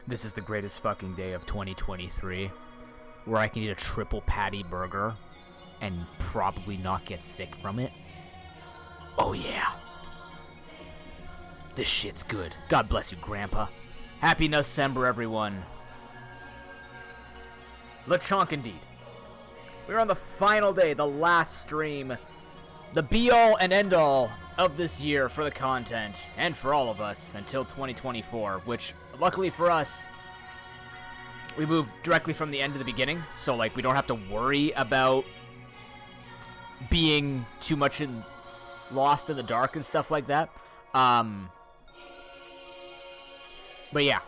This is the greatest fucking day of 2023, where I can eat a triple patty burger and probably not get sick from it. Oh yeah. This shit's good. God bless you, Grandpa. Happy Nuzcember, everyone. LeChonk indeed. We're on the final day, the last stream, the be-all and end-all of this year for the content, and for all of us, until 2024, which, luckily for us, we move directly from the end to the beginning, so, like, we don't have to worry about being too much lost in the dark and stuff like that. But yeah.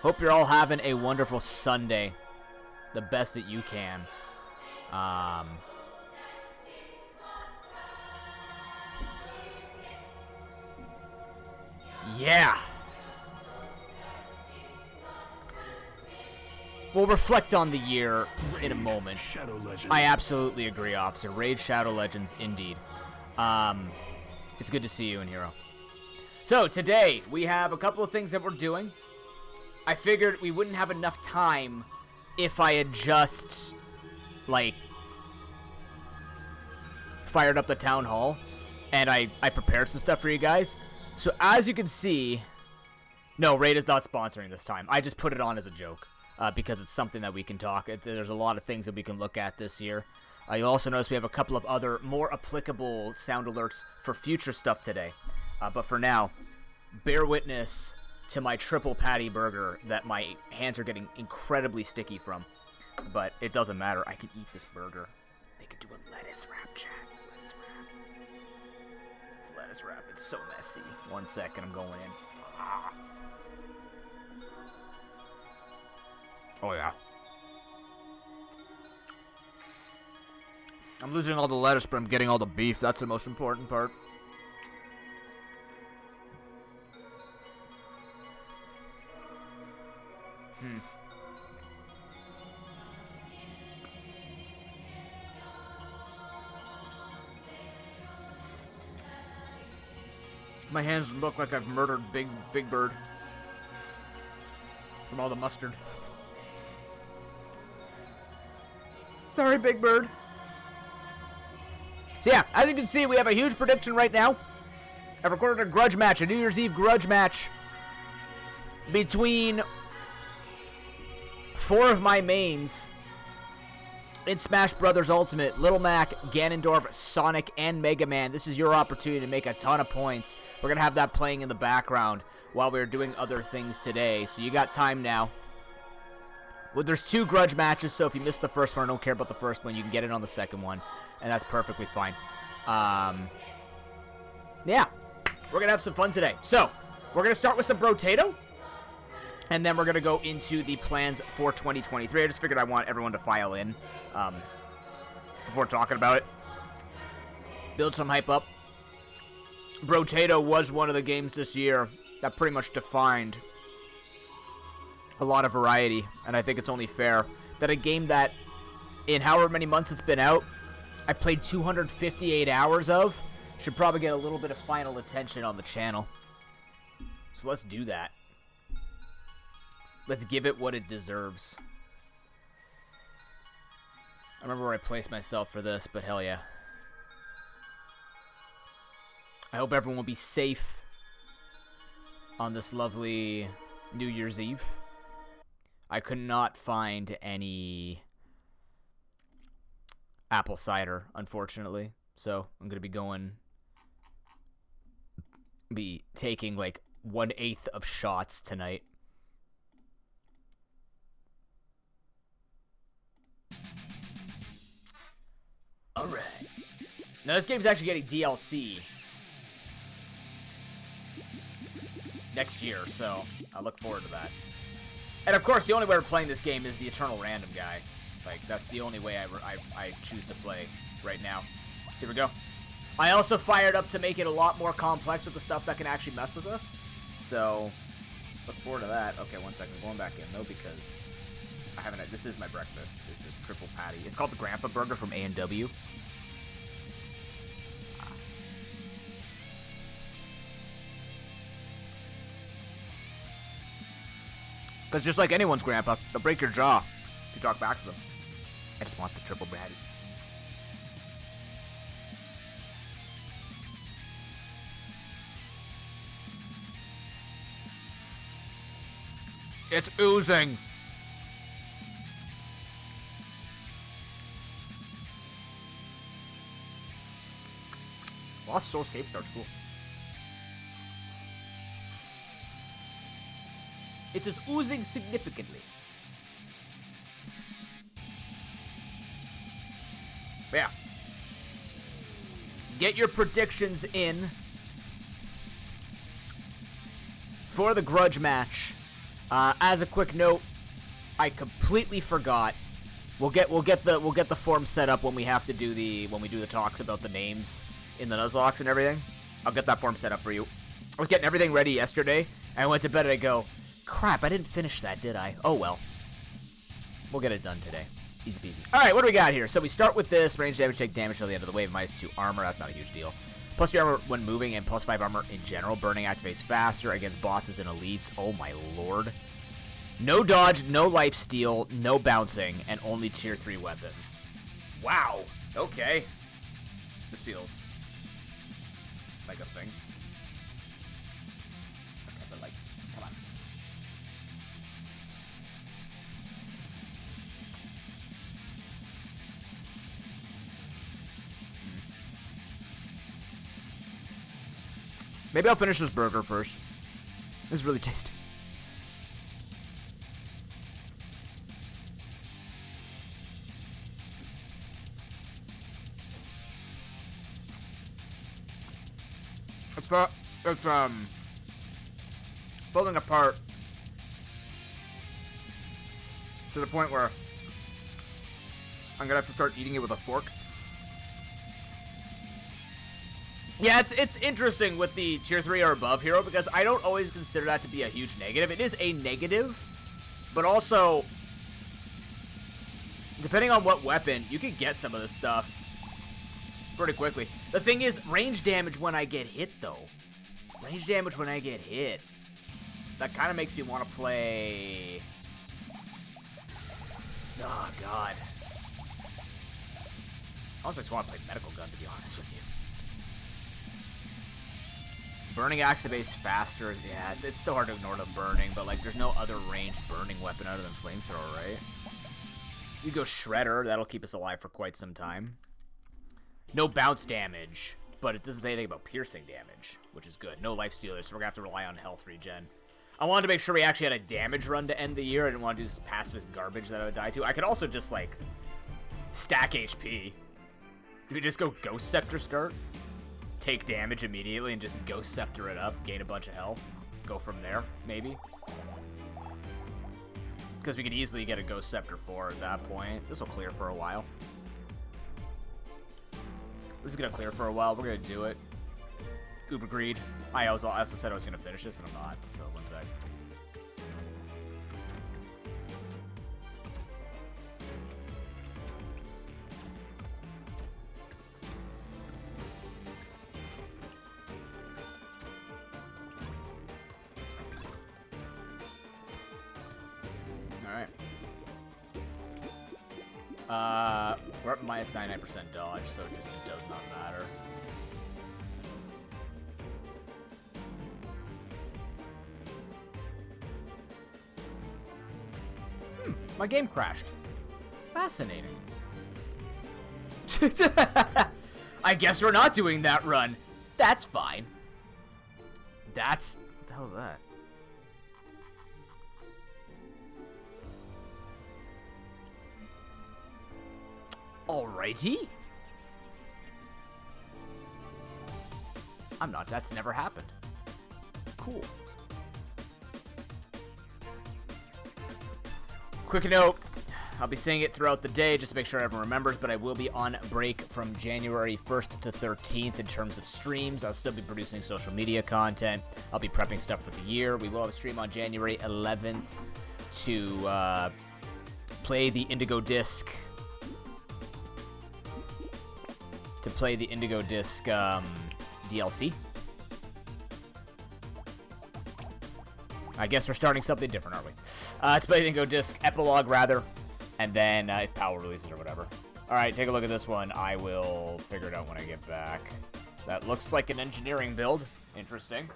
Hope you're all having a wonderful Sunday. The best that you can. Yeah. We'll reflect on the year in a moment. Shadow Legends. I absolutely agree, Officer. Raid Shadow Legends, indeed. It's good to see you in Hero. So, today, we have a couple of things that we're doing. I figured we wouldn't have enough time if I had just, like, fired up the town hall, and I prepared some stuff for you guys. So, as you can see, no, Raid is not sponsoring this time. I just put it on as a joke, because it's something that we can talk. There's a lot of things that we can look at this year. You'll also notice we have a couple of other more applicable sound alerts for future stuff today. But for now, bear witness to my triple patty burger that my hands are getting incredibly sticky from. But it doesn't matter. I can eat this burger. They could do a lettuce wrap, chat. Lettuce wrap. It's lettuce wrap. It's so messy. 1 second, I'm going in. Ah. Oh, yeah. I'm losing all the lettuce, but I'm getting all the beef. That's the most important part. My hands look like I've murdered Big Bird from all the mustard. Sorry, Big Bird. So yeah, as you can see, we have a huge prediction right now. I've recorded a grudge match, a New Year's Eve grudge match between 4 of my mains in Smash Bros. Ultimate: Little Mac, Ganondorf, Sonic, and Mega Man. This is your opportunity to make a ton of points. We're going to have that playing in the background while we're doing other things today, so you got time now. Well, there's 2 grudge matches, so if you missed the first one or don't care about the first one, you can get in on the second one, and that's perfectly fine. Yeah, we're going to have some fun today. So, we're going to start with some Brotato, and then we're going to go into the plans for 2023. I just figured I want everyone to file in before talking about it. Build some hype up. Brotato was one of the games this year that pretty much defined a lot of variety, and I think it's only fair that a game that, in however many months it's been out, I played 258 hours of, should probably get a little bit of final attention on the channel. So let's do that. Let's give it what it deserves. I remember where I placed myself for this, but hell yeah. I hope everyone will be safe on this lovely New Year's Eve. I could not find any apple cider, unfortunately. So I'm going to be taking like 1/8 of shots tonight. Alright. Now this game's actually getting DLC next year, so I look forward to that. And of course, the only way we're playing this game is the Eternal Random guy. Like, that's the only way I choose to play right now. So here we go. I also fired up to make it a lot more complex with the stuff that can actually mess with us. So, look forward to that. Okay, 1 second. Going back in, though, because I haven't had... This is my breakfast. This is triple patty. It's called the Grandpa Burger from A&W. Because just like anyone's grandpa, they'll break your jaw if you talk back to them. I just want the triple bratty. It's oozing. Lost Soul Scape starts cool. It is oozing significantly. Yeah. Get your predictions in for the grudge match. As a quick note, I completely forgot. We'll get the form set up when we have to do the talks about the names in the Nuzlocke and everything. I'll get that form set up for you. I was getting everything ready yesterday, and I went to bed and I go, crap, I didn't finish that, did I? Oh well. We'll get it done today. Easy peasy. Alright, what do we got here? So we start with this. Range damage, take damage till the end of the wave, -2 armor. That's not a huge deal. +3 armor when moving and +5 armor in general. Burning activates faster against bosses and elites. Oh my lord. No dodge, no lifesteal, no bouncing, and only tier 3 weapons. Wow. Okay. This feels like a thing. Okay, but like, come on. Maybe I'll finish this burger first. This is really tasty. It's falling apart to the point where I'm gonna have to start eating it with a fork. Yeah, it's interesting with the tier 3 or above hero because I don't always consider that to be a huge negative. It is a negative, but also, depending on what weapon, you can get some of this stuff pretty quickly. The thing is, range damage when I get hit, though. Range damage when I get hit. That kind of makes me want to play... Oh, God. I almost just want to play Medical Gun, to be honest with you. Burning activates faster. Yeah, it's so hard to ignore the burning, but, like, there's no other ranged burning weapon other than Flamethrower, right? You go Shredder. That'll keep us alive for quite some time. No bounce damage, but it doesn't say anything about piercing damage, which is good. No life stealers, so we're going to have to rely on health regen. I wanted to make sure we actually had a damage run to end the year. I didn't want to do this pacifist garbage that I would die to. I could also just, like, stack HP. Do we just go Ghost Scepter start? Take damage immediately and just Ghost Scepter it up, gain a bunch of health, go from there, maybe? Because we could easily get a Ghost Scepter 4 at that point. This will clear for a while. This is going to clear for a while. We're going to do it. Uber Greed. I also said I was going to finish this, and I'm not. So, one sec. Alright. We're up -99% dodge, so it just does not matter. My game crashed. Fascinating. I guess we're not doing that run. That's fine. That's... What the hell is that? Alrighty. I'm not. That's never happened. Cool. Quick note. I'll be saying it throughout the day just to make sure everyone remembers, but I will be on break from January 1st to 13th in terms of streams. I'll still be producing social media content. I'll be prepping stuff for the year. We will have a stream on January 11th to play the Indigo Disc. DLC. I guess we're starting something different, aren't we? It's Go Disc Epilogue, rather. And then if power releases or whatever. Alright, take a look at this one. I will figure it out when I get back. That looks like an engineering build. Interesting.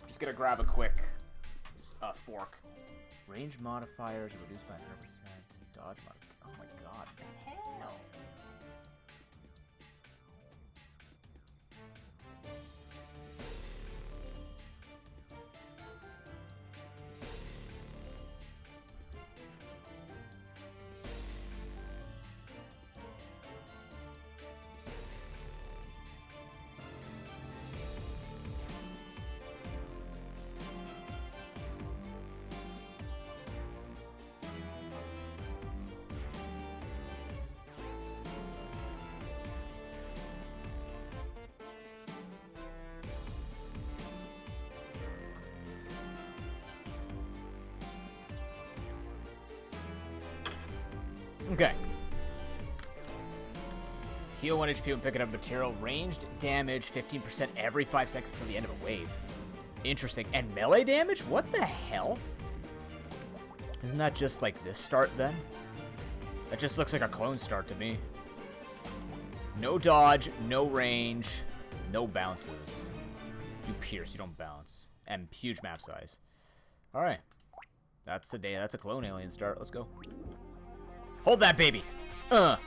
Just gonna grab a quick fork. Range modifiers reduced by 100%. Dodge modifier. Oh my god. What the hell? Okay. Heal 1 HP when picking up material. Ranged damage 15% every 5 seconds till the end of a wave. Interesting. And melee damage? What the hell? Isn't that just like this start then? That just looks like a clone start to me. No dodge, no range, no bounces. You pierce, you don't bounce. And huge map size. Alright. That's a clone alien start. Let's go. Hold that baby. Boop.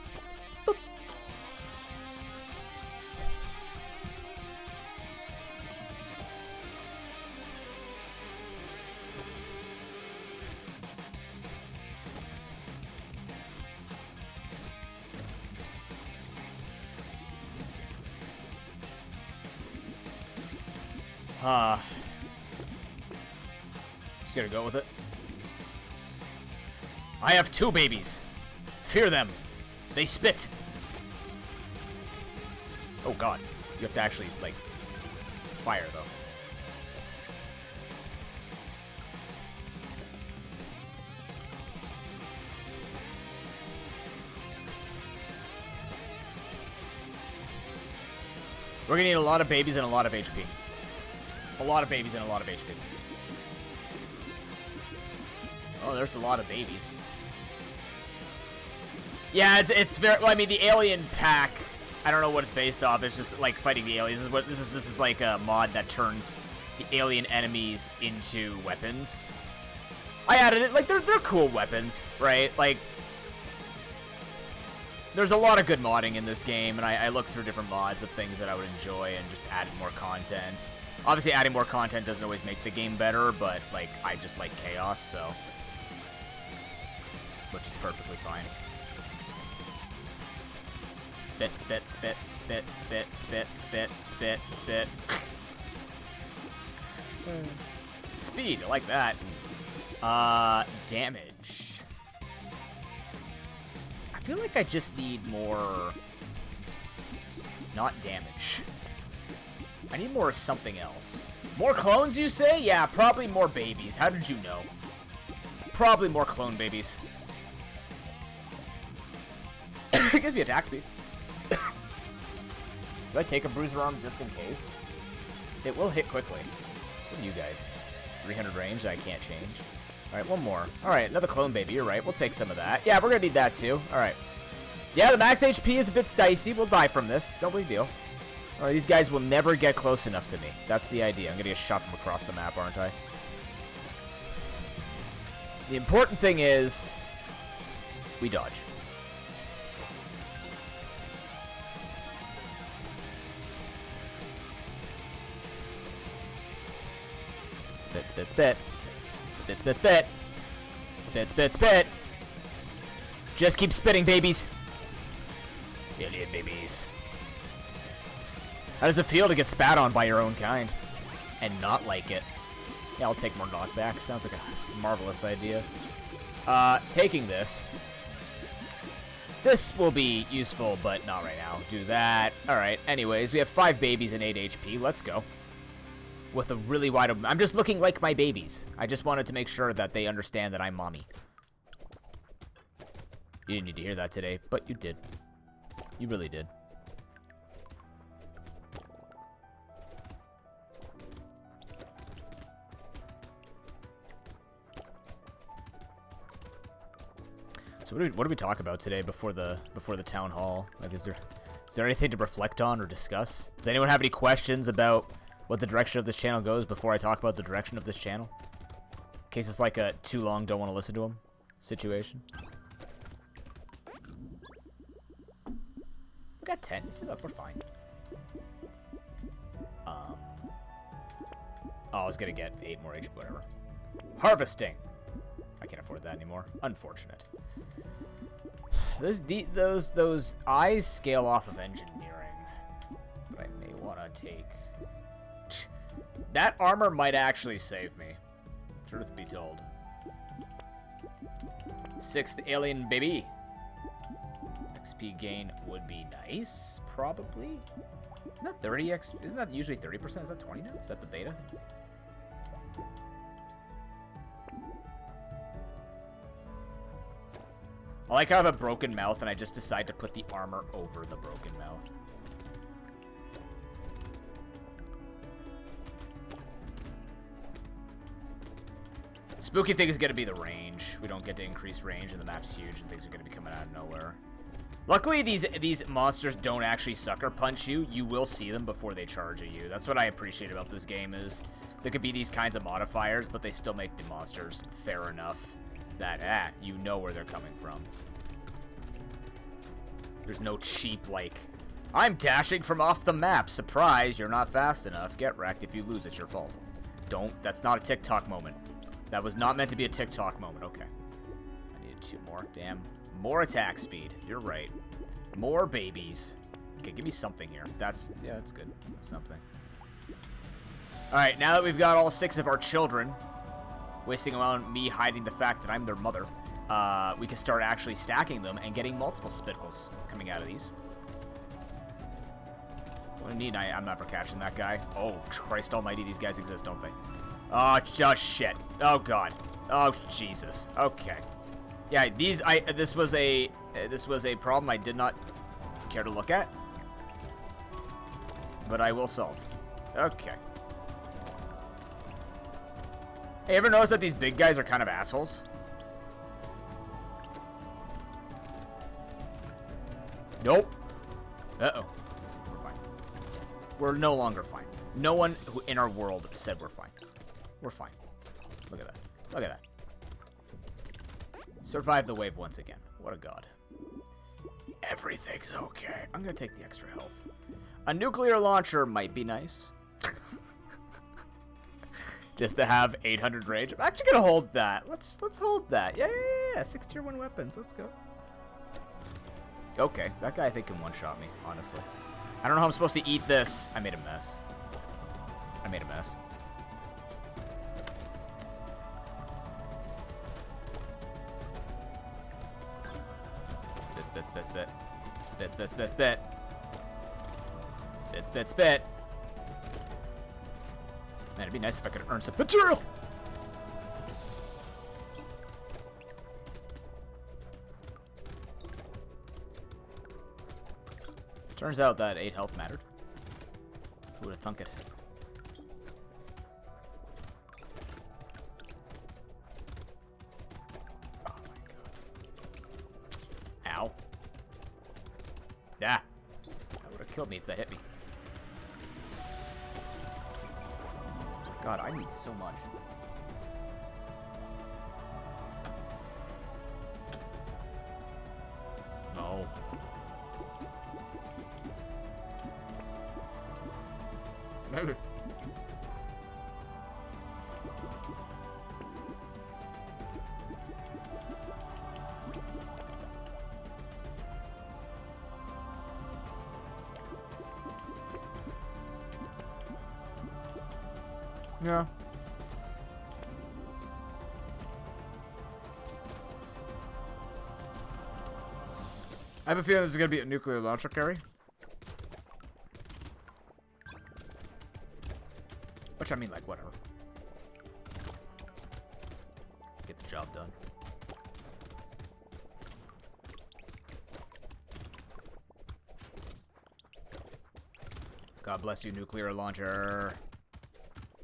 Just gonna go with it. I have 2 babies. Fear them. They spit. Oh god. You have to actually, like, fire, though. We're gonna need a lot of babies and a lot of HP. A lot of babies and a lot of HP. Oh, there's a lot of babies. Yeah, it's very. Well, I mean, the alien pack. I don't know what it's based off. It's just like fighting the aliens. This is like a mod that turns the alien enemies into weapons. I added it. Like they're cool weapons, right? Like there's a lot of good modding in this game, and I looked through different mods of things that I would enjoy and just add more content. Obviously, adding more content doesn't always make the game better, but like I just like chaos, so which is perfectly fine. Spit, spit, spit, spit, spit, spit, spit, spit, spit. Speed, I like that. Damage. I feel like I just need more... Not damage. I need more something else. More clones, you say? Yeah, probably more babies. How did you know? Probably more clone babies. It gives me attack speed. Do I take a bruiser arm just in case? It will hit quickly. What are you guys? 300 range I can't change. Alright, one more. Alright, another clone baby. You're right. We'll take some of that. Yeah, we're going to need that too. Alright. Yeah, the max HP is a bit dicey. We'll die from this. No big deal. Alright, these guys will never get close enough to me. That's the idea. I'm going to get shot from across the map, aren't I? The important thing is we dodge. Spit, spit, spit. Spit, spit, spit. Spit, spit, spit. Just keep spitting, babies. Alien babies. How does it feel to get spat on by your own kind? And not like it? Yeah, I'll take more knockbacks. Sounds like a marvelous idea. Taking this. This will be useful, but not right now. Do that. Alright, anyways, we have 5 babies and 8 HP. Let's go. With a really wide open... I'm just looking like my babies. I just wanted to make sure that they understand that I'm mommy. You didn't need to hear that today, but you did. You really did. So what do we talk about today before the town hall? Like, is there anything to reflect on or discuss? Does anyone have any questions about what the direction of this channel goes before I talk about the direction of this channel? In case it's like a too long, don't want to listen to him situation. We got 10. See, look, we're fine. Oh, I was gonna get 8 more HP, whatever. Harvesting. I can't afford that anymore. Unfortunate. Those eyes scale off of engineering, but I may want to take. That armor might actually save me. Truth be told. 6th alien baby. XP gain would be nice, probably. Isn't that 30 X? Isn't that usually 30%? Is that 20 now? Is that the beta? I like how I have a broken mouth and I just decide to put the armor over the broken mouth. Spooky thing is going to be the range. We don't get to increase range and the map's huge and things are going to be coming out of nowhere. Luckily, these monsters don't actually sucker punch you. You will see them before they charge at you. That's what I appreciate about this game is there could be these kinds of modifiers, but they still make the monsters fair enough that, you know where they're coming from. There's no cheap, like, I'm dashing from off the map. Surprise, you're not fast enough. Get wrecked. If you lose, it's your fault. That's not a TikTok moment. That was not meant to be a TikTok moment. Okay. I needed 2 more. Damn. More attack speed. You're right. More babies. Okay, give me something here. That's good. Something. Alright, now that we've got all 6 of our children, wasting around me hiding the fact that I'm their mother, we can start actually stacking them and getting multiple spittles coming out of these. What do I need? I'm never catching that guy. Oh, Christ almighty, these guys exist, don't they? Oh, just shit. Oh, God. Oh, Jesus. Okay. Yeah, this was a problem I did not care to look at, but I will solve. Okay. Hey, ever notice that these big guys are kind of assholes? Nope. Uh-oh. We're fine. We're no longer fine. No one who in our world said we're fine. We're fine. Look at that. Look at that. Survive the wave once again. What a god. Everything's okay. I'm gonna take the extra health. A nuclear launcher might be nice. Just to have 800 range. I'm actually gonna hold that. Let's hold that. Yeah. 6 tier 1 weapons. Let's go. Okay, that guy I think can one-shot me, honestly. I don't know how I'm supposed to eat this. I made a mess. I made a mess. Spit. Spit. Man, it'd be nice if I could earn some material. Turns out that 8 health mattered. Who would have thunk it? Oh my god. Ow. Yeah. That would have killed me if that hit me. God, I need so much. No. No. Yeah. I have a feeling this is going to be a nuclear launcher carry. Which, I mean, like, whatever. Get the job done. God bless you, nuclear launcher.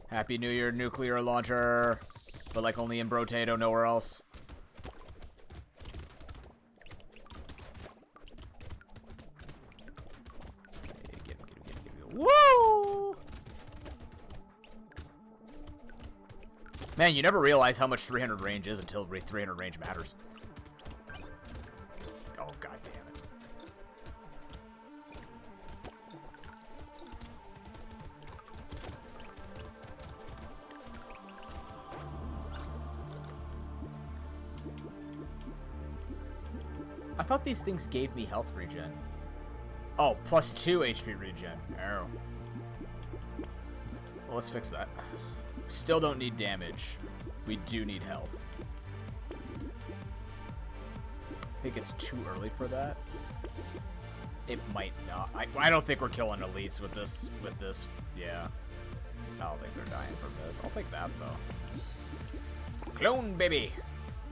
Happy New Year, nuclear launcher. But, like, only in Brotato, nowhere else. Woo! Man, you never realize how much 300 range is until 300 range matters. Oh, god damn it. I thought these things gave me health regen. Oh, plus 2 HP regen. Oh. Well, let's fix that. Still don't need damage. We do need health. I think it's too early for that. It might not. I don't think we're killing elites with this. Yeah. I don't think they're dying from this. I'll take that, though. Clone, baby!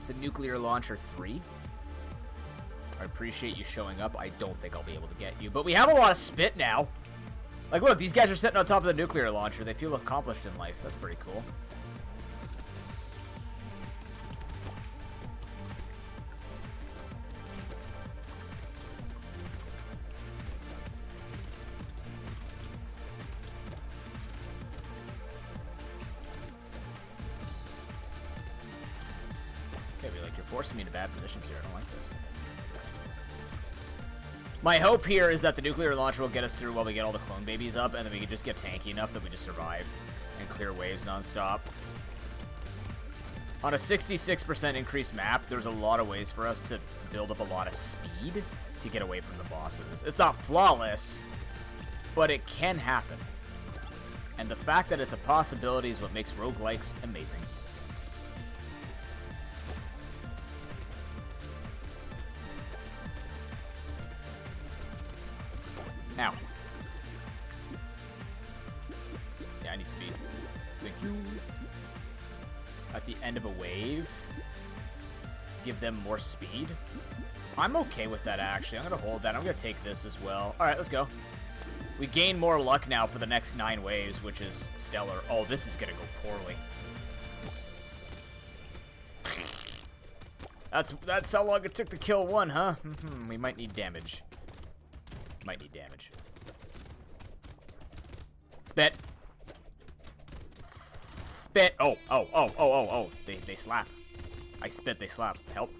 It's a nuclear launcher 3. I appreciate you showing up. I don't think I'll be able to get you. But we have a lot of spit now. Like, look, these guys are sitting on top of the nuclear launcher. They feel accomplished in life. That's pretty cool. Okay, like, you're forcing me into bad positions here. I don't like this. My hope here is that the nuclear launcher will get us through while we get all the clone babies up, and then we can just get tanky enough that we just survive and clear waves nonstop. On a 66% increased map, there's a lot of ways for us to build up a lot of speed to get away from the bosses. It's not flawless, but it can happen. And the fact that it's a possibility is what makes roguelikes amazing. Now. Yeah, I need speed. Thank you. At the end of a wave, give them more speed. I'm okay with that, actually. I'm going to hold that. I'm going to take this as well. All right, let's go. We gain more luck now for the next 9 waves, which is stellar. Oh, this is going to go poorly. That's how long it took to kill one, huh? We might need damage. Might need damage. Spit. Spit. Oh. They slap. I spit, they slap. Help.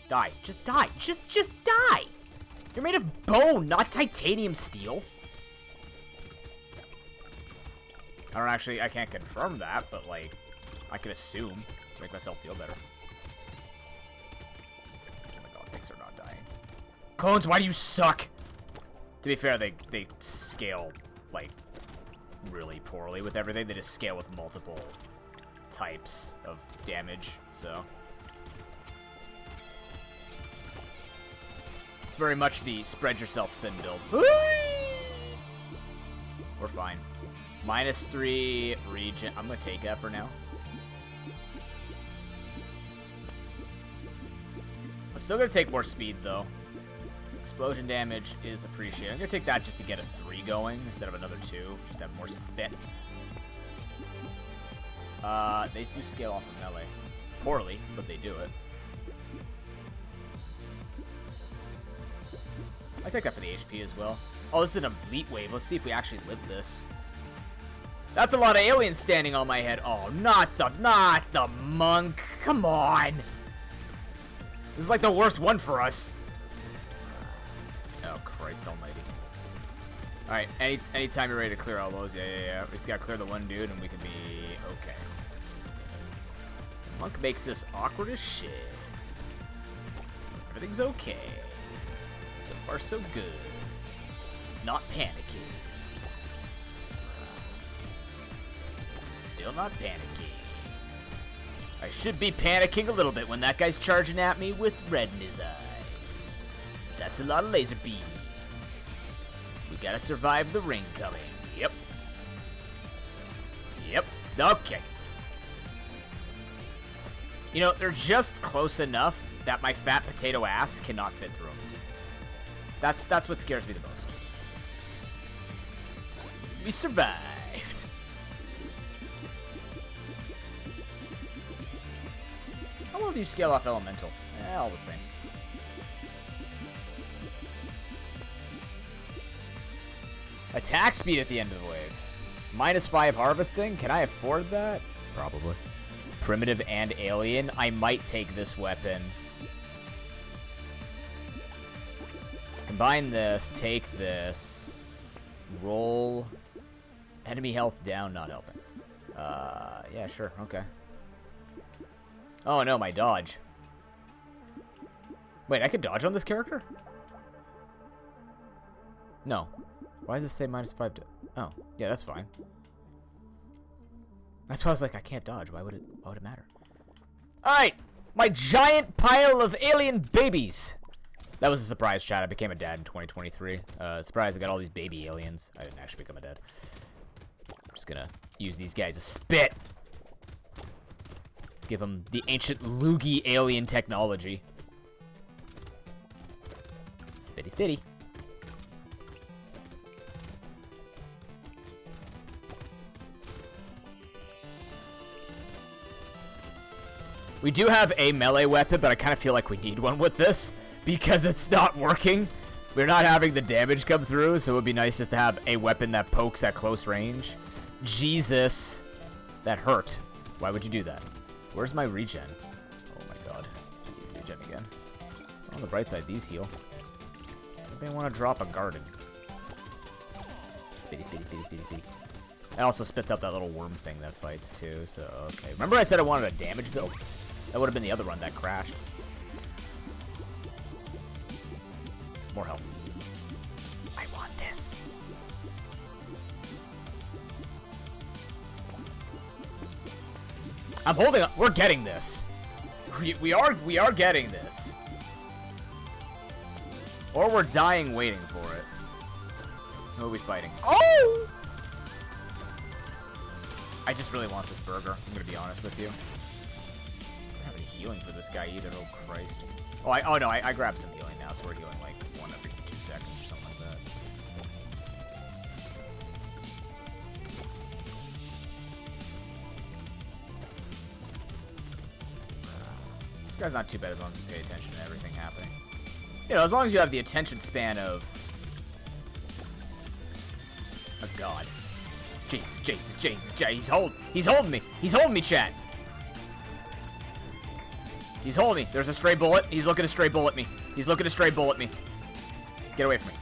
Die. Just die. Just die. You're made of bone, not titanium steel. I can't confirm that, but, like, I can assume to make myself feel better. Oh my god, things are not dying. Clones, why do you suck? To be fair, they scale, like, really poorly with everything. They just scale with multiple types of damage, so. It's very much the spread yourself thin build. We're fine. -3 regen. I'm gonna take that for now. I'm still gonna take more speed, though. Explosion damage is appreciated. I'm gonna take that just to get a 3 going instead of another 2. Just to have more spit. They do scale off of melee. Poorly, but they do it. I take that for the HP as well. Oh, this is an elite wave. Let's see if we actually live this. That's a lot of aliens standing on my head. Oh, not the monk. Come on. This is like the worst one for us. Oh, Christ almighty. Alright, anytime you're ready to clear all those, yeah. We just gotta clear the one dude and we can be okay. The monk makes this awkward as shit. Everything's okay. So far, so good. Not panicking. Still not panicking. I should be panicking a little bit when that guy's charging at me with red in his eyes. That's a lot of laser beams. We gotta survive the ring coming. Yep. Okay. You know, they're just close enough that my fat potato ass cannot fit through them. That's what scares me the most. We survived. How well do you scale off elemental? All the same. Attack speed at the end of the wave. -5 harvesting. Can I afford that? Probably. Primitive and alien. I might take this weapon. Combine this. Take this. Roll. Enemy health down. Not helping. Yeah, sure. Okay. Oh, no, my dodge. Wait, I could dodge on this character? No. Why does it say -5 to... Oh, yeah, that's fine. That's why I was like, I can't dodge. Why would it matter? Alright! My giant pile of alien babies! That was a surprise, chat. I became a dad in 2023. Surprise, I got all these baby aliens. I didn't actually become a dad. I'm just gonna use these guys as spit. Give them the ancient loogie alien technology. Spitty spitty. We do have a melee weapon, but I kind of feel like we need one with this because it's not working. We're not having the damage come through, so it would be nice just to have a weapon that pokes at close range. Jesus. That hurt. Why would you do that? Where's my regen? Oh my god. Regen again. On the bright side, these heal. Anybody want to drop a garden? Spitty, spitty, spitty, spitty, spitty. It also spits out that little worm thing that fights too, so okay. Remember I said I wanted a damage build? That would have been the other run that crashed. More health. I want this. I'm holding up. We're getting this. We are getting this. Or we're dying waiting for it. Who are we fighting? Oh! I just really want this burger. I'm gonna be honest with you. I don't have any healing for this guy either. Oh Christ. Oh no, I grabbed some healing now, so we're healing like 1 every 2 seconds or something like that. This guy's not too bad as long as you pay attention to everything happening. You know, as long as you have the attention span of a god. Jesus, Jesus, Jesus, Jesus. He's holding me. He's holding me, chat. He's holding me. There's a stray bullet. He's looking to stray bullet me. He's looking to stray bullet me. Get away from me.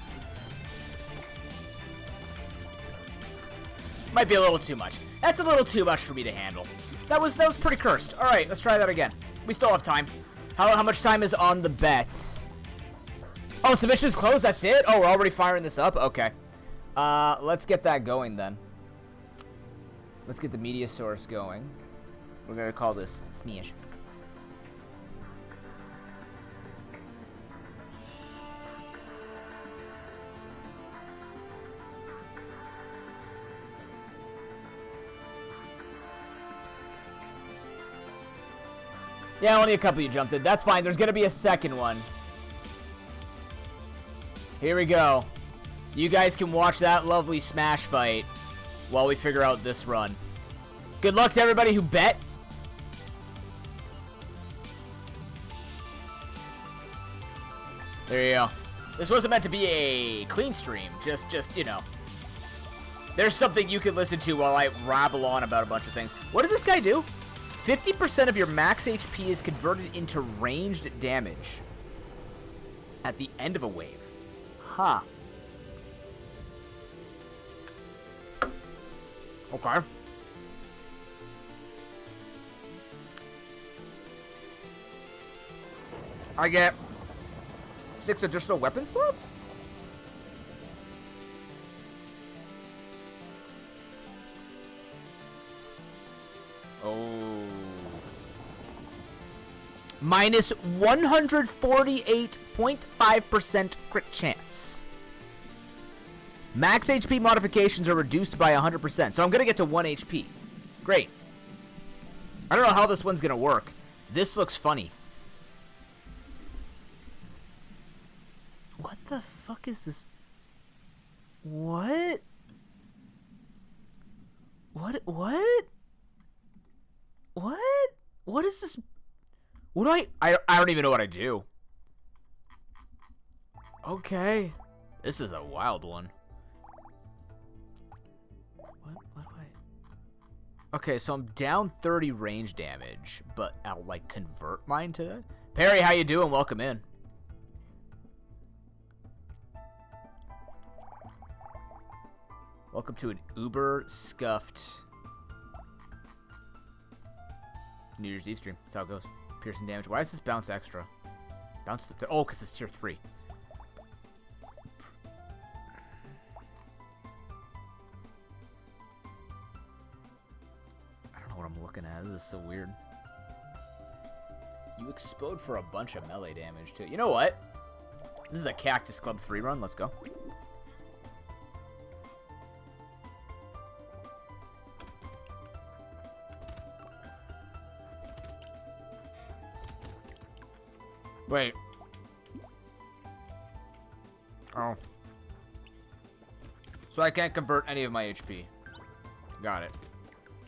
Might be a little too much. That's a little too much for me to handle. That was pretty cursed. All right, let's try that again. We still have time. How much time is on the bets? Oh, submission's closed. That's it? Oh, we're already firing this up? Okay. Let's get that going then. Let's get the media source going. We're going to call this Smeesh. Yeah, only a couple you jumped in. That's fine. There's going to be a second one. Here we go. You guys can watch that lovely Smash fight while we figure out this run. Good luck to everybody who bet. There you go. This wasn't meant to be a clean stream. Just, you know. There's something you can listen to while I rabble on about a bunch of things. What does this guy do? 50% of your max HP is converted into ranged damage at the end of a wave. Huh. Okay. I get 6 additional weapon slots? Oh. Minus 148.5% crit chance. Max HP modifications are reduced by 100%, so I'm going to get to 1 HP. Great. I don't know how this one's going to work. This looks funny. What the fuck is this? What? What? What is this? What do I don't even know what I do. Okay. This is a wild one. Okay, so I'm down 30 range damage, but I'll, like, convert mine to that. Perry, how you doing? Welcome in. Welcome to an uber-scuffed New Year's Eve stream. That's how it goes. Piercing damage. Why does this bounce extra? Bounce the... Oh, because it's tier 3. I don't know what I'm looking at. This is so weird. You explode for a bunch of melee damage, too. You know what? This is a Cactus Club 3 run. Let's go. Wait. Oh. So I can't convert any of my HP. Got it.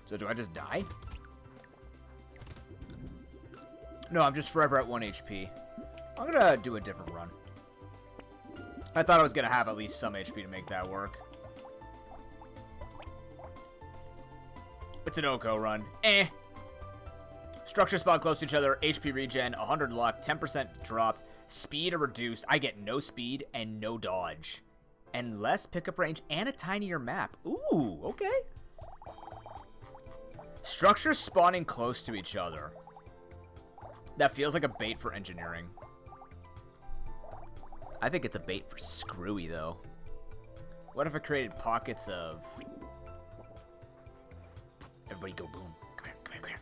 So do I just die? No, I'm just forever at 1 HP. I'm gonna do a different run. I thought I was gonna have at least some HP to make that work. It's an Oko run. Eh. Structure spawn close to each other, HP regen, 100 luck, 10% dropped, speed are reduced. I get no speed and no dodge. And less pickup range and a tinier map. Ooh, okay. Structures spawning close to each other. That feels like a bait for engineering. I think it's a bait for screwy, though. What if I created pockets of... Everybody go boom. Come here, come here, come here.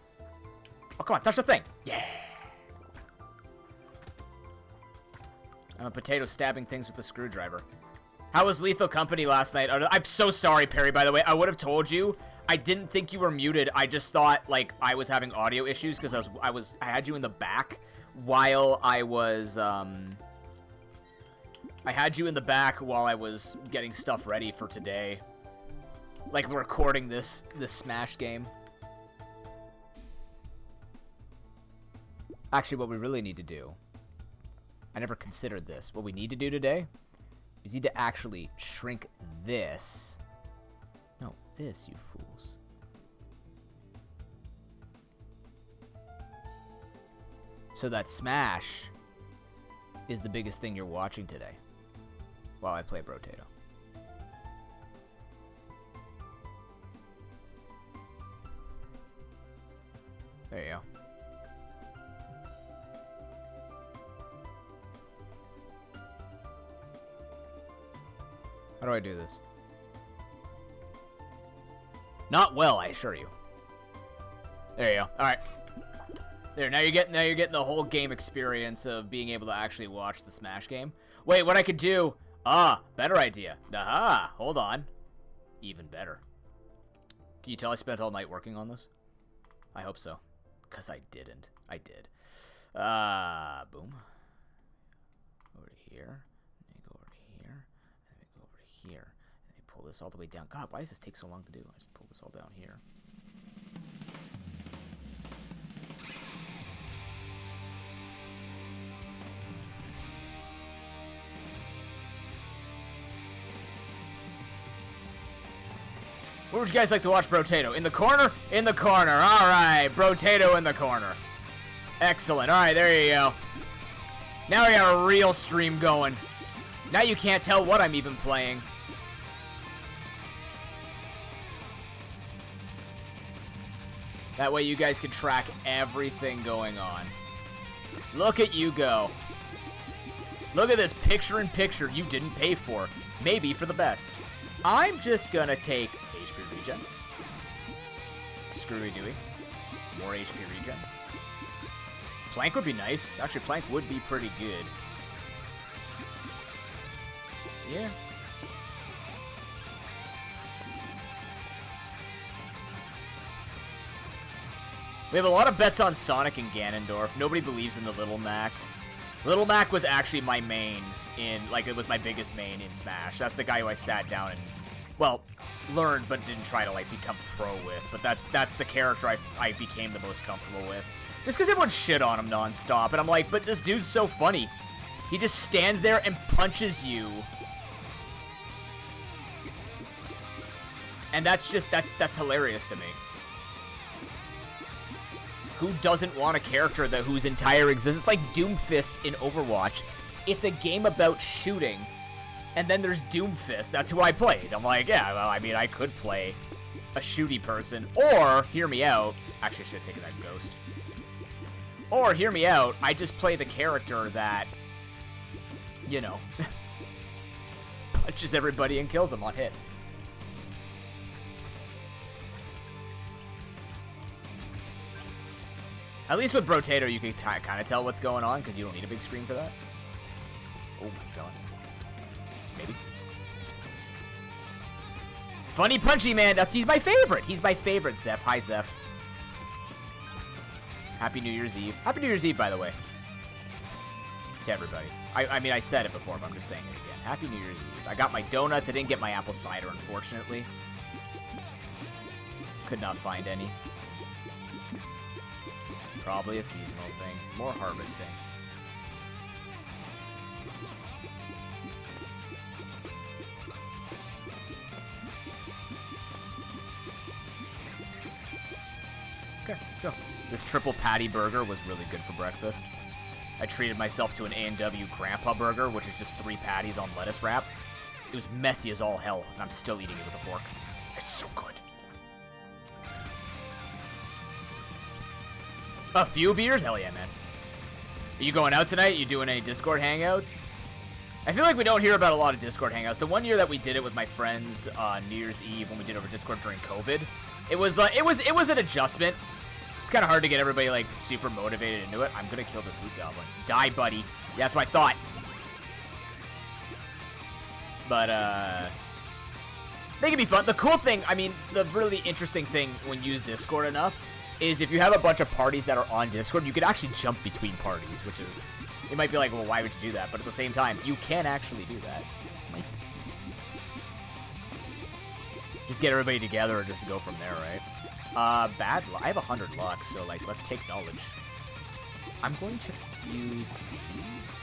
Oh, come on, touch the thing. Yeah. I'm a potato stabbing things with a screwdriver. How was Lethal Company last night? I'm so sorry, Perry, by the way. I would have told you. I didn't think you were muted. I just thought, like, I was having audio issues because I had you in the back while I was, I had you in the back while I was getting stuff ready for today. Like, recording this Smash game. Actually, what we really need to do, I never considered this. What we need to do today is need to actually shrink this. No, this, you fools. So that Smash is the biggest thing you're watching today while I play Brotato. There you go. How do I do this? Not well, I assure you. There you go. All right. There. Now you're getting the whole game experience of being able to actually watch the Smash game. Wait, what I could do? Ah, better idea. Aha! Hold on. Even better. Can you tell I spent all night working on this? I hope so. 'Cause I didn't. I did. Boom. Over to here. And then go over to here. And then go over to here. And then pull this all the way down. God, why does this take so long to do? I just pull this all down here. Where would you guys like to watch Brotato? In the corner? In the corner. All right, Brotato in the corner. Excellent. All right, there you go. Now we got a real stream going. Now you can't tell what I'm even playing. That way you guys can track everything going on. Look at you go. Look at this picture-in-picture you didn't pay for. Maybe for the best. I'm just gonna take HP regen. Screwy-dooey. More HP regen. Plank would be nice. Actually, Plank would be pretty good. Yeah. We have a lot of bets on Sonic and Ganondorf. Nobody believes in the Little Mac. Little Mac was actually my main in, like, it was my biggest main in Smash. That's the guy who I sat down and, well, learned but didn't try to, like, become pro with. But that's the character I became the most comfortable with. Just because everyone shit on him nonstop. And I'm like, but this dude's so funny. He just stands there and punches you. And that's hilarious to me. Who doesn't want a character whose entire existence, like Doomfist in Overwatch, it's a game about shooting, and then there's Doomfist. That's who I played. I'm like, yeah, well, I mean, I could play a shooty person, or, hear me out, actually I should have taken that ghost. Or, hear me out, I just play the character that, you know, punches everybody and kills them on hit. At least with Brotato, you can kind of tell what's going on, because you don't need a big screen for that. Oh my god. Maybe. Funny Punchy Man, he's my favorite. He's my favorite, Zeph. Hi, Zeph. Happy New Year's Eve. Happy New Year's Eve, by the way. To everybody. I mean, I said it before, but I'm just saying it again. Happy New Year's Eve. I got my donuts. I didn't get my apple cider, unfortunately. Could not find any. Probably a seasonal thing. More harvesting. Okay, go. This triple patty burger was really good for breakfast. I treated myself to an A&W Grandpa burger, which is just 3 patties on lettuce wrap. It was messy as all hell, and I'm still eating it with a fork. It's so good. A few beers? Hell yeah, man. Are you going out tonight? You doing any Discord hangouts? I feel like we don't hear about a lot of Discord hangouts. The one year that we did it with my friends New Year's Eve when we did over Discord during COVID, it was an adjustment. It's kind of hard to get everybody like super motivated into it. I'm gonna kill this loot goblin. Die, buddy. Yeah, that's what I thought. But they can be fun. The cool thing, I mean, the really interesting thing when you use Discord enough is if you have a bunch of parties that are on Discord, you can actually jump between parties, which is, you might be like, well, why would you do that? But at the same time, you can actually do that. Nice. Just get everybody together and just go from there, right? Bad luck. I have 100 luck, so, like, let's take knowledge. I'm going to use these.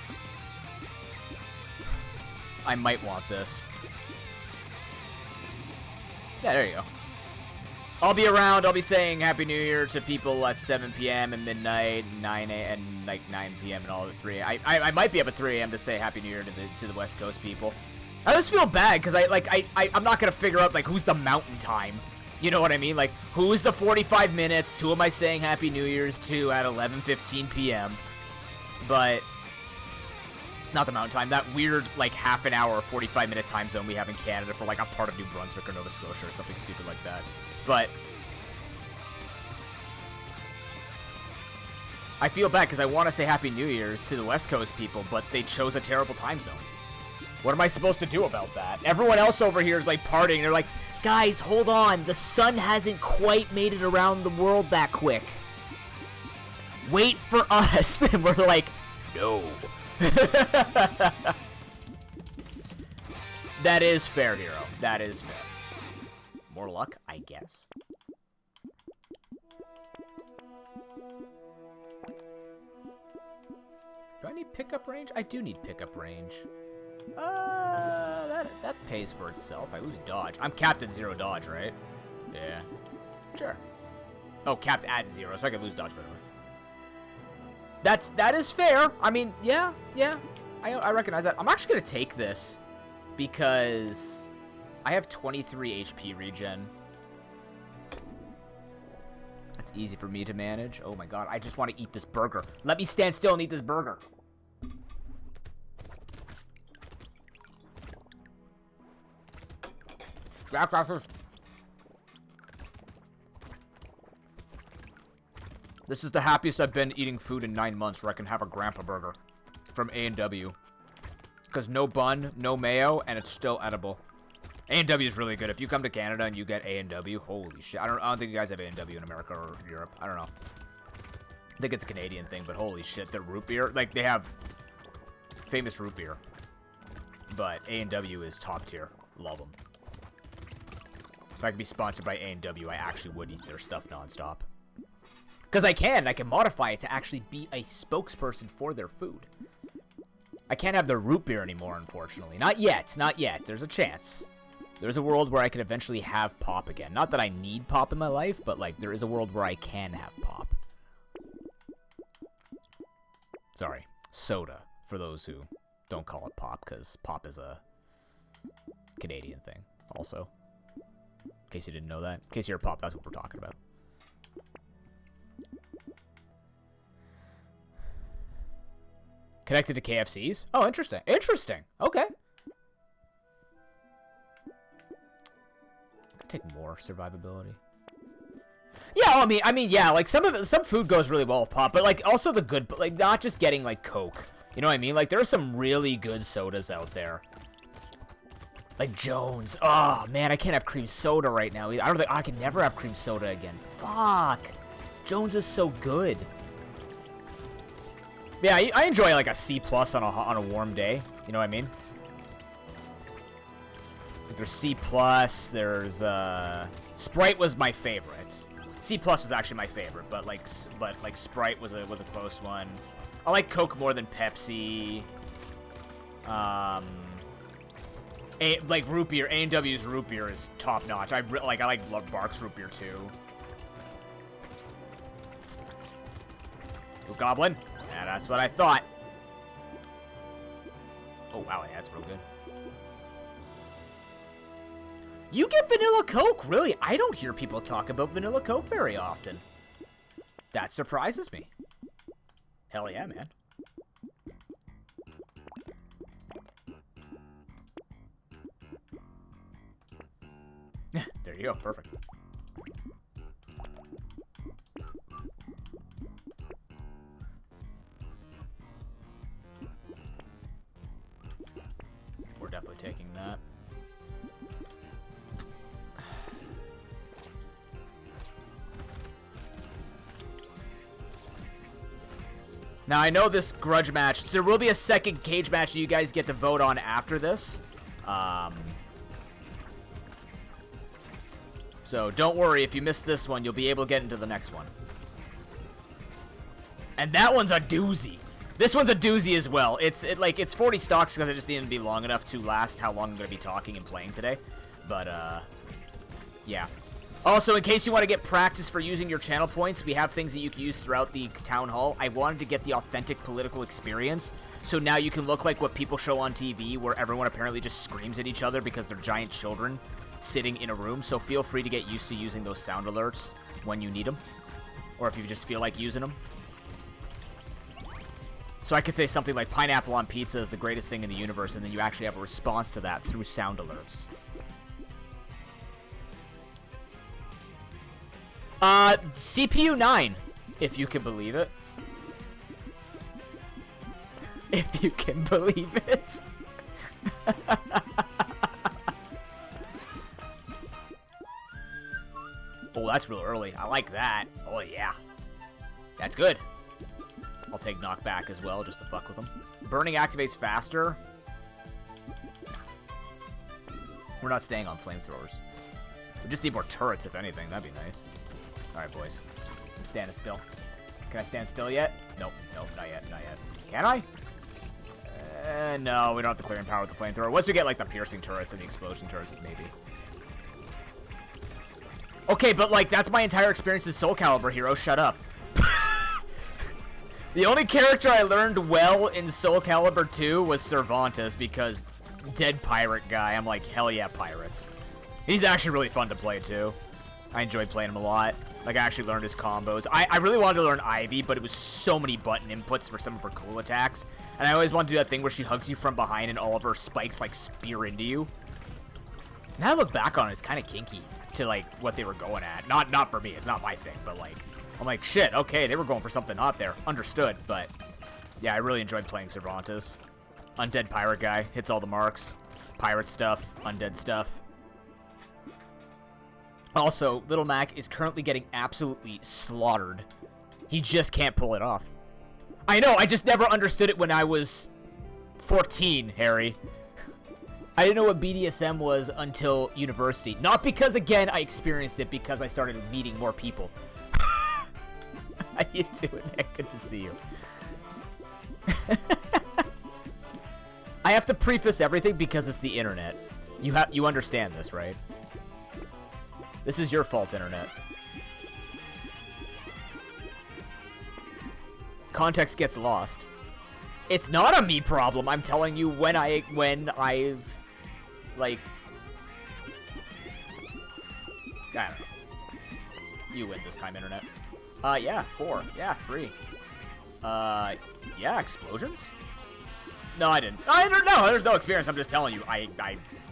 I might want this. Yeah, there you go. I'll be around. I'll be saying Happy New Year to people at 7 p.m. and midnight, 9 a.m. and like 9 p.m. and all the 3 a.m. I might be up at 3 a.m. to say Happy New Year to the West Coast people. I just feel bad because I'm not gonna figure out like who's the mountain time. You know what I mean? Like, who's the 45 minutes? Who am I saying Happy New Year's to at 11:15 p.m.? But not the mountain time. That weird like half an hour, 45-minute time zone we have in Canada for like a part of New Brunswick or Nova Scotia or something stupid like that. But I feel bad because I want to say Happy New Year's to the West Coast people, but they chose a terrible time zone. What am I supposed to do about that? Everyone else over here is like partying. They're like, guys, hold on. The sun hasn't quite made it around the world that quick. Wait for us. And we're like, no. That is fair, hero. That is fair. More luck, I guess. Do I need pickup range? I do need pickup range. That pays for itself. I lose dodge. I'm capped at 0 dodge, right? Yeah. Sure. Oh, capped at 0, so I can lose dodge, by the way. That is fair. I mean, yeah. I recognize that. I'm actually gonna take this because I have 23 HP regen. That's easy for me to manage. Oh my god, I just want to eat this burger. Let me stand still and eat this burger. This is the happiest I've been eating food in 9 months where I can have a grandpa burger from A&W. Because no bun, no mayo, and it's still edible. A&W is really good. If you come to Canada and you get A&W, holy shit. I don't think you guys have A&W in America or Europe. I don't know. I think it's a Canadian thing, but holy shit, the root beer. Like, they have famous root beer. But A&W is top tier. Love them. If I could be sponsored by A&W, I actually would eat their stuff nonstop. Because I can modify it to actually be a spokesperson for their food. I can't have their root beer anymore, unfortunately. Not yet. There's a chance. There's a world where I could eventually have pop again. Not that I need pop in my life, but, like, there is a world where I can have pop. Sorry, soda, for those who don't call it pop, because pop is a Canadian thing, also. In case you didn't know that. In case you're a pop, that's what we're talking about. Connected to KFCs? Oh, interesting. Interesting. Okay. I could take more survivability. Yeah, I mean, yeah, like some food goes really well with pop, but like also the good, like not just getting like Coke. You know what I mean? Like there are some really good sodas out there. Like Jones. Oh man, I can't have cream soda right now. I don't think I can never have cream soda again. Fuck. Jones is so good. Yeah, I enjoy like a C+ on a warm day. You know what I mean? Like, there's C+. There's Sprite was my favorite. C+ was actually my favorite, but like Sprite was a close one. I like Coke more than Pepsi. Like root beer, A&W's root beer is top notch. I like Barks root beer too. Blue Goblin. Yeah, that's what I thought. Oh wow, yeah, that's real good. You get vanilla Coke? Really? I don't hear people talk about vanilla Coke very often. That surprises me. Hell yeah, man. There you go. Perfect. We're definitely taking that. Now, I know this grudge match, so there will be a second cage match that you guys get to vote on after this. So don't worry, if you miss this one, you'll be able to get into the next one. And that one's a doozy. This one's a doozy as well. It's 40 stocks because I just needed to be long enough to last how long I'm going to be talking and playing today. But, yeah. Also, in case you want to get practice for using your channel points, we have things that you can use throughout the town hall. I wanted to get the authentic political experience, so now you can look like what people show on TV, where everyone apparently just screams at each other because they're giant children sitting in a room. So feel free to get used to using those sound alerts when you need them, or if you just feel like using them. So I could say something like pineapple on pizza is the greatest thing in the universe, and then you actually have a response to that through sound alerts. CPU 9, if you can believe it. If you can believe it. Oh, that's real early. I like that. Oh, yeah. That's good. I'll take knockback as well, just to fuck with them. Burning activates faster. We're not staying on flamethrowers. We just need more turrets, if anything. That'd be nice. Alright, boys. I'm standing still. Can I stand still yet? Nope. Nope, not yet. Not yet. Can I? No, we don't have the clearing power with the flamethrower. Once we get, like, the piercing turrets and the explosion turrets, maybe. Okay, but, like, that's my entire experience in Soul Calibur, hero. Shut up. The only character I learned well in Soul Calibur 2 was Cervantes, because dead pirate guy. I'm like, hell yeah, pirates. He's actually really fun to play, too. I enjoyed playing him a lot. Like, I actually learned his combos. I really wanted to learn Ivy, but it was so many button inputs for some of her cool attacks. And I always wanted to do that thing where she hugs you from behind and all of her spikes, like, spear into you. Now I look back on it, it's kind of kinky to, like, what they were going at. Not for me. It's not my thing, but, like, I'm like, shit, okay, they were going for something hot there. Understood, but, yeah, I really enjoyed playing Cervantes. Undead pirate guy. Hits all the marks. Pirate stuff. Undead stuff. Also, Little Mac is currently getting absolutely slaughtered. He just can't pull it off. I know, I just never understood it when I was 14, Harry. I didn't know what BDSM was until university. Not because, again, I experienced it, because I started meeting more people. How you doing, Nick? Good to see you. I have to preface everything because it's the internet. You understand this, right? This is your fault, internet. Context gets lost. It's not a me problem. I'm telling you when I've, like, I don't know. You win this time, internet. Yeah, 4. Yeah, 3. Yeah, explosions? No, I didn't. I don't know. There's no experience. I'm just telling you. I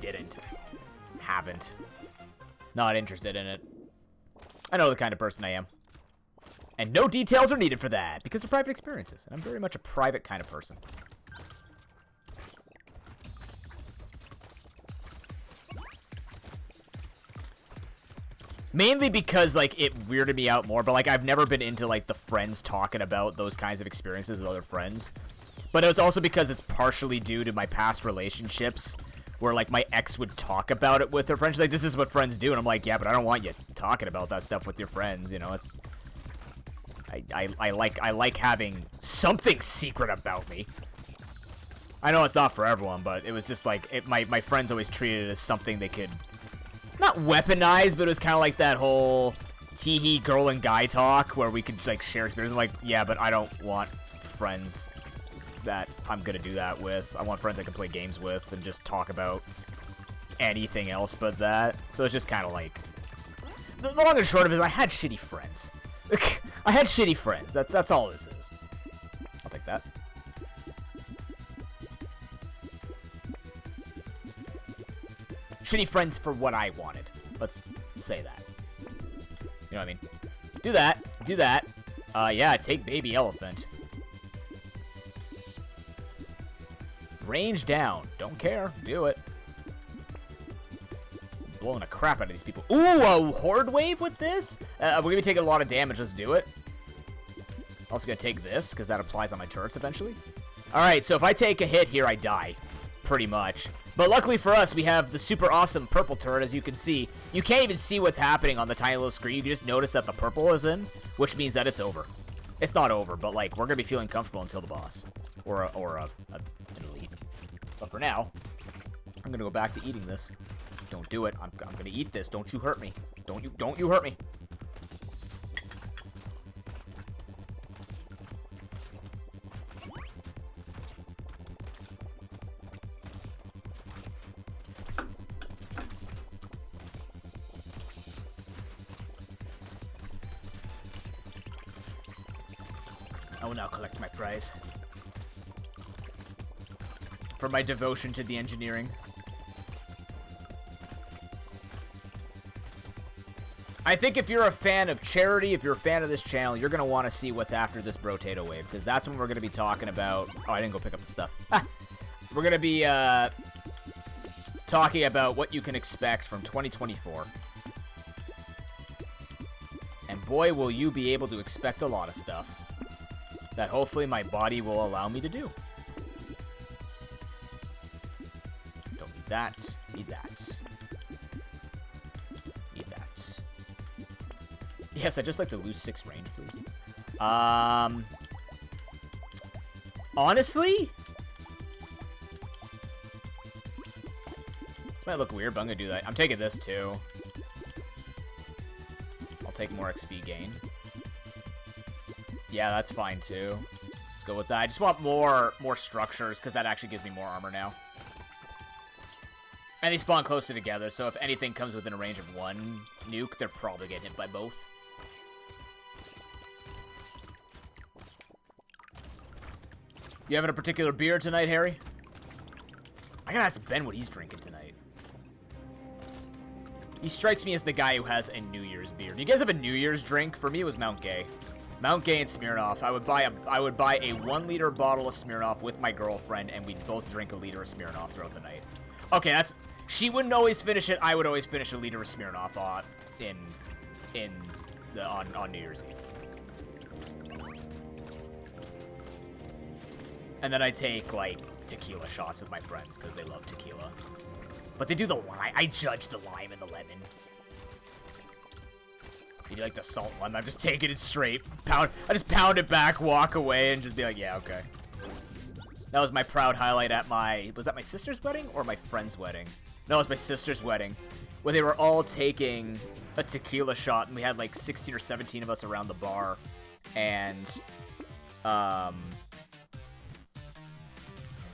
didn't. Haven't. Not interested in it. I know the kind of person I am. And no details are needed for that, because they're private experiences. And I'm very much a private kind of person. Mainly because, like, it weirded me out more, but, like, I've never been into, like, the friends talking about those kinds of experiences with other friends. But it was also because it's partially due to my past relationships, where, like, my ex would talk about it with her friends. She's like, this is what friends do. And I'm like, yeah, but I don't want you talking about that stuff with your friends, you know, it's... I like having something secret about me. I know it's not for everyone, but it was just, like, my friends always treated it as something they could... Not weaponized, but it was kind of like that whole tee-hee girl and guy talk where we could, like, share experience. I'm like, yeah, but I don't want friends that I'm gonna do that with. I want friends I can play games with and just talk about anything else but that. So it's just kind of like... The long and short of it is I had shitty friends. I had shitty friends. That's all this is. I'll take that. Shitty friends for what I wanted. Let's say that. You know what I mean? Do that. Do that. Yeah, take baby elephant. Range down. Don't care. Do it. Blowing the crap out of these people. Ooh, a horde wave with this? We're gonna be taking a lot of damage. Let's do it. Also gonna take this, because that applies on my turrets eventually. Alright, so if I take a hit here, I die. Pretty much. But luckily for us, we have the super awesome purple turret, as you can see. You can't even see what's happening on the tiny little screen. You can just notice that the purple is in, which means that it's over. It's not over, but, like, we're gonna be feeling comfortable until the boss. Or an elite. But for now, I'm gonna go back to eating this. Don't do it. I'm gonna eat this. Don't you hurt me. Don't you hurt me. I will now collect my prize. For my devotion to the engineering. I think if you're a fan of charity, if you're a fan of this channel, you're going to want to see what's after this Brotato wave, because that's when we're going to be talking about... Oh, I didn't go pick up the stuff. We're going to be talking about what you can expect from 2024. And boy, will you be able to expect a lot of stuff that hopefully my body will allow me to do. Don't need that. Need that. Need that. Yes, I'd just like to lose 6 range, please. Honestly? This might look weird, but I'm gonna do that. I'm taking this, too. I'll take more XP gain. Yeah, that's fine, too. Let's go with that. I just want more structures, because that actually gives me more armor now. And they spawn closer together, so if anything comes within a range of 1 nuke, they're probably getting hit by both. You having a particular beer tonight, Harry? I gotta ask Ben what he's drinking tonight. He strikes me as the guy who has a New Year's beer. Do you guys have a New Year's drink? For me, it was Mount Gay. Mount Gay and Smirnoff. I would buy a 1-liter bottle of Smirnoff with my girlfriend, and we'd both drink a liter of Smirnoff throughout the night. Okay, that's... She wouldn't always finish it. I would always finish a liter of Smirnoff on New Year's Eve. And then I take, like, tequila shots with my friends, because they love tequila. But they do the lime. I judge the lime and the lemon. You do like the salt one. I'm just taking it straight. I just pound it back, walk away, and just be like, yeah, okay. That was my proud highlight at my... Was that my sister's wedding or my friend's wedding? No, it was my sister's wedding. Where they were all taking a tequila shot, and we had like 16 or 17 of us around the bar. And,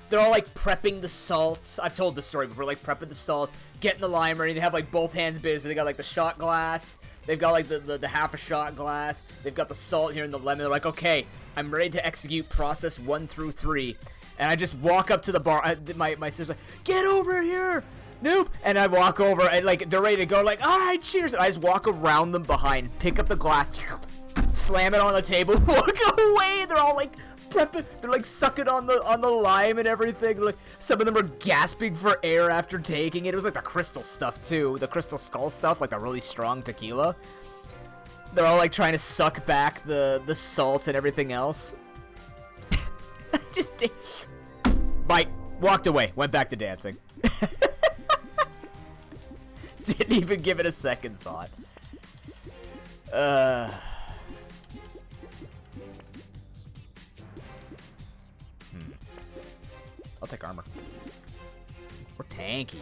they're all like prepping the salt. I've told this story before, like prepping the salt, getting the lime ready. They have like both hands busy. They got like the shot glass. They've got like the half a shot glass. They've got the salt here and the lemon. They're like, okay, I'm ready to execute process 1 through 3. And I just walk up to the bar. My sister's like, get over here, noob. And I walk over and like they're ready to go. Like, all right, cheers. And I just walk around them behind, pick up the glass, slam it on the table, walk away. They're all like prepping. They're like sucking on the lime and everything. Like some of them are gasping for air after taking it. It was like the crystal stuff too, the crystal skull stuff, like the really strong tequila. They're all like trying to suck back the salt and everything else. Just Mike walked away, went back to dancing. Didn't even give it a second thought. I'll take armor. We're tanky.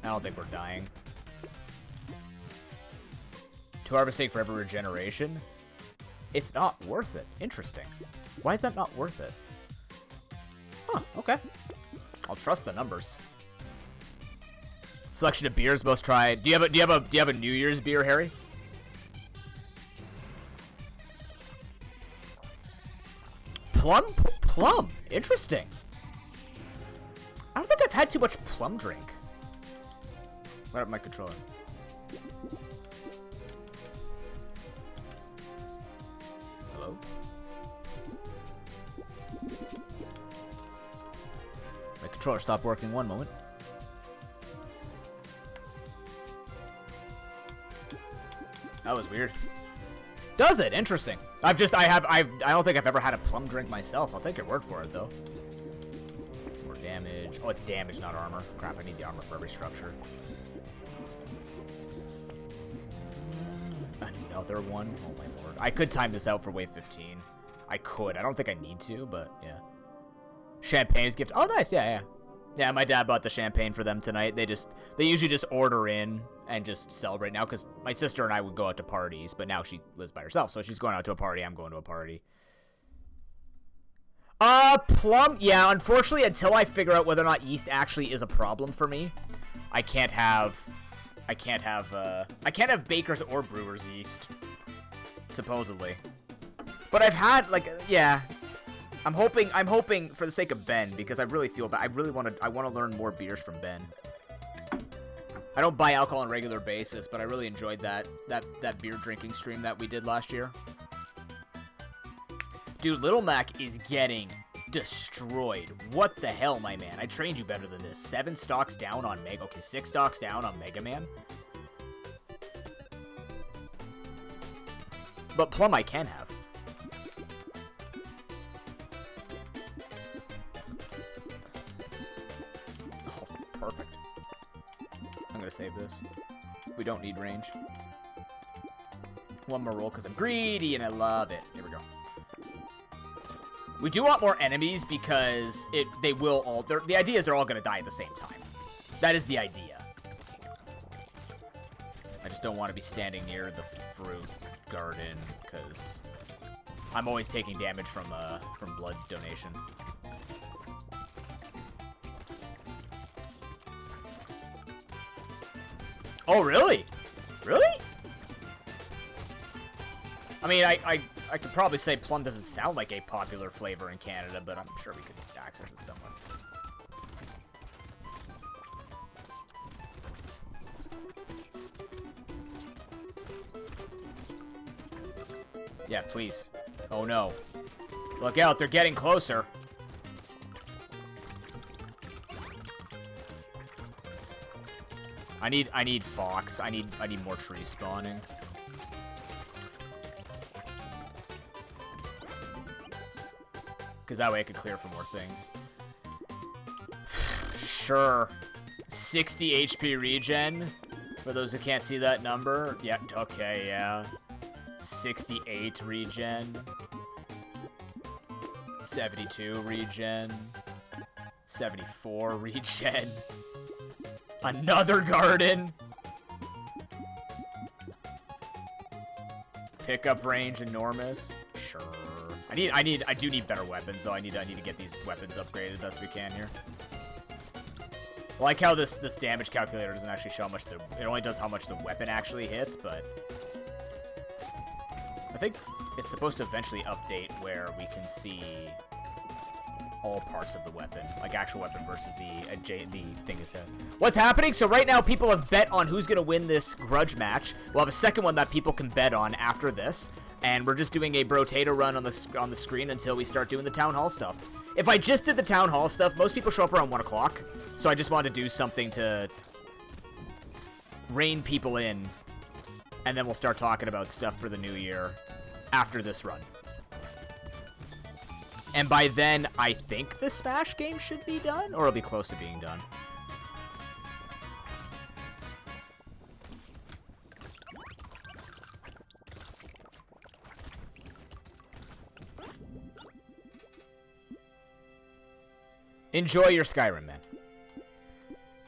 I don't think we're dying. 2 harvesting for every regeneration? It's not worth it. Interesting. Why is that not worth it? Huh, okay. I'll trust the numbers. Selection of beers most tried. Do you have a New Year's beer, Harry? Plum. Interesting. I don't think I've had too much plum drink. Right up my controller. Hello? My controller stopped working one moment. That was weird. Does it? Interesting. I don't think I've ever had a plum drink myself. I'll take your word for it though. More damage. Oh, it's damage, not armor. Crap, I need the armor for every structure. Another one? Oh my lord. I could time this out for wave 15. I could. I don't think I need to, but yeah. Champagne's gift. Oh, nice. Yeah. Yeah, my dad bought the champagne for them tonight. They usually just order in and just celebrate now, because my sister and I would go out to parties, but now she lives by herself, so she's going out to a party, I'm going to a party. Plum, yeah, unfortunately, until I figure out whether or not yeast actually is a problem for me, I can't have baker's or brewer's yeast, supposedly. But I've had, like, yeah, I'm hoping for the sake of Ben, because I really feel bad. I want to learn more beers from Ben. I don't buy alcohol on a regular basis, but I really enjoyed that beer drinking stream that we did last year. Dude, Little Mac is getting destroyed. What the hell, my man? I trained you better than this. 7 stocks down on Mega. Okay, 6 stocks down on Mega Man. But Plum I can have. Oh, perfect. I'm gonna save this. We don't need range. One more roll because I'm greedy and I love it. Here we go. We do want more enemies because they will all... The idea is they're all going to die at the same time. That is the idea. I just don't want to be standing near the fruit garden because I'm always taking damage from blood donation. Oh, really? Really? I mean, I could probably say plum doesn't sound like a popular flavor in Canada, but I'm sure we could access it somewhere. Yeah, please. Oh no. Look out, they're getting closer. I need fox. I need more trees spawning. Because that way I could clear for more things. Sure. 60 HP regen. For those who can't see that number. Yeah, okay, yeah. 68 regen. 72 regen. 74 regen. Another garden. Pickup range enormous. Sure. I do need better weapons though. I need to get these weapons upgraded as best we can here. I like how this damage calculator doesn't actually show how much it only does how much the weapon actually hits, but I think it's supposed to eventually update where we can see all parts of the weapon, like actual weapon versus the thing is. What's happening? So right now people have bet on who's gonna win this grudge match. We'll have a second one that people can bet on after this, and we're just doing a Brotato run on the screen until we start doing the town hall stuff. If I just did the town hall stuff, most people show up around 1 o'clock, so I just wanted to do something to rein people in, and then we'll start talking about stuff for the new year after this run. And by then, I think the Smash game should be done, or it'll be close to being done. Enjoy your Skyrim, man.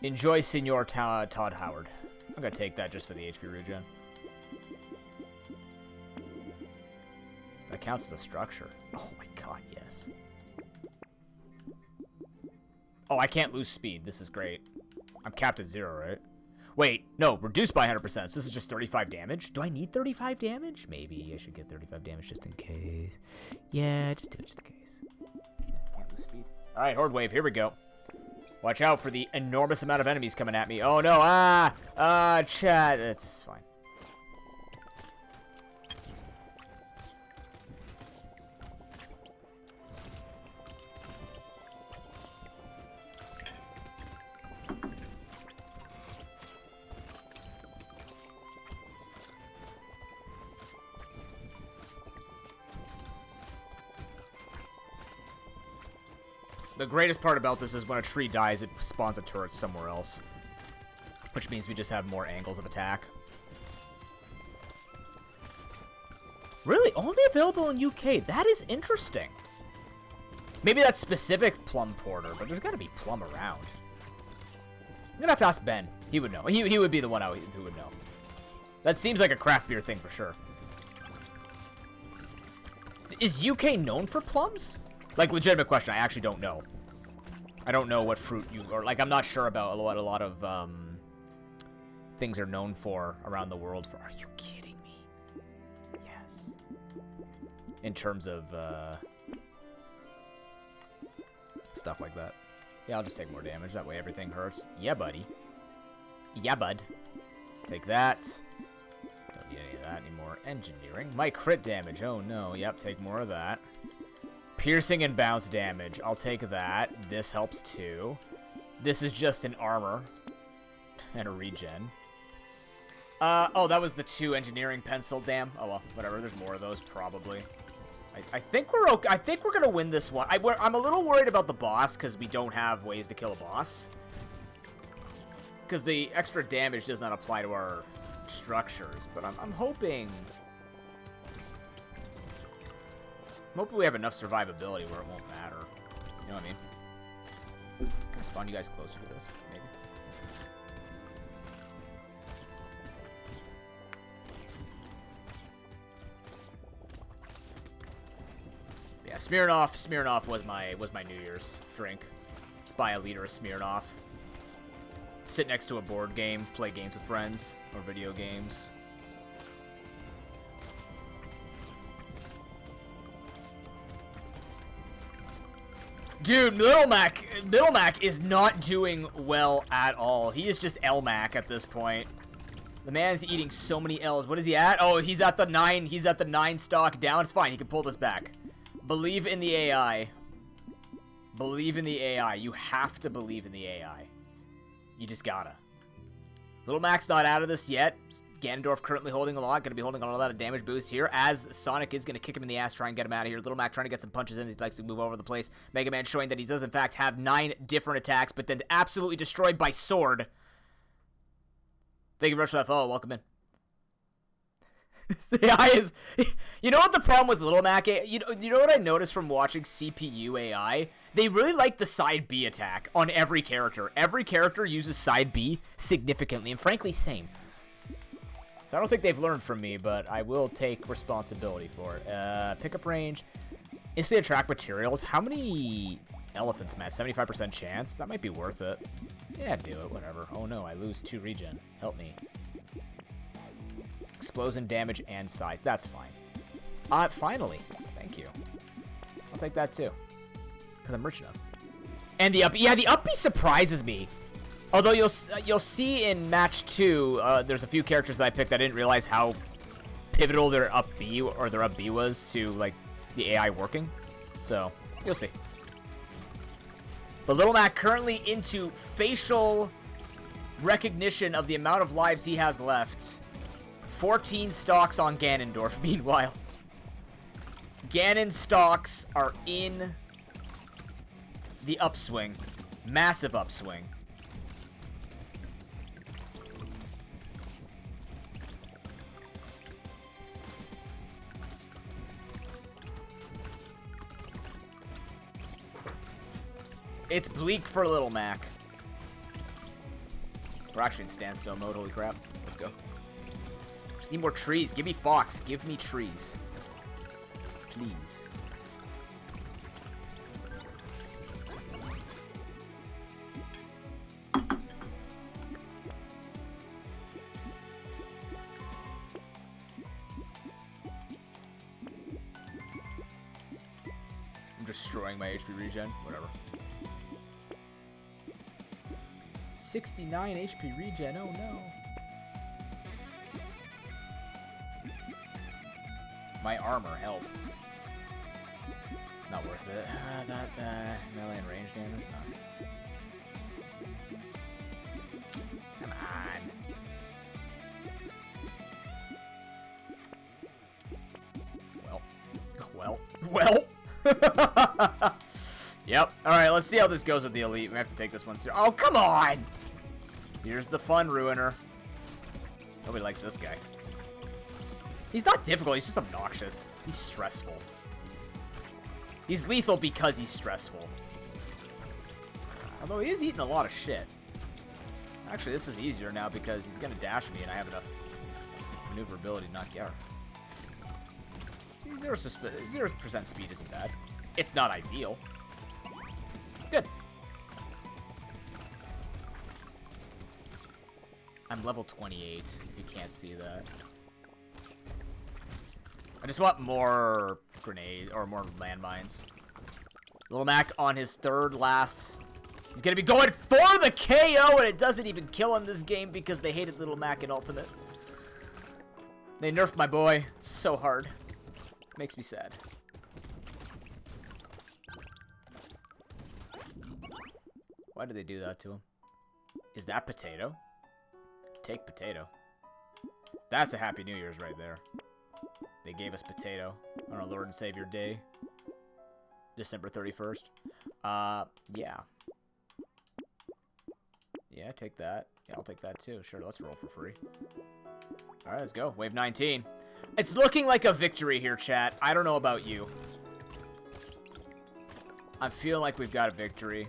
Enjoy Senor Todd Howard. I'm gonna take that just for the HP regen. That counts as a structure. Oh my god, yes. Oh, I can't lose speed. This is great. I'm capped at 0, right? Wait, no, reduced by 100%. So this is just 35 damage? Do I need 35 damage? Maybe I should get 35 damage just in case. Yeah, just do it just in case. Can't lose speed. Alright, Horde Wave, here we go. Watch out for the enormous amount of enemies coming at me. Oh no, chat. It's fine. The greatest part about this is when a tree dies, it spawns a turret somewhere else. Which means we just have more angles of attack. Really? Only available in UK? That is interesting. Maybe that's specific Plum Porter, but there's got to be Plum around. I'm going to have to ask Ben. He would know. He would be the one who would know. That seems like a craft beer thing for sure. Is UK known for plums? Like, legitimate question. I actually don't know. I don't know what fruit you... Or, like, I'm not sure about a lot of things are known for around the world for... Are you kidding me? Yes. In terms of stuff like that. Yeah, I'll just take more damage. That way everything hurts. Yeah, buddy. Yeah, bud. Take that. Don't need any of that anymore. Engineering. My crit damage. Oh, no. Yep, take more of that. Piercing and bounce damage. I'll take that. This helps too. This is just an armor. And a regen. Oh, that was the 2 engineering pencil. Damn. Oh, well. Whatever. There's more of those, probably. I think we're okay. I think we're going to win this one. I'm a little worried about the boss, because we don't have ways to kill a boss. Because the extra damage does not apply to our structures. But I'm hoping... I'm hoping we have enough survivability where it won't matter. You know what I mean? Can I spawn you guys closer to this? Maybe. Yeah, Smirnoff was my New Year's drink. Just buy a liter of Smirnoff. Sit next to a board game, play games with friends, or video games. Dude, Little Mac is not doing well at all. He is just L Mac at this point. The man's eating so many L's. What is he at? Oh, he's at the 9. He's at the 9 stock down. It's fine. He can pull this back. Believe in the AI. Believe in the AI. You have to believe in the AI. You just gotta. Little Mac's not out of this yet. Ganondorf currently holding a lot. Going to be holding on a lot of damage boost here, as Sonic is going to kick him in the ass, try and get him out of here. Little Mac trying to get some punches in. He likes to move all over the place. Mega Man showing that he does, in fact, have 9 different attacks, but then absolutely destroyed by sword. Thank you very much for that follow. Welcome in. The AI is... You know what the problem with Little Mac... You know what I noticed from watching CPU AI? They really like the side B attack on every character. Every character uses side B significantly, and frankly, same. So I don't think they've learned from me, but I will take responsibility for it. Pickup range. Instantly attract materials. How many elephants, Matt? 75% chance? That might be worth it. Yeah, do it. Whatever. Oh no, I lose 2 regen. Help me. Explosion damage and size. That's fine. Finally. Thank you. I'll take that too. Because I'm rich enough. And the uppy. Yeah, the uppy surprises me. Although you'll see in match 2, there's a few characters that I picked that I didn't realize how pivotal their up B or their up B was to like the AI working. So you'll see. But Little Mac currently into facial recognition of the amount of lives he has left. 14 stocks on Ganondorf. Meanwhile, Ganon stocks are in the upswing. Massive upswing. It's bleak for Little Mac. We're actually in standstill mode, holy crap. Let's go. Just need more trees. Give me Fox. Give me trees. Please. I'm destroying my HP regen. Whatever. 69 HP regen, oh no. My armor, help. Not worth it. That melee and range damage, no. Come on. Well. Yep. Alright, let's see how this goes with the elite. We have to take this one seriously. Oh, come on! Here's the fun ruiner. Nobody likes this guy. He's not difficult, he's just obnoxious. He's stressful. He's lethal because he's stressful. Although he is eating a lot of shit. Actually, this is easier now because he's gonna dash me and I have enough maneuverability to not get her. See, 0% speed isn't bad. It's not ideal. Good. I'm level 28, if you can't see that. I just want more grenades, or more landmines. Little Mac on his third last. He's gonna be going for the KO, and it doesn't even kill him this game because they hated Little Mac in Ultimate. They nerfed my boy so hard. Makes me sad. Why did they do that to him? Is that Potato? Take Potato. That's a Happy New Year's right there. They gave us Potato on our Lord and Savior Day. December 31st. Yeah. Yeah, take that. Yeah, I'll take that too. Sure, let's roll for free. Alright, let's go. Wave 19. It's looking like a victory here, chat. I don't know about you. I feel like we've got a victory.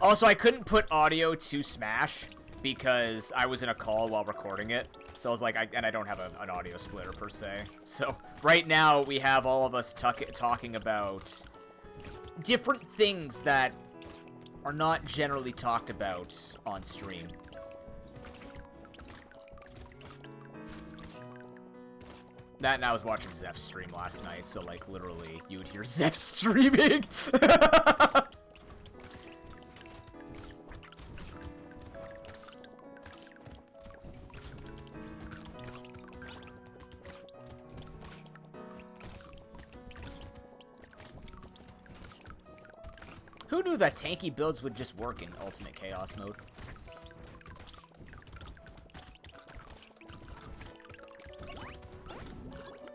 Also, I couldn't put audio to Smash because I was in a call while recording it. So I was like, and I don't have an audio splitter per se. So right now we have all of us talking about different things that are not generally talked about on stream. That and I was watching Zeph's stream last night, so like literally you would hear Zeph streaming. Who knew that tanky builds would just work in Ultimate Chaos mode?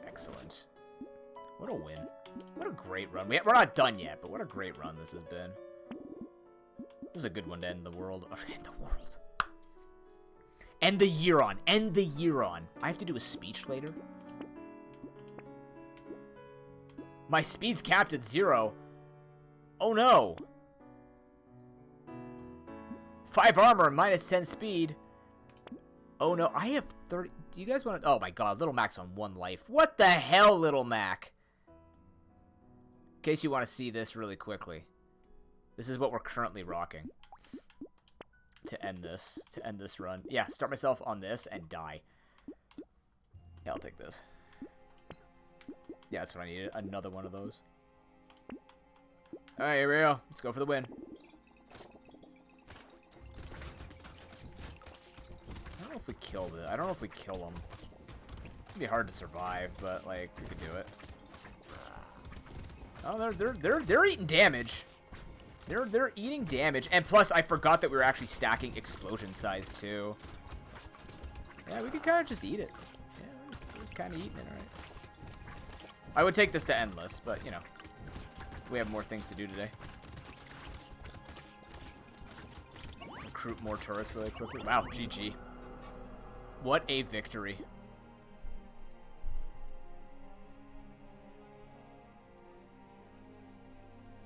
Excellent. What a win. What a great run. We're not done yet, but what a great run this has been. This is a good one to end the world. End the world. End the year on. End the year on. I have to do a speech later. My speed's capped at 0. Oh no! 5 armor, minus 10 speed. Oh no, I have 30. Do you guys want to? Oh my god, Little Mac's on 1 life. What the hell, Little Mac? case you want to see this really quickly. This is what we're currently rocking. To end this run. Yeah, start myself on this and die. Yeah, I'll take this. Yeah, that's what I needed. Another one of those. Alright, here we go. Let's go for the win. I don't know if we kill it. I don't know if we kill them. It'd be hard to survive, but like we could do it. Oh, they're eating damage. They're eating damage, and plus I forgot that we were actually stacking explosion size too. Yeah, we could kind of just eat it. Yeah, we're just kind of eating it, alright. I would take this to endless, but you know, we have more things to do today. Recruit more turrets really quickly. Wow, GG. What a victory.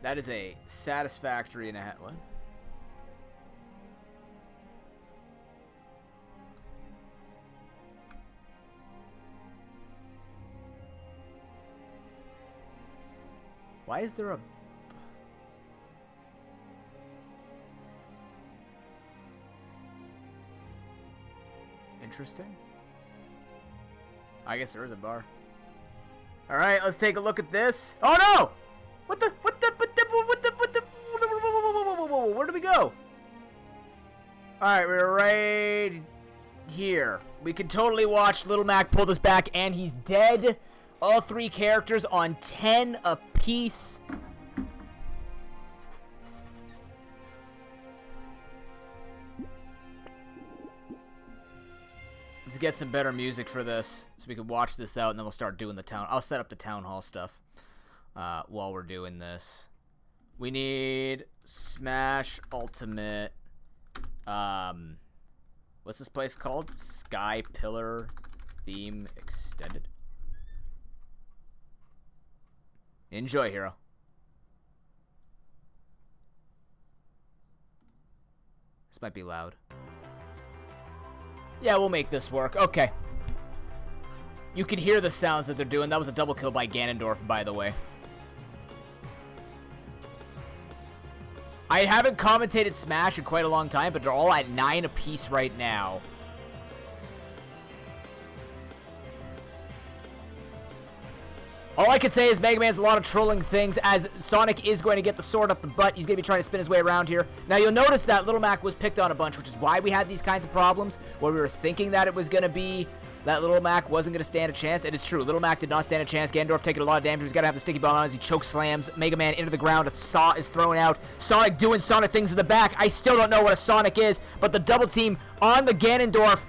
That is a satisfactory and a half. What? Why is there a... Interesting. I guess there is a bar. All right, let's take a look at this. Oh no! What the? Where do we go? All right, we're right here. We can totally watch Little Mac pull this back, and he's dead. All three characters on 10 apiece. Let's get some better music for this so we can watch this out, and then we'll start doing the town. I'll set up the town hall stuff while we're doing this. We need Smash Ultimate. What's this place called? Sky Pillar Theme Extended. Enjoy, hero. This might be loud. Yeah, we'll make this work. Okay. You can hear the sounds that they're doing. That was a double kill by Ganondorf, by the way. I haven't commentated Smash in quite a long time, but they're all at 9 apiece right now. All I can say is Mega Man's a lot of trolling things, as Sonic is going to get the sword up the butt. He's going to be trying to spin his way around here. Now, you'll notice that Little Mac was picked on a bunch, which is why we had these kinds of problems, where we were thinking that it was going to be that Little Mac wasn't going to stand a chance. It is true. Little Mac did not stand a chance. Ganondorf taking a lot of damage. He's got to have the sticky bomb on as he choke slams Mega Man into the ground. A Saw is thrown out. Sonic doing Sonic things in the back. I still don't know what a Sonic is, but the double team on the Ganondorf.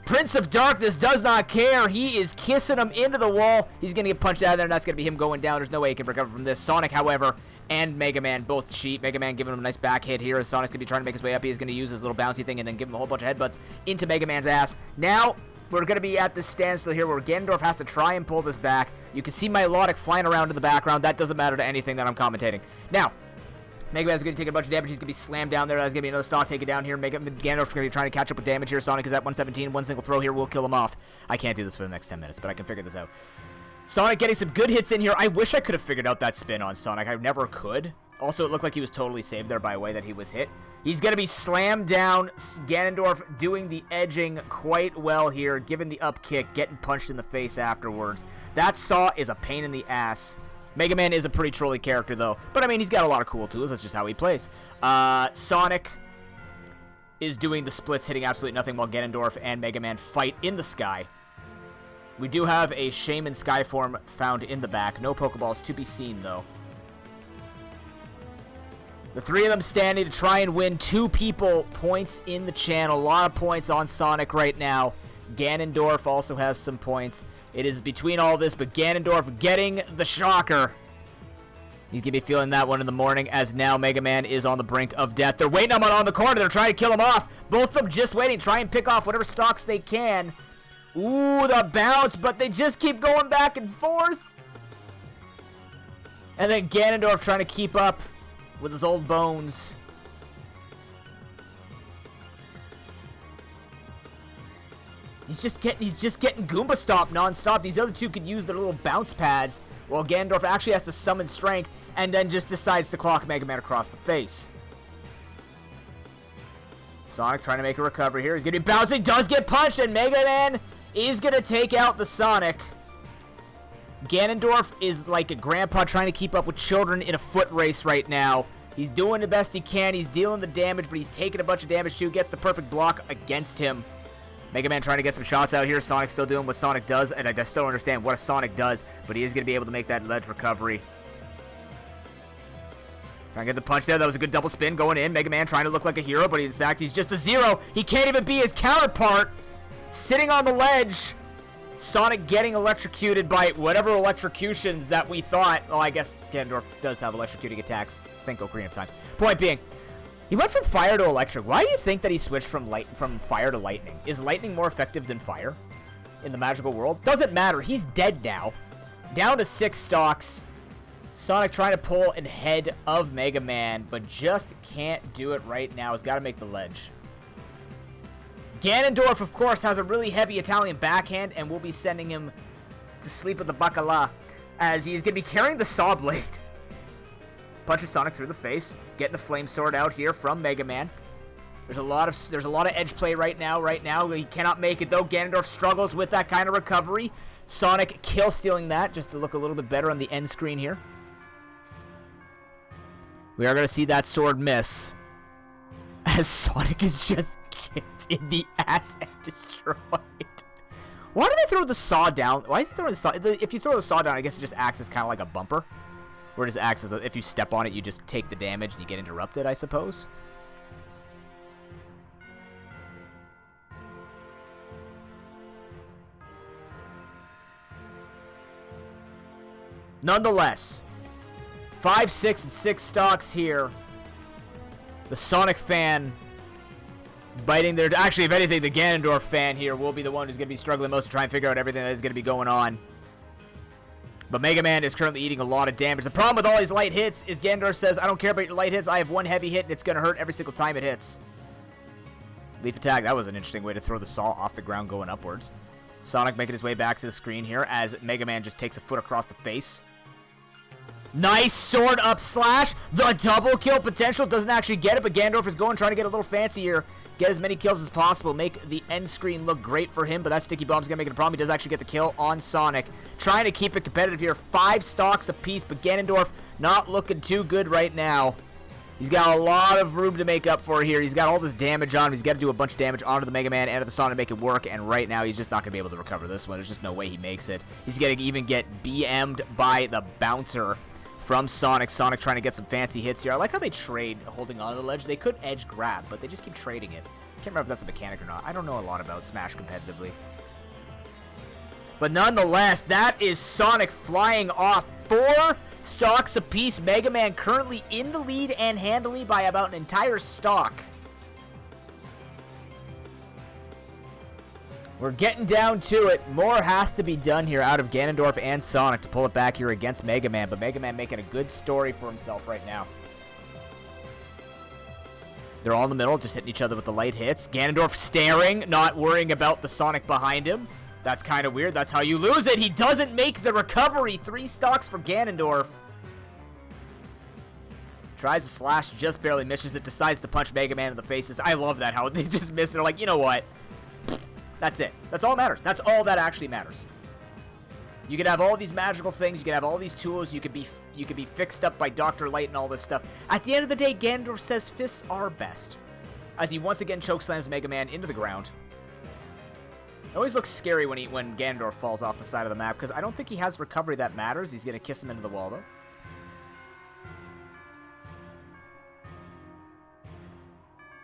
Prince of Darkness does not care. He is kissing him into the wall. He's going to get punched out of there, and that's going to be him going down. There's no way he can recover from this. Sonic, however, and Mega Man both cheat. Mega Man giving him a nice back hit here as Sonic's going to be trying to make his way up. He's going to use his little bouncy thing and then give him a whole bunch of headbutts into Mega Man's ass. Now, we're going to be at this standstill here where Ganondorf has to try and pull this back. You can see Milotic flying around in the background. That doesn't matter to anything that I'm commentating. Now, Mega Man's going to take a bunch of damage. He's going to be slammed down there. That's going to be another stock taken down here. Ganondorf's going to be trying to catch up with damage here. Sonic is at 117. One single throw here will kill him off. I can't do this for the next 10 minutes, but I can figure this out. Sonic getting some good hits in here. I wish I could have figured out that spin on Sonic. I never could. Also, it looked like he was totally saved there by the way that he was hit. He's going to be slammed down. Ganondorf doing the edging quite well here, giving the up kick, getting punched in the face afterwards. That Saw is a pain in the ass. Mega Man is a pretty trolly character, though. But, I mean, he's got a lot of cool tools. That's just how he plays. Sonic is doing the splits, hitting absolutely nothing, while Ganondorf and Mega Man fight in the sky. We do have a Shaman Skyform found in the back. No Pokeballs to be seen, though. The three of them standing to try and win 2 people points in the channel. A lot of points on Sonic right now. Ganondorf also has some points. It is between all this, but Ganondorf getting the shocker. He's going to be feeling that one in the morning, as now Mega Man is on the brink of death. They're waiting him on the corner. They're trying to kill him off. Both of them just waiting, try and pick off whatever stocks they can. Ooh, the bounce, but they just keep going back and forth. And then Ganondorf trying to keep up with his old bones. He's just getting Goomba stomped non-stop. These other two could use their little bounce pads, while Ganondorf actually has to summon strength and then just decides to clock Mega Man across the face. Sonic trying to make a recovery here. He's going to be bouncing, does get punched, and Mega Man is going to take out the Sonic. Ganondorf is like a grandpa trying to keep up with children in a foot race right now. He's doing the best he can. He's dealing the damage, but he's taking a bunch of damage too. Gets the perfect block against him. Mega Man trying to get some shots out here. Sonic still doing what Sonic does, and I just don't understand what a Sonic does, but he is going to be able to make that ledge recovery. Trying to get the punch there. That was a good double spin going in. Mega Man trying to look like a hero, but in fact, he's just a zero. He can't even be his counterpart. Sitting on the ledge. Sonic getting electrocuted by whatever electrocutions that we thought. Well, I guess Ganondorf does have electrocuting attacks. Think Ocarina of Time. Point being, he went from fire to electric. Why do you think that he switched from fire to lightning? Is lightning more effective than fire in the magical world? Doesn't matter. He's dead now. Down to 6 stocks. Sonic trying to pull ahead of Mega Man, but just can't do it right now. He's got to make the ledge. Ganondorf, of course, has a really heavy Italian backhand, and we'll be sending him to sleep with the bacala, as he's going to be carrying the saw blade. Punches Sonic through the face, getting the flame sword out here from Mega Man. There's a lot of edge play right now. He cannot make it though. Ganondorf struggles with that kind of recovery. Sonic kill stealing that just to look a little bit better on the end screen here. We are going to see that sword miss, as Sonic is just kicked in the ass and destroyed. Why do they throw the saw down? Why is he throwing the saw? If you throw the saw down, I guess it just acts as kind of like a bumper. Where it just acts as if you step on it, you just take the damage and you get interrupted, I suppose. Nonetheless, 5, 6, and 6 stocks here. The Sonic fan biting their... Actually, if anything, the Ganondorf fan here will be the one who's going to be struggling most to try and figure out everything that is going to be going on. But Mega Man is currently eating a lot of damage. The problem with all these light hits is Ganondorf says, I don't care about your light hits. I have one heavy hit, and it's going to hurt every single time it hits. Leaf attack. That was an interesting way to throw the saw off the ground going upwards. Sonic making his way back to the screen here as Mega Man just takes a foot across the face. Nice sword up slash. The double kill potential. Doesn't actually get it, but Ganondorf is going, trying to get a little fancy here. Get as many kills as possible. Make the end screen look great for him, but that sticky bomb's going to make it a problem. He does actually get the kill on Sonic. Trying to keep it competitive here. 5 stocks apiece, but Ganondorf not looking too good right now. He's got a lot of room to make up for here. He's got all this damage on him. He's got to do a bunch of damage onto the Mega Man and to the Sonic to make it work, and right now he's just not going to be able to recover this one. There's just no way he makes it. He's going to even get BM'd by the bouncer from Sonic. Sonic trying to get some fancy hits here. I like how they trade holding on to the ledge. They could edge grab, but they just keep trading it. Can't remember if that's a mechanic or not. I don't know a lot about Smash competitively. But nonetheless, that is Sonic flying off. 4 stocks apiece. Mega Man currently in the lead and handily by about an entire stock. We're getting down to it. More has to be done here out of Ganondorf and Sonic to pull it back here against Mega Man. But Mega Man making a good story for himself right now. They're all in the middle, just hitting each other with the light hits. Ganondorf staring, not worrying about the Sonic behind him. That's kind of weird. That's how you lose it. He doesn't make the recovery. 3 stocks for Ganondorf. Tries to slash, just barely misses it. Decides to punch Mega Man in the faces. I love that, how they just miss it. They're like, you know what? That's it. That's all that matters. That's all that actually matters. You can have all these magical things. You can have all these tools. You could be fixed up by Dr. Light and all this stuff. At the end of the day, Ganondorf says fists are best, as he once again chokeslams Mega Man into the ground. It always looks scary when Ganondorf falls off the side of the map, because I don't think he has recovery that matters. He's going to kiss him into the wall, though.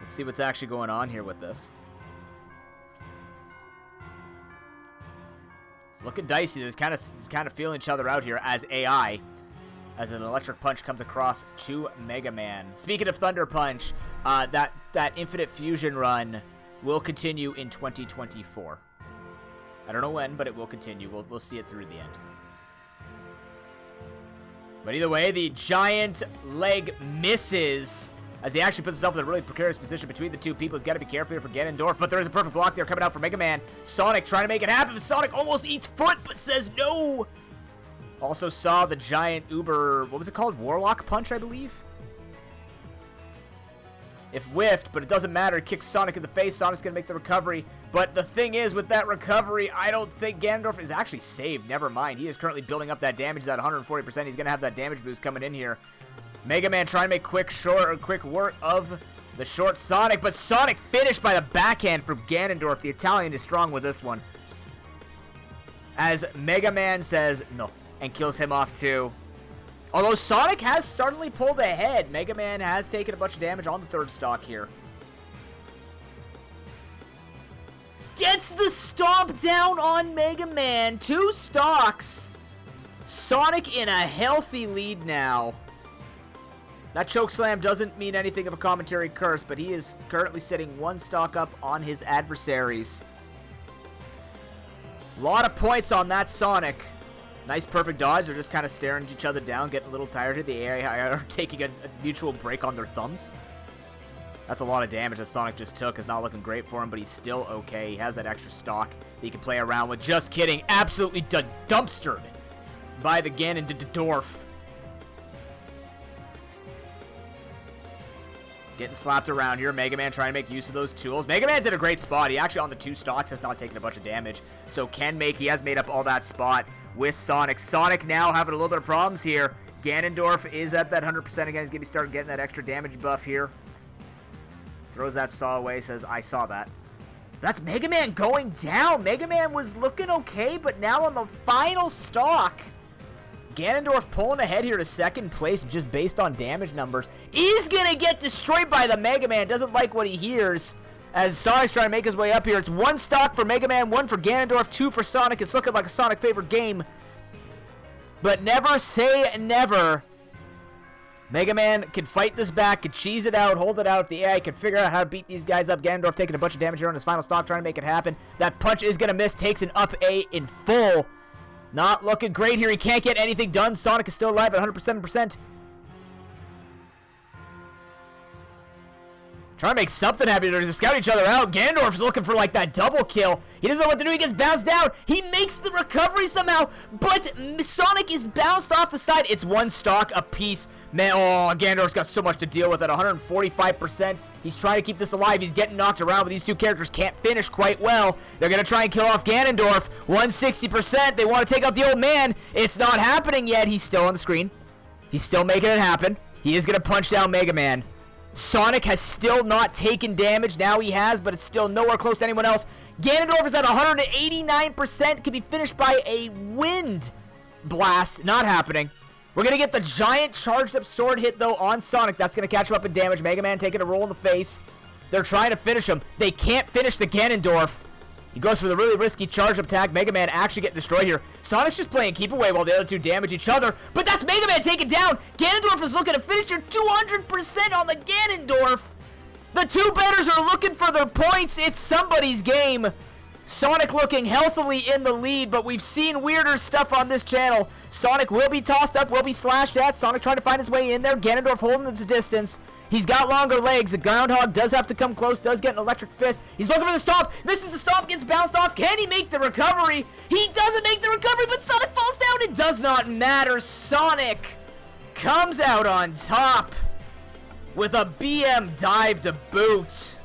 Let's see what's actually going on here with this. It's looking dicey. It's kind of feeling each other out here as AI, as an electric punch comes across to Mega Man. Speaking of Thunder Punch, that Infinite Fusion run will continue in 2024. I don't know when, but it will continue. We'll see it through the end. But either way, the giant leg misses as he actually puts himself in a really precarious position between the two people. He's got to be careful here for Ganondorf, but there is a perfect block there coming out for Mega Man. Sonic trying to make it happen. Sonic almost eats foot, but says no. Also saw the giant Uber, what was it called? Warlock Punch, I believe? If whiffed, but it doesn't matter. It kicks Sonic in the face. Sonic's going to make the recovery. But the thing is, with that recovery, I don't think Ganondorf is actually saved. Never mind. He is currently building up that damage, that 140%. He's going to have that damage boost coming in here. Mega Man trying to make quick work of the short Sonic. But Sonic finished by the backhand from Ganondorf. The Italian is strong with this one. As Mega Man says no and kills him off too. Although Sonic has startlingly pulled ahead, Mega Man has taken a bunch of damage on the third stock here. Gets the stomp down on Mega Man. 2 stocks. Sonic in a healthy lead now. That chokeslam doesn't mean anything of a commentary curse, but he is currently sitting 1 stock up on his adversaries. A lot of points on that Sonic. Nice perfect dodge. They're just kind of staring each other down, getting a little tired of the AI are taking a mutual break on their thumbs. That's a lot of damage that Sonic just took. Is not looking great for him, but he's still okay. He has that extra stock that he can play around with. Just kidding. Absolutely dumpstered by the Ganondorf. Getting slapped around here. Mega Man trying to make use of those tools. Mega Man's in a great spot. He actually on the 2 stocks has not taken a bunch of damage. So he has made up all that spot with Sonic. Sonic now having a little bit of problems here. Ganondorf is at that 100% again. He's going to be starting getting that extra damage buff here. Throws that saw away, says, I saw that. That's Mega Man going down. Mega Man was looking okay, but now on the final stock, Ganondorf pulling ahead here to second place just based on damage numbers. He's going to get destroyed by the Mega Man. Doesn't like what he hears as Sonic's trying to make his way up here. It's 1 stock for Mega Man, 1 for Ganondorf, 2 for Sonic. It's looking like a Sonic favorite game. But never say never. Mega Man can fight this back, can cheese it out, hold it out. If the AI can figure out how to beat these guys up. Ganondorf taking a bunch of damage here on his final stock, trying to make it happen. That punch is going to miss, takes an up A in full. Not looking great here. He can't get anything done. Sonic is still alive at 100%. Trying to make something happen. They're scouting each other out. Ganondorf's looking for like that double kill. He doesn't know what to do. He gets bounced down. He makes the recovery somehow, but Sonic is bounced off the side. It's 1 stock apiece. Man, oh, Ganondorf's got so much to deal with at 145%. He's trying to keep this alive. He's getting knocked around, but these 2 characters can't finish quite well. They're going to try and kill off Ganondorf. 160%. They want to take out the old man. It's not happening yet. He's still on the screen. He's still making it happen. He is going to punch down Mega Man. Sonic has still not taken damage. Now he has, but it's still nowhere close to anyone else. Ganondorf is at 189%. Can be finished by a wind blast. Not happening. We're going to get the giant charged up sword hit, though, on Sonic. That's going to catch him up in damage. Mega Man taking a roll in the face. They're trying to finish him. They can't finish the Ganondorf. He goes for the really risky charge up attack. Mega Man actually getting destroyed here. Sonic's just playing keep away while the other 2 damage each other. But that's Mega Man taken down. Ganondorf is looking to finish your 200% on the Ganondorf. The 2 betters are looking for their points. It's somebody's game. Sonic looking healthily in the lead, but we've seen weirder stuff on this channel. Sonic will be tossed up, will be slashed at. Sonic trying to find his way in there. Ganondorf holding its distance. He's got longer legs. The Groundhog does have to come close, does get an electric fist. He's looking for the stomp. Misses the stomp, gets bounced off. Can he make the recovery? He doesn't make the recovery, but Sonic falls down. It does not matter. Sonic comes out on top with a BM dive to boot.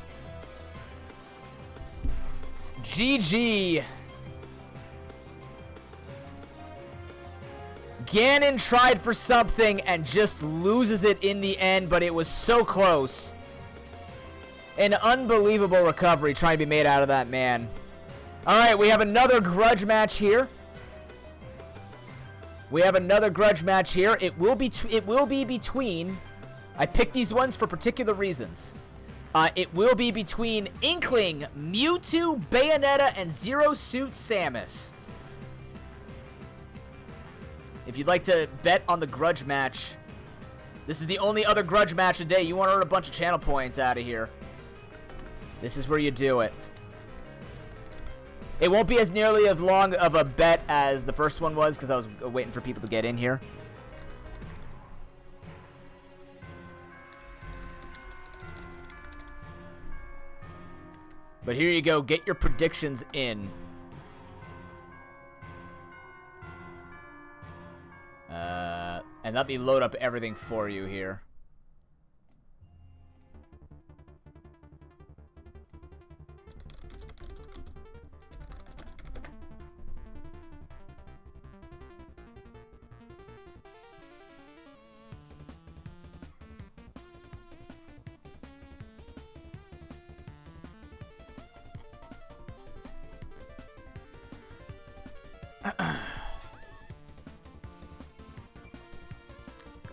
GG. Ganon tried for something and just loses it in the end, but it was so close. An unbelievable recovery trying to be made out of that man. Alright, we have another grudge match here. It will be between... I picked these ones for particular reasons. It will be between Inkling, Mewtwo, Bayonetta, and Zero Suit Samus. If you'd like to bet on the grudge match, this is the only other grudge match today. You want to earn a bunch of channel points out of here. This is where you do it. It won't be as nearly as long of a bet as the first one was because I was waiting for people to get in here. But here you go. Get your predictions in. And let me load up everything for you here.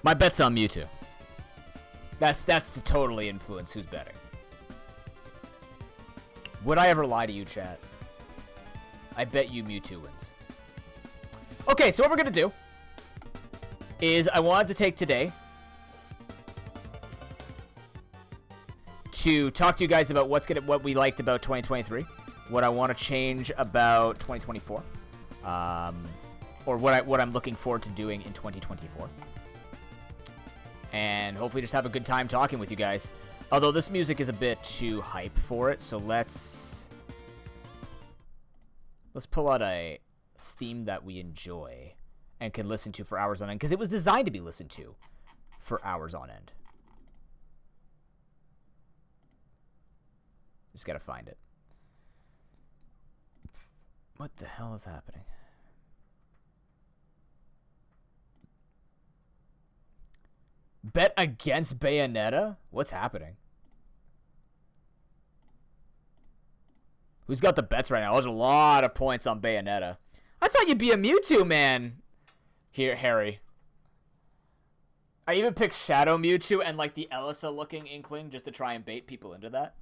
My bet's on Mewtwo. That's to totally influence who's betting. Would I ever lie to you, chat? I bet you Mewtwo wins. Okay, so what we're gonna do is I wanted to take today to talk to you guys about what we liked about 2023, what I want to change about 2024, or what I'm looking forward to doing in 2024. And hopefully just have a good time talking with you guys. Although this music is a bit too hype for it, so let's pull out a theme that we enjoy and can listen to for hours on end, because it was designed to be listened to for hours on end. Just gotta find it. What the hell is happening? Bet against Bayonetta? What's happening? Who's got the bets right now? There's a lot of points on Bayonetta. I thought you'd be a Mewtwo man. Here, Harry. I even picked Shadow Mewtwo and like the Elisa-looking Inkling just to try and bait people into that.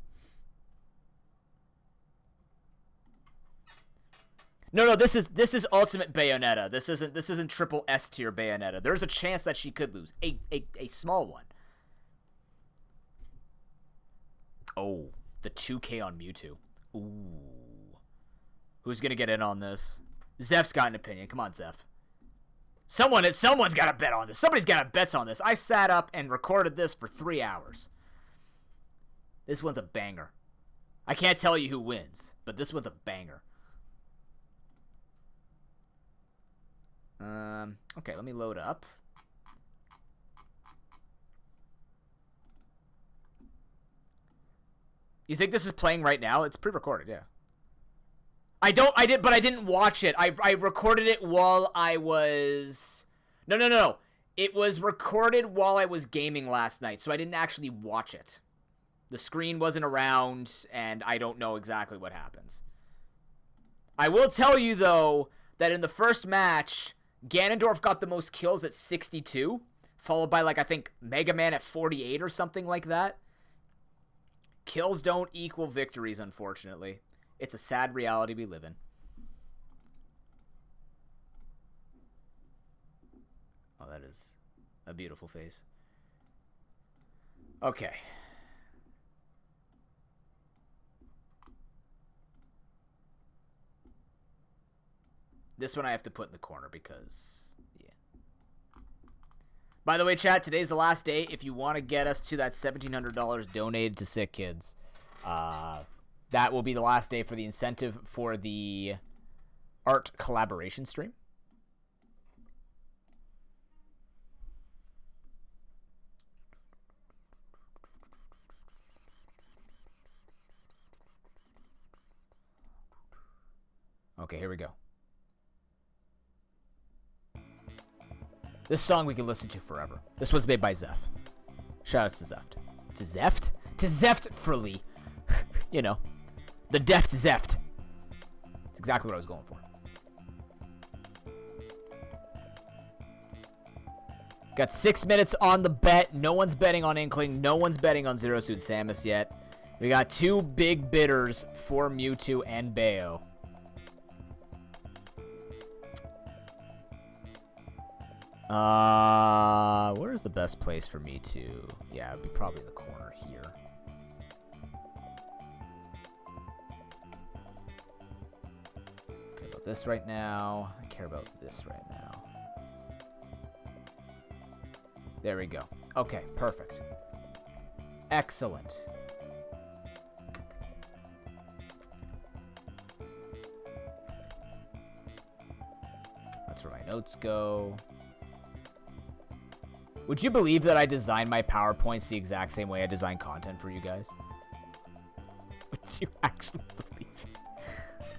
No, this is Ultimate Bayonetta. This isn't triple S tier Bayonetta. There's a chance that she could lose. A small one. Oh, the 2K on Mewtwo. Ooh. Who's gonna get in on this? Zeph's got an opinion. Come on, Zeph. Someone's got a bet on this. Somebody's got a bet on this. I sat up and recorded this for 3 hours. This one's a banger. I can't tell you who wins, but this one's a banger. Okay, let me load up. You think this is playing right now? It's pre-recorded, yeah. But I didn't watch it. I recorded it while I was... No. It was recorded while I was gaming last night, so I didn't actually watch it. The screen wasn't around, and I don't know exactly what happens. I will tell you, though, that in the first match... Ganondorf got the most kills at 62, followed by, like, I think Mega Man at 48 or something like that. Kills don't equal victories, unfortunately. It's a sad reality we live in. Oh, that is a beautiful face. Okay. This one I have to put in the corner because, yeah. By the way, chat, today's the last day. If you want to get us to that $1,700 donated to Sick Kids, that will be the last day for the incentive for the art collaboration stream. Okay, here we go. This song we can listen to forever. This one's made by Zeph. Shoutouts to Zeft. To Zeft? To Zeft Frilly. You know. The deft Zeft. That's exactly what I was going for. Got 6 minutes on the bet. No one's betting on Inkling. No one's betting on Zero Suit Samus yet. We got two big bidders for Mewtwo and Bayo. Where's the best place for me to... Yeah, it'd be probably the corner here. I care about this right now. I care about this right now. There we go. Okay, perfect. Excellent. That's where my notes go. Would you believe that I design my PowerPoints the exact same way I design content for you guys? Would you actually believe it?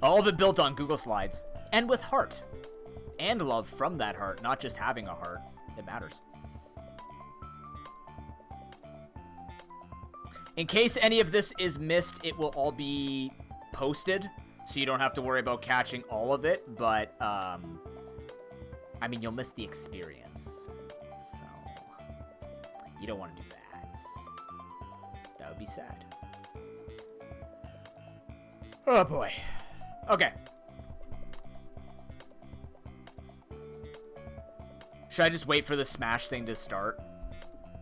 All of it built on Google Slides. And with heart. And love from that heart, not just having a heart. It matters. In case any of this is missed, it will all be posted, so you don't have to worry about catching all of it, but, I mean, you'll miss the experience. So, you don't want to do that. That would be sad. Oh, boy. Okay. Should I just wait for the Smash thing to start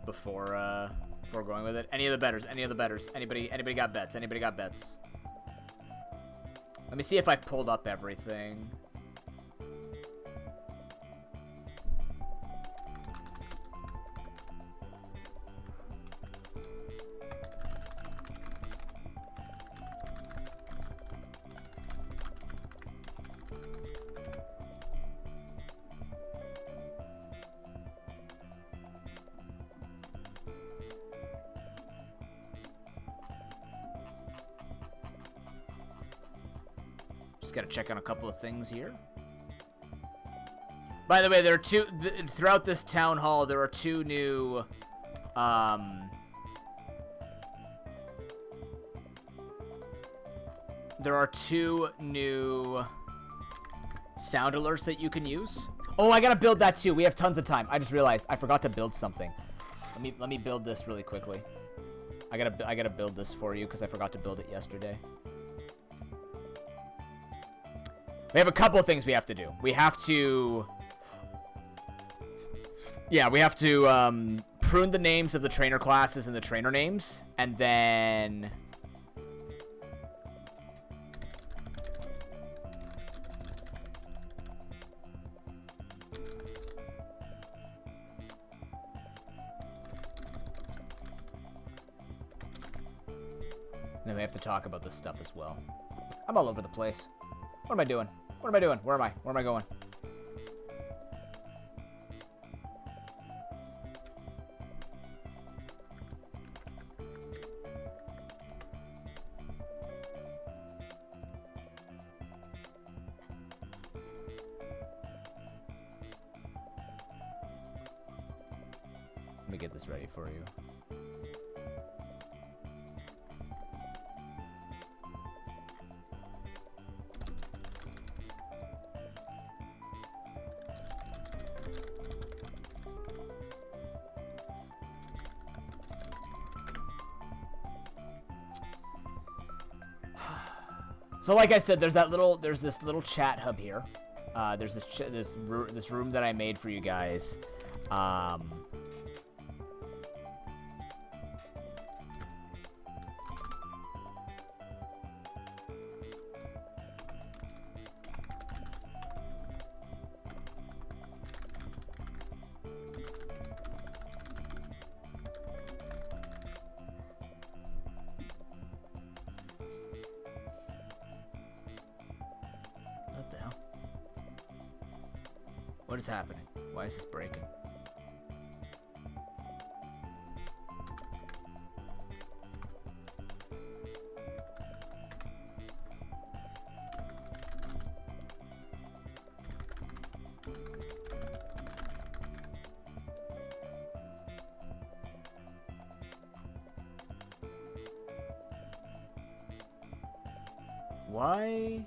before going with it? Any of the betters? Any of the betters? Anybody got bets? Anybody got bets? Let me see if I pulled up everything. Gotta check on a couple of things here. By the way, there are two throughout this town hall. There are two new, sound alerts that you can use. Oh, I gotta build that too. We have tons of time. I just realized I forgot to build something. Let me build this really quickly. I gotta build this for you because I forgot to build it yesterday. We have a couple of things we have to do. We have to... Yeah, we have to prune the names of the trainer classes and the trainer names. And then... then we have to talk about this stuff as well. I'm all over the place. What am I doing? What am I doing? Where am I? Where am I going? Let me get this ready for you. So like I said, there's this little chat hub here. There's this room that I made for you guys. What is happening? Why is this breaking? Why?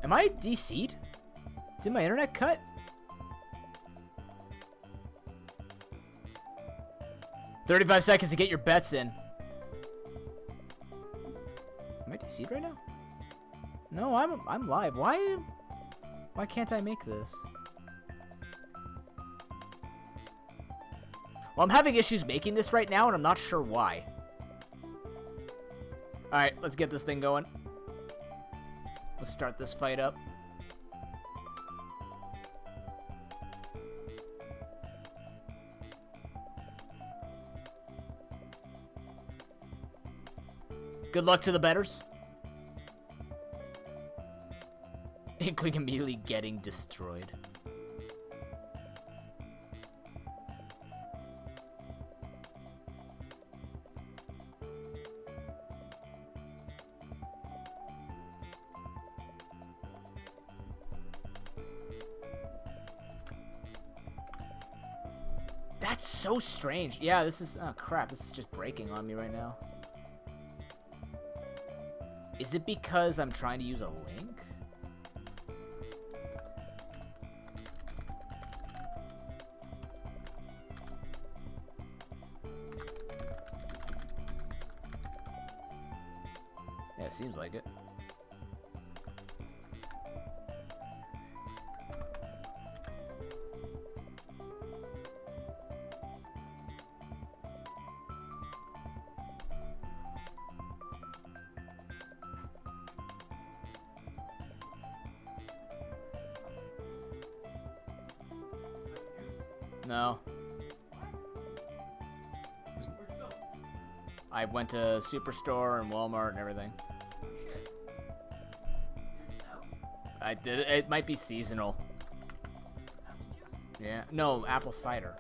Am I DC'd? Did my internet cut? "35 seconds to get your bets in." Am I DC'd right now? No, I'm live. Why can't I make this? Well, I'm having issues making this right now, and I'm not sure why. Alright, let's get this thing going. Let's start this fight up. Good luck to the betters. Inkling immediately getting destroyed. That's so strange. Yeah, this is... Oh, crap. This is just breaking on me right now. Is it because I'm trying to use a link? Yeah, it seems like it. No. I went to Superstore and Walmart and everything. I did. It might be seasonal. Yeah. No, apple cider.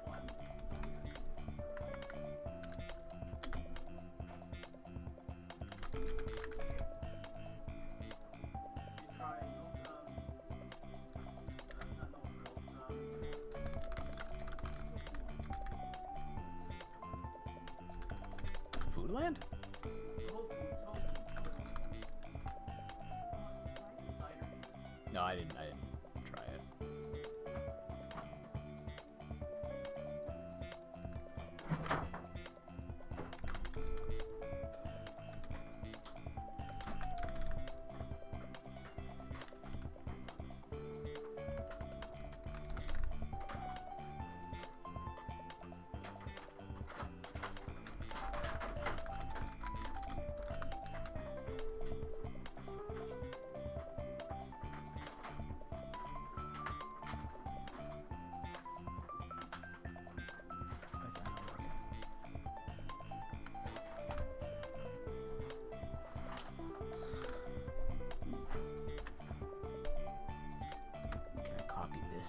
Foodland? No, I didn't try it.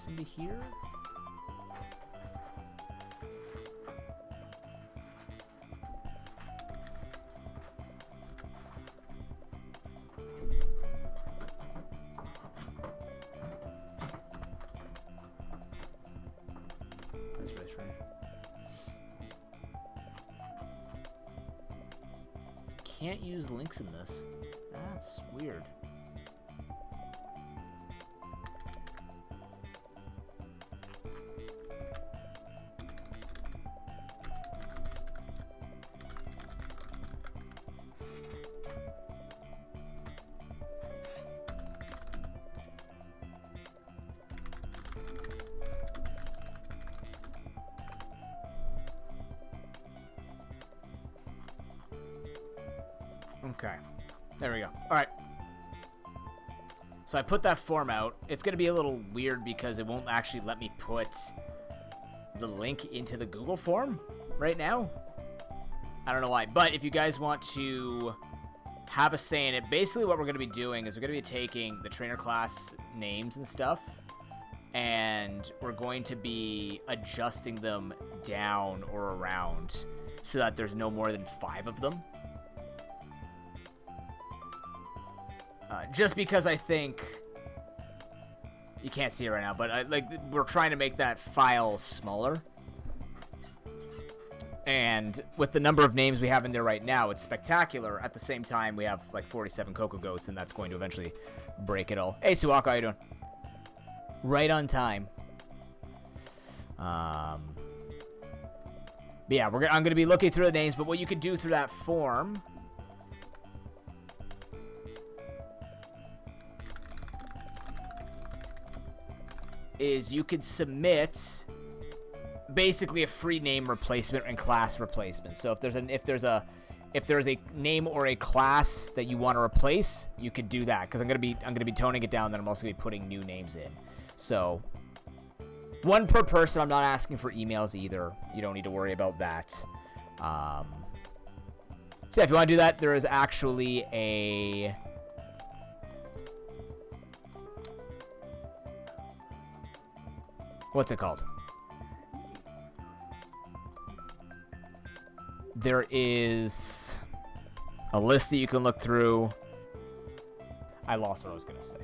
Into here. That's really strange. Can't use links in this. That's weird. Okay, there we go. All right. So I put that form out. It's going to be a little weird because it won't actually let me put the link into the Google form right now. I don't know why. But if you guys want to have a say in it, basically what we're going to be doing is we're going to be taking the trainer class names and stuff, and we're going to be adjusting them down or around so that there's no more than 5 of them. Just because I think you can't see it right now, but we're trying to make that file smaller. And with the number of names we have in there right now, it's spectacular. At the same time, we have like 47 Cocoa Goats, and that's going to eventually break it all. Hey, Suwaka, how you doing? Right on time. But yeah, I'm going to be looking through the names, but what you can do through that form is you could submit basically a free name replacement and class replacement. So if there's a name or a class that you want to replace, you could do that, because I'm gonna be toning it down. Then I'm also gonna be putting new names in. So 1 per person. I'm not asking for emails either. You don't need to worry about that. So yeah, if you want to do that, there is actually a what's it called? There is a list that you can look through. I lost what I was going to say.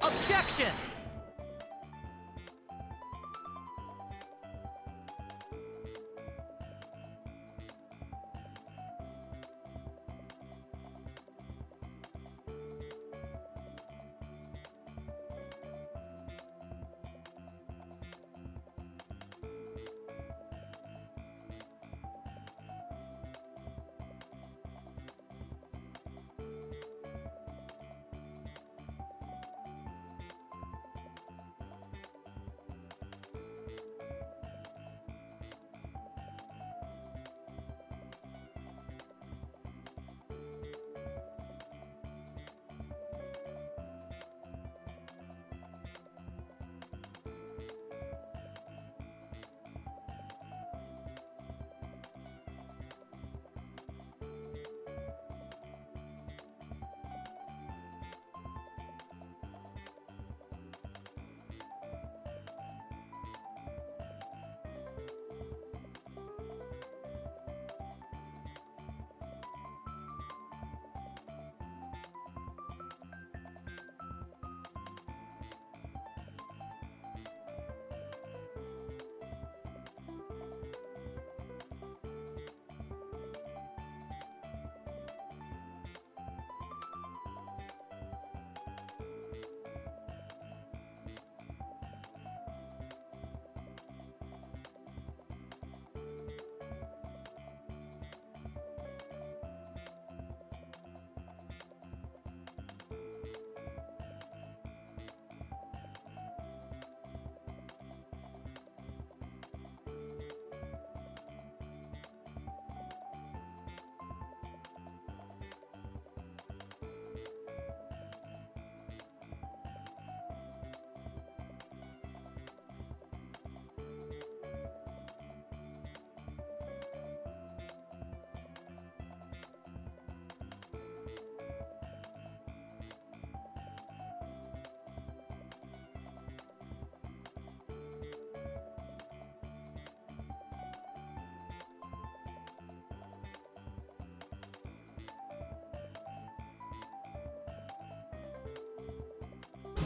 Objection!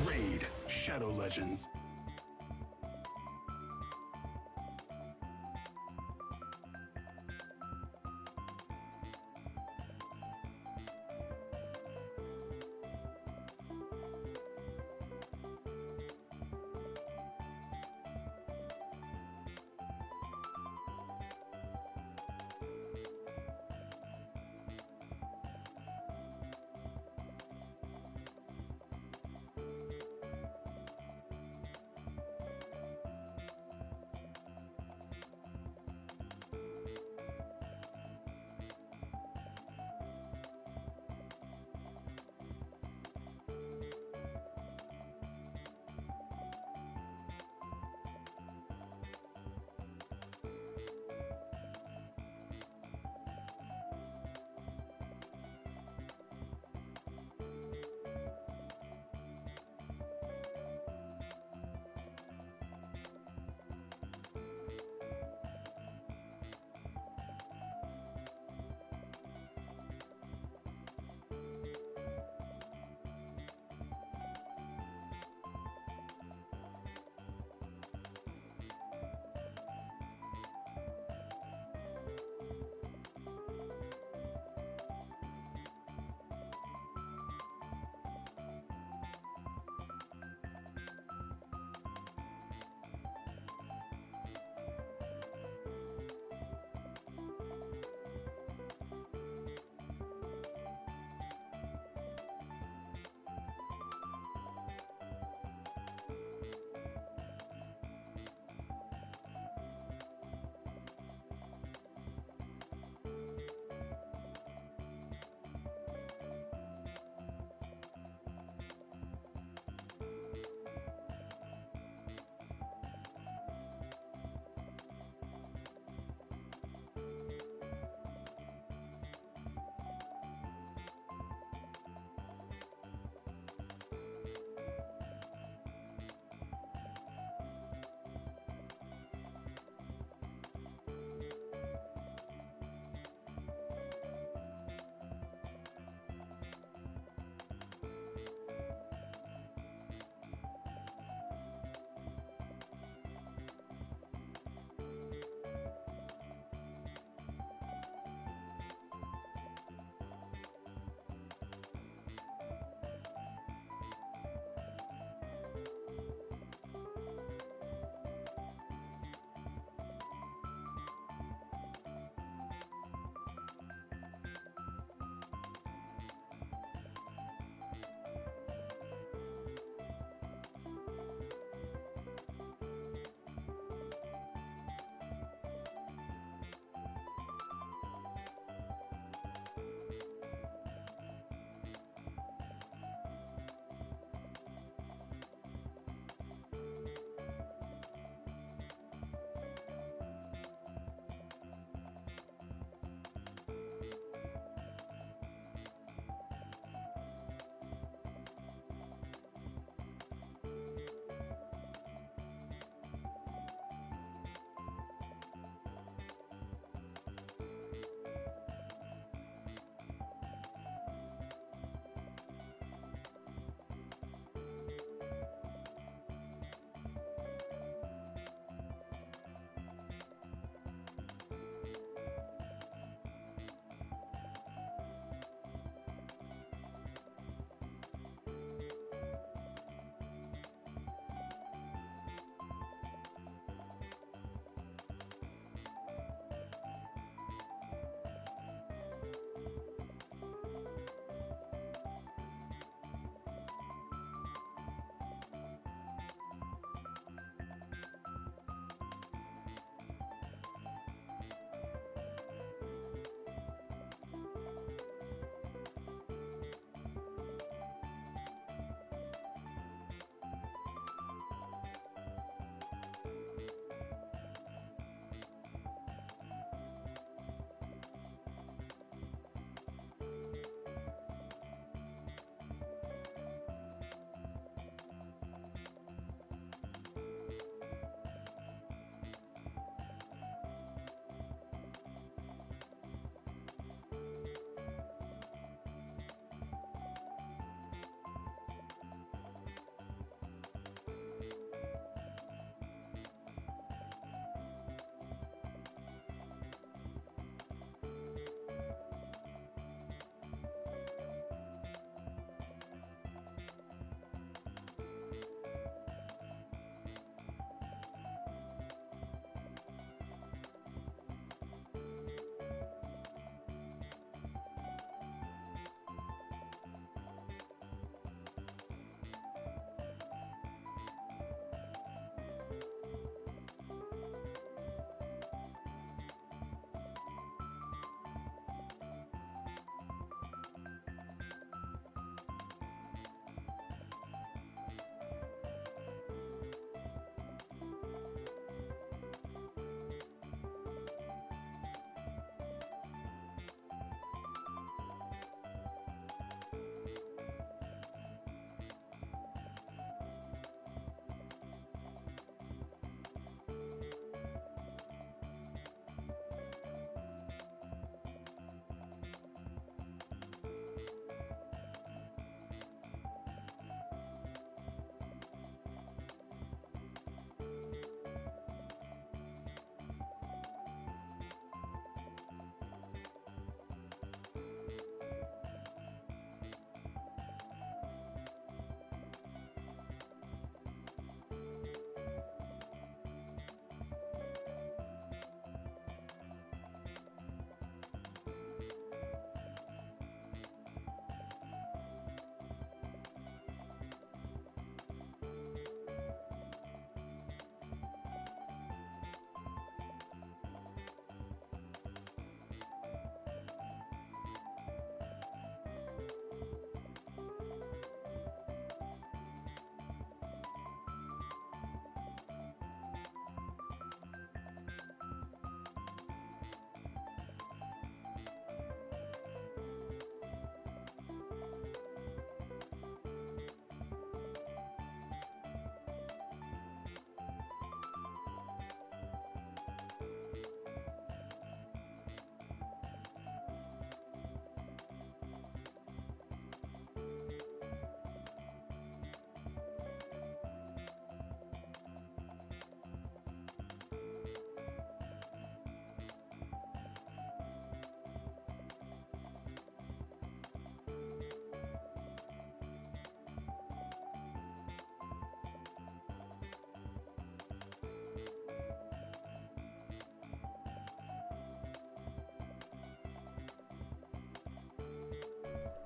Raid Shadow Legends.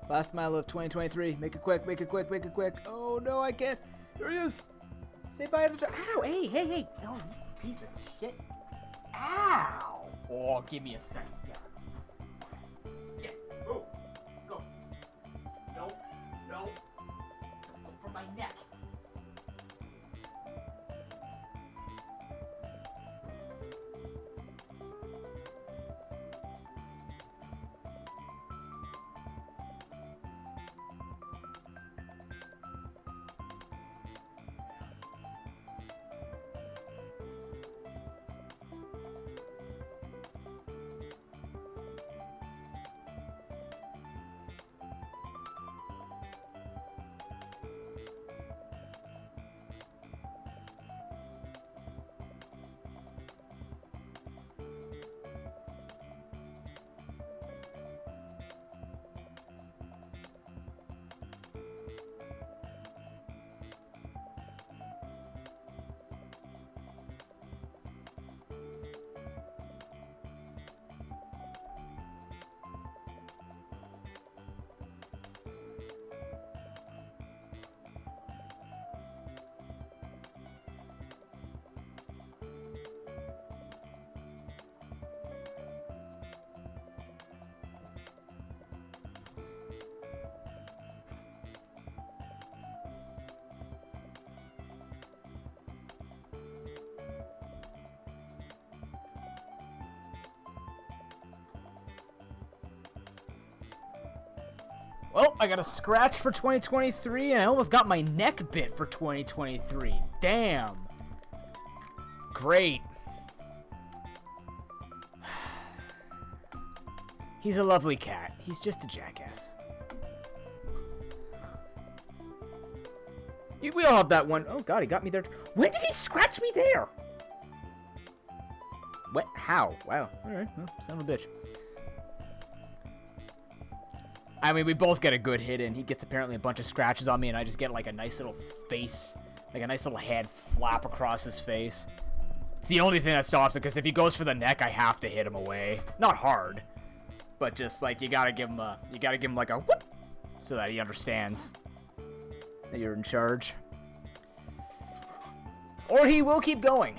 Last mile of 2023. Make it quick, make it quick, make it quick. Oh, no, I can't. There he is. Say bye to the... Ow, hey. Oh, you piece of shit. Ow. Oh, give me a second. Yeah. Move. Go. No. Go for my neck. Well, I got a scratch for 2023, and I almost got my neck bit for 2023. Damn. Great. He's a lovely cat. He's just a jackass. We all have that one. Oh, God, he got me there. When did he scratch me there? What? How? Wow. All right. Well, son of a bitch. I mean, we both get a good hit in. He gets apparently a bunch of scratches on me, and I just get like a nice little face, like a nice little head flap across his face. It's the only thing that stops it, because if he goes for the neck, I have to hit him away. Not hard, but just like you gotta give him like a whoop, so that he understands that you're in charge. Or he will keep going.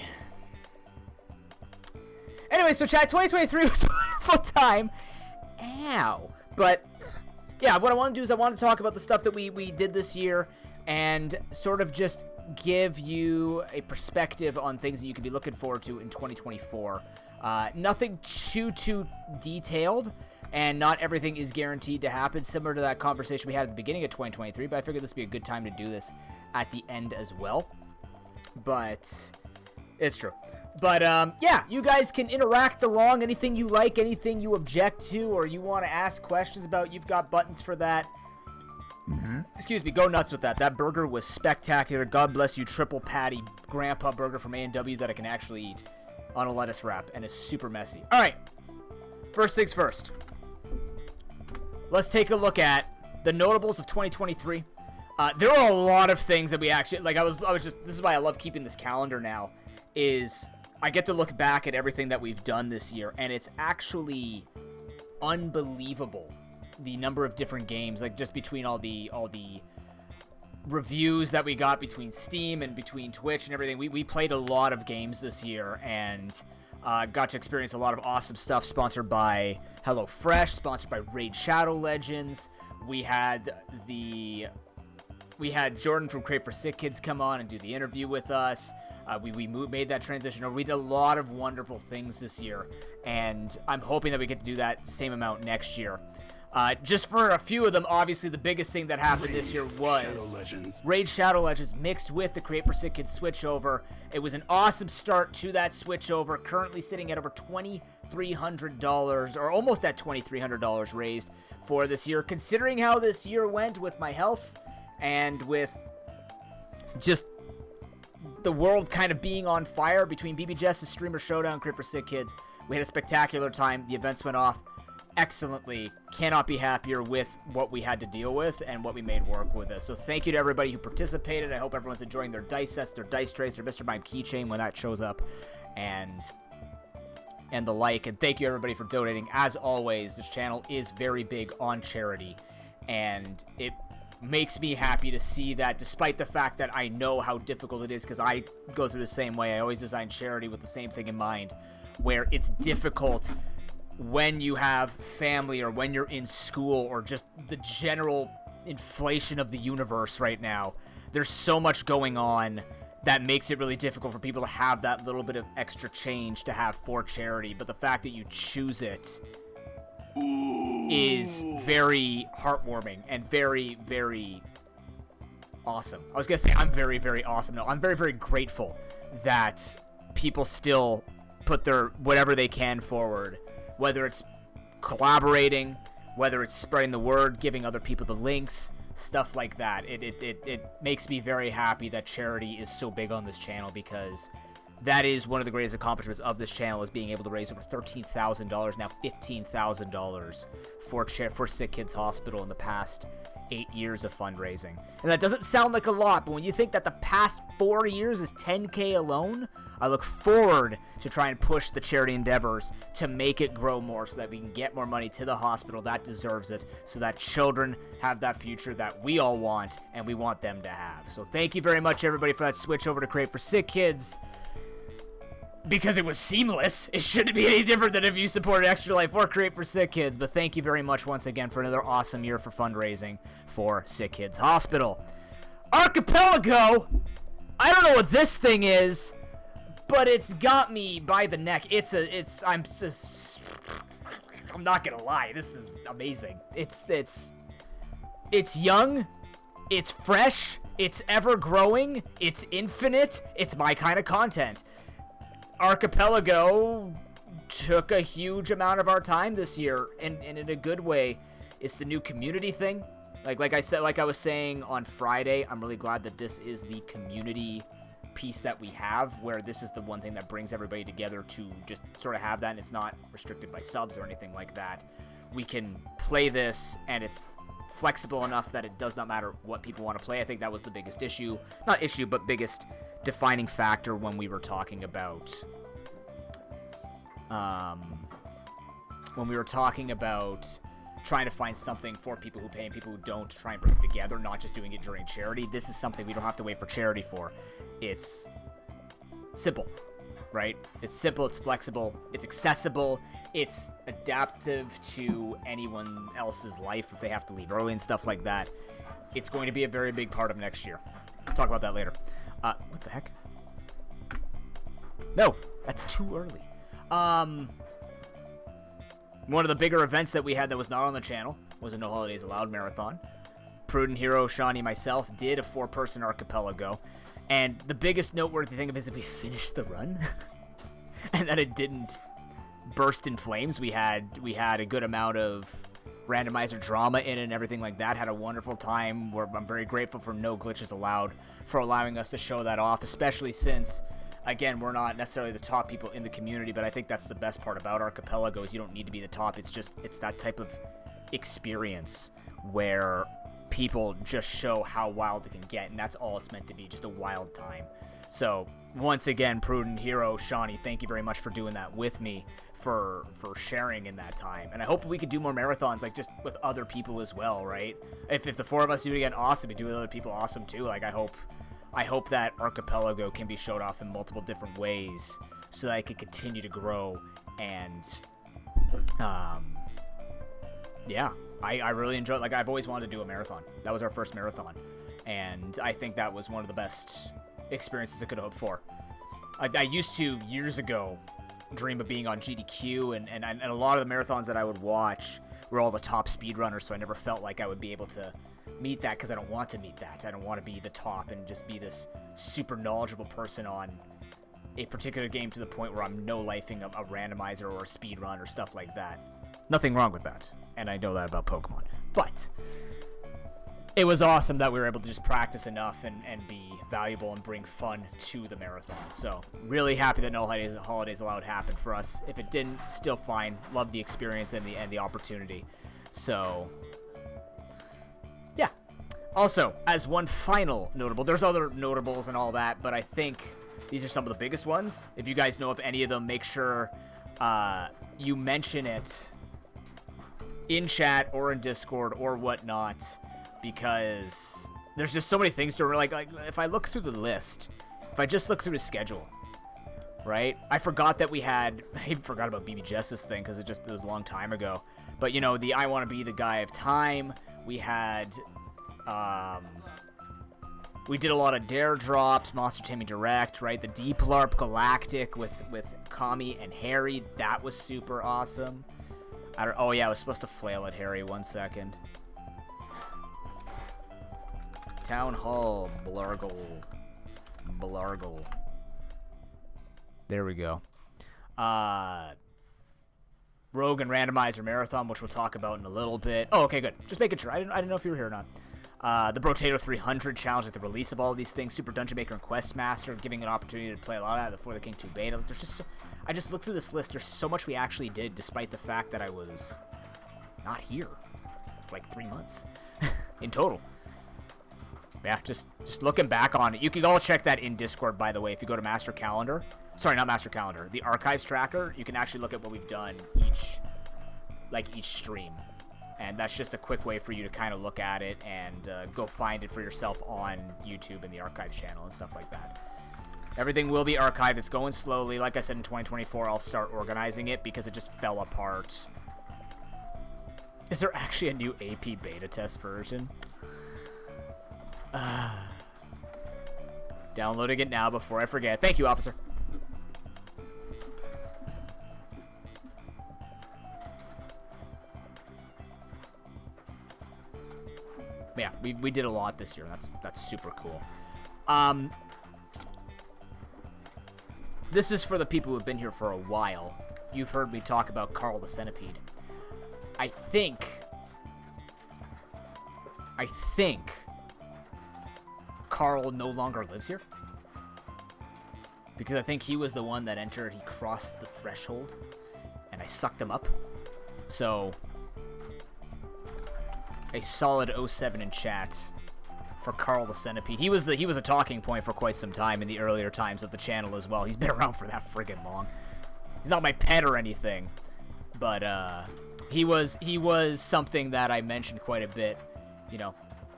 Anyway, so chat, 2023 was a wonderful time. Ow. But yeah, what I want to do is I want to talk about the stuff that we did this year and sort of just give you a perspective on things that you could be looking forward to in 2024. Nothing too detailed, and not everything is guaranteed to happen, similar to that conversation we had at the beginning of 2023, but I figured this would be a good time to do this at the end as well. But it's true. But, yeah, you guys can interact along. Anything you like, anything you object to, or you want to ask questions about, you've got buttons for that. Excuse me, go nuts with that. That burger was spectacular. God bless you, triple patty grandpa burger from A&W that I can actually eat on a lettuce wrap, and is super messy. All right, first things first. Let's take a look at the notables of 2023. There are a lot of things that we actually, like, I was just, this is why I love keeping this calendar now, is I get to look back at everything that we've done this year, and it's actually unbelievable, the number of different games, like just between all the reviews that we got between Steam and between Twitch and everything. We played a lot of games this year, and got to experience a lot of awesome stuff, sponsored by HelloFresh, sponsored by Raid Shadow Legends. We had Jordan from Crate for Sick Kids come on and do the interview with us. We made that transition over. We did a lot of wonderful things this year, and I'm hoping that we get to do that same amount next year. Just for a few of them, obviously the biggest thing that happened this year was Raid Shadow Legends mixed with the Create for Sick Kids switchover. It was an awesome start to that switchover, currently sitting at over $2,300, or almost at $2,300 raised for this year. Considering how this year went with my health and with just the world kind of being on fire between BB Jess's Streamer Showdown, Crit for Sick Kids, we had a spectacular time. The events went off excellently. Cannot be happier with what we had to deal with and what we made work with it. So thank you to everybody who participated. I hope everyone's enjoying their dice sets, their dice trays, their Mr. Mime keychain when that shows up, and the like. And thank you everybody for donating. As always, this channel is very big on charity, And it makes me happy to see that, despite the fact that I know how difficult it is, because I go through the same way. I always design charity with the same thing in mind, where it's difficult when you have family or when you're in school or just the general inflation of the universe right now. There's so much going on that makes it really difficult for people to have that little bit of extra change to have for charity. But the fact that you choose it is very heartwarming and very, very awesome. I was going to say I'm very, very awesome. No, I'm very, very grateful that people still put their whatever they can forward, whether it's collaborating, whether it's spreading the word, giving other people the links, stuff like that. It makes me very happy that charity is so big on this channel, because that is one of the greatest accomplishments of this channel, is being able to raise over $13,000, now $15,000 for Sick Kids Hospital in the past 8 years of fundraising. And that doesn't sound like a lot, but when you think that the past 4 years is $10K alone, I look forward to try and push the charity endeavors to make it grow more so that we can get more money to the hospital that deserves it, so that children have that future that we all want and we want them to have. So thank you very much, everybody, for that switch over to Create for Sick Kids, because it was seamless. It shouldn't be any different than if you supported Extra Life or Create for Sick Kids. But thank you very much once again for another awesome year for fundraising for Sick Kids Hospital. Archipelago! I don't know what this thing is, but it's got me by the neck. I'm not gonna lie, this is amazing. It's young, it's fresh, it's ever growing, it's infinite, it's my kind of content. Archipelago took a huge amount of our time this year, and in a good way. It's the new community thing. Like I was saying on Friday, I'm really glad that this is the community piece that we have, where this is the one thing that brings everybody together to just sort of have that, and it's not restricted by subs or anything like that. We can play this, and it's flexible enough that it does not matter what people want to play. I think that was the biggest issue, not issue, but biggest defining factor when we were talking about trying to find something for people who pay and people who don't, to try and bring them together, not just doing it during charity. This is something we don't have to wait for charity for. It's simple, right? It's simple, it's flexible, it's accessible, it's adaptive to anyone else's life if they have to leave early and stuff like that. It's going to be a very big part of next year. We'll talk about that later. What the heck? No, that's too early. One of the bigger events that we had that was not on the channel was a No Holidays Allowed marathon. Prudent Hero, Shawnee, myself did a 4-person archipelago. And the biggest noteworthy thing of it is that we finished the run and that it didn't burst in flames. We had a good amount of randomizer drama in it and everything like that. Had a wonderful time. I'm very grateful for No Glitches Allowed for allowing us to show that off, especially since, again, we're not necessarily the top people in the community, but I think that's the best part about Archipelago is you don't need to be the top. It's that type of experience where people just show how wild it can get, and that's all it's meant to be, just a wild time. So once again, Prudent Hero, Shawnee, thank you very much for doing that with me, for sharing in that time. And I hope we could do more marathons, like just with other people as well, right? If the 4 of us do it again, awesome. We do it with other people, awesome too. Like I hope that Archipelago can be showed off in multiple different ways so that it can continue to grow. And yeah, I really enjoyed, like, I've always wanted to do a marathon. That was our first marathon, and I think that was one of the best experiences I could hope for. I used to, years ago, dream of being on GDQ, and a lot of the marathons that I would watch were all the top speedrunners, so I never felt like I would be able to meet that, because I don't want to meet that. I don't want to be the top and just be this super knowledgeable person on a particular game to the point where I'm no-lifing a randomizer or a speedrun or stuff like that. Nothing wrong with that, and I know that about Pokemon. But it was awesome that we were able to just practice enough and be valuable and bring fun to the marathon. So really happy that No Holidays Allowed happened for us. If it didn't, still fine. Love the experience and the opportunity. So yeah. Also, as one final notable, there's other notables and all that, but I think these are some of the biggest ones. If you guys know of any of them, make sure you mention it in chat or in Discord or whatnot, because there's just so many things to like if I look through the list, if I just look through the schedule, right? I forgot that we had, I even forgot about BB Justice thing because it was a long time ago. But you know, the I Want to Be the Guy of Time, we had we did a lot of Dare Drops, Monster Taming Direct, right? The Deep LARP Galactic with Kami and Harry, that was super awesome. Oh yeah, I was supposed to flail at Harry. 1 second. Town Hall, Blargle. There we go. Rogue and Randomizer Marathon, which we'll talk about in a little bit. Oh, okay, good. Just making sure. I didn't know if you were here or not. The Brotato 300 challenge at the release of all of these things. Super Dungeon Maker and Quest Master, giving an opportunity to play a lot of that before the King 2 beta. There's just I just looked through this list. There's so much we actually did, despite the fact that I was not here for like 3 months in total. Yeah, just looking back on it. You can all check that in Discord, by the way. If you go to Master Calendar. Sorry, not Master Calendar. The Archives Tracker. You can actually look at what we've done each stream. And that's just a quick way for you to kind of look at it and go find it for yourself on YouTube and the Archives channel and stuff like that. Everything will be archived. It's going slowly. Like I said, in 2024, I'll start organizing it because it just fell apart. Is there actually a new AP beta test version? Downloading it now before I forget. Thank you, officer. Yeah, we did a lot this year. That's super cool. This is for the people who've been here for a while. You've heard me talk about Carl the Centipede. I think Carl no longer lives here. Because I think he was the one that entered, he crossed the threshold, and I sucked him up. So, a solid 07 in chat for Carl the Centipede. He was a talking point for quite some time in the earlier times of the channel as well. He's been around for that friggin' long. He's not my pet or anything, but he was something that I mentioned quite a bit. You know,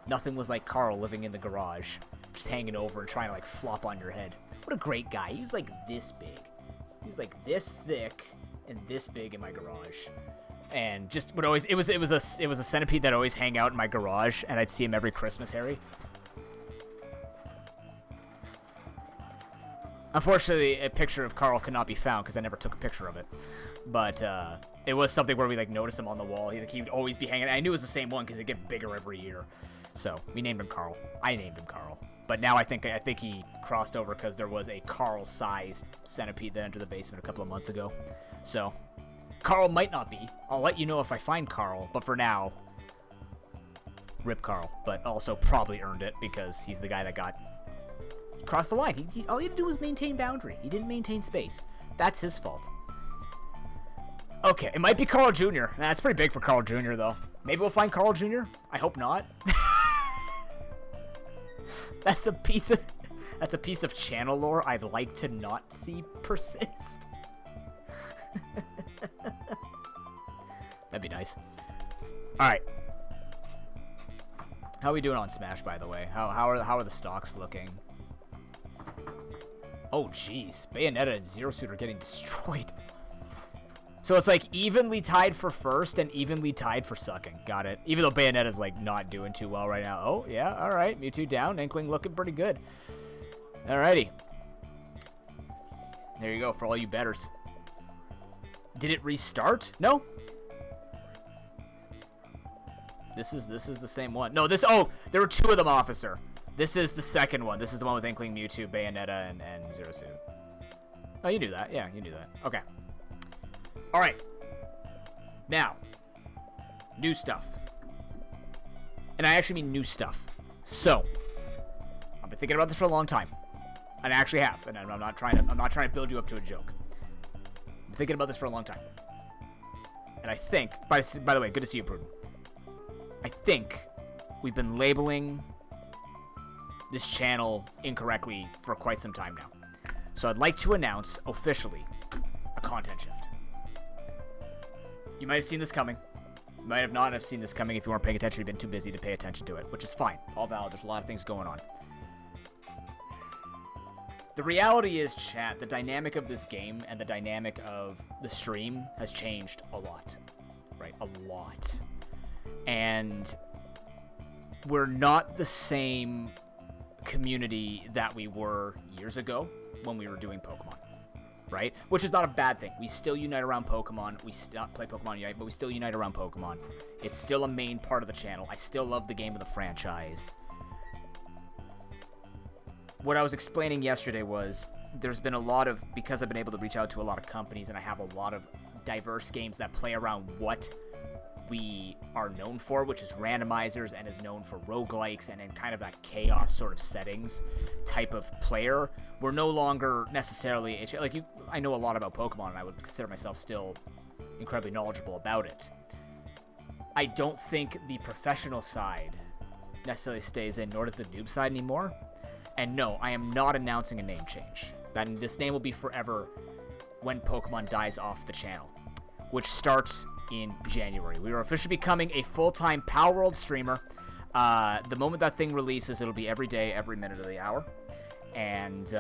nothing was like Carl living in the garage, just hanging over and trying to like flop on your head. What a great guy. He was like this big. He was like this thick and this big in my garage. And just would always it was a centipede that always hang out in my garage, and I'd see him every Christmas, Harry. Unfortunately, a picture of Carl could not be found because I never took a picture of it. But it was something where we like noticed him on the wall. He would always be hanging. I knew it was the same one because it'd get bigger every year. So we named him Carl. I named him Carl. But now I think he crossed over because there was a Carl-sized centipede that entered the basement a couple of months ago. So Carl might not be. I'll let you know if I find Carl. But for now, rip Carl. But also probably earned it because he's the guy that crossed the line. All he had to do was maintain boundary. He didn't maintain space. That's his fault. Okay, it might be Carl Jr. That's pretty big for Carl Jr. though. Maybe we'll find Carl Jr. I hope not. That's a piece of channel lore I'd like to not see persist. That'd be nice. All right. How are we doing on Smash, by the way? How are the stocks looking? Oh, jeez. Bayonetta and Zero Suit are getting destroyed. So it's like evenly tied for first and evenly tied for sucking. Got it. Even though Bayonetta's like not doing too well right now. Oh, yeah. All right. Mewtwo down. Inkling looking pretty good. Alrighty. There you go for all you betters. Did it restart? No. This is the same one. No, there were two of them, officer. This is the second one. This is the one with Inkling, Mewtwo, Bayonetta, and Zero Suit. Oh, you knew that. Yeah, you knew that. Okay. All right. Now, new stuff. And I actually mean new stuff. So, I've been thinking about this for a long time. And I actually have. And I'm not trying to build you up to a joke. I'm thinking about this for a long time. And I think, by the way, good to see you, Pruden. I think we've been labeling this channel incorrectly for quite some time now. So I'd like to announce officially a content shift. You might have seen this coming. might have not have seen this coming if you weren't paying attention. You've been too busy to pay attention to it, which is fine. All valid. There's a lot of things going on. The reality is, chat, the dynamic of this game and the dynamic of the stream has changed a lot, right? A lot. And we're not the same community that we were years ago when we were doing Pokemon, right? Which is not a bad thing. We still unite around Pokemon. We still play Pokemon Unite, but we still unite around Pokemon. It's still a main part of the channel. I still love the game of the franchise. What I was explaining yesterday was there's been a lot of, because I've been able to reach out to a lot of companies and I have a lot of diverse games that play around what we are known for, which is randomizers and is known for roguelikes and in kind of that chaos sort of settings type of player. We're no longer necessarily, like, I know a lot about Pokemon and I would consider myself still incredibly knowledgeable about it. I don't think the professional side necessarily stays in, nor does the noob side anymore. And no, I am not announcing a name change. This name will be forever when Pokemon dies off the channel, which starts in January. We are officially becoming a full-time Power World streamer. The moment that thing releases, it'll be every day, every minute of the hour. And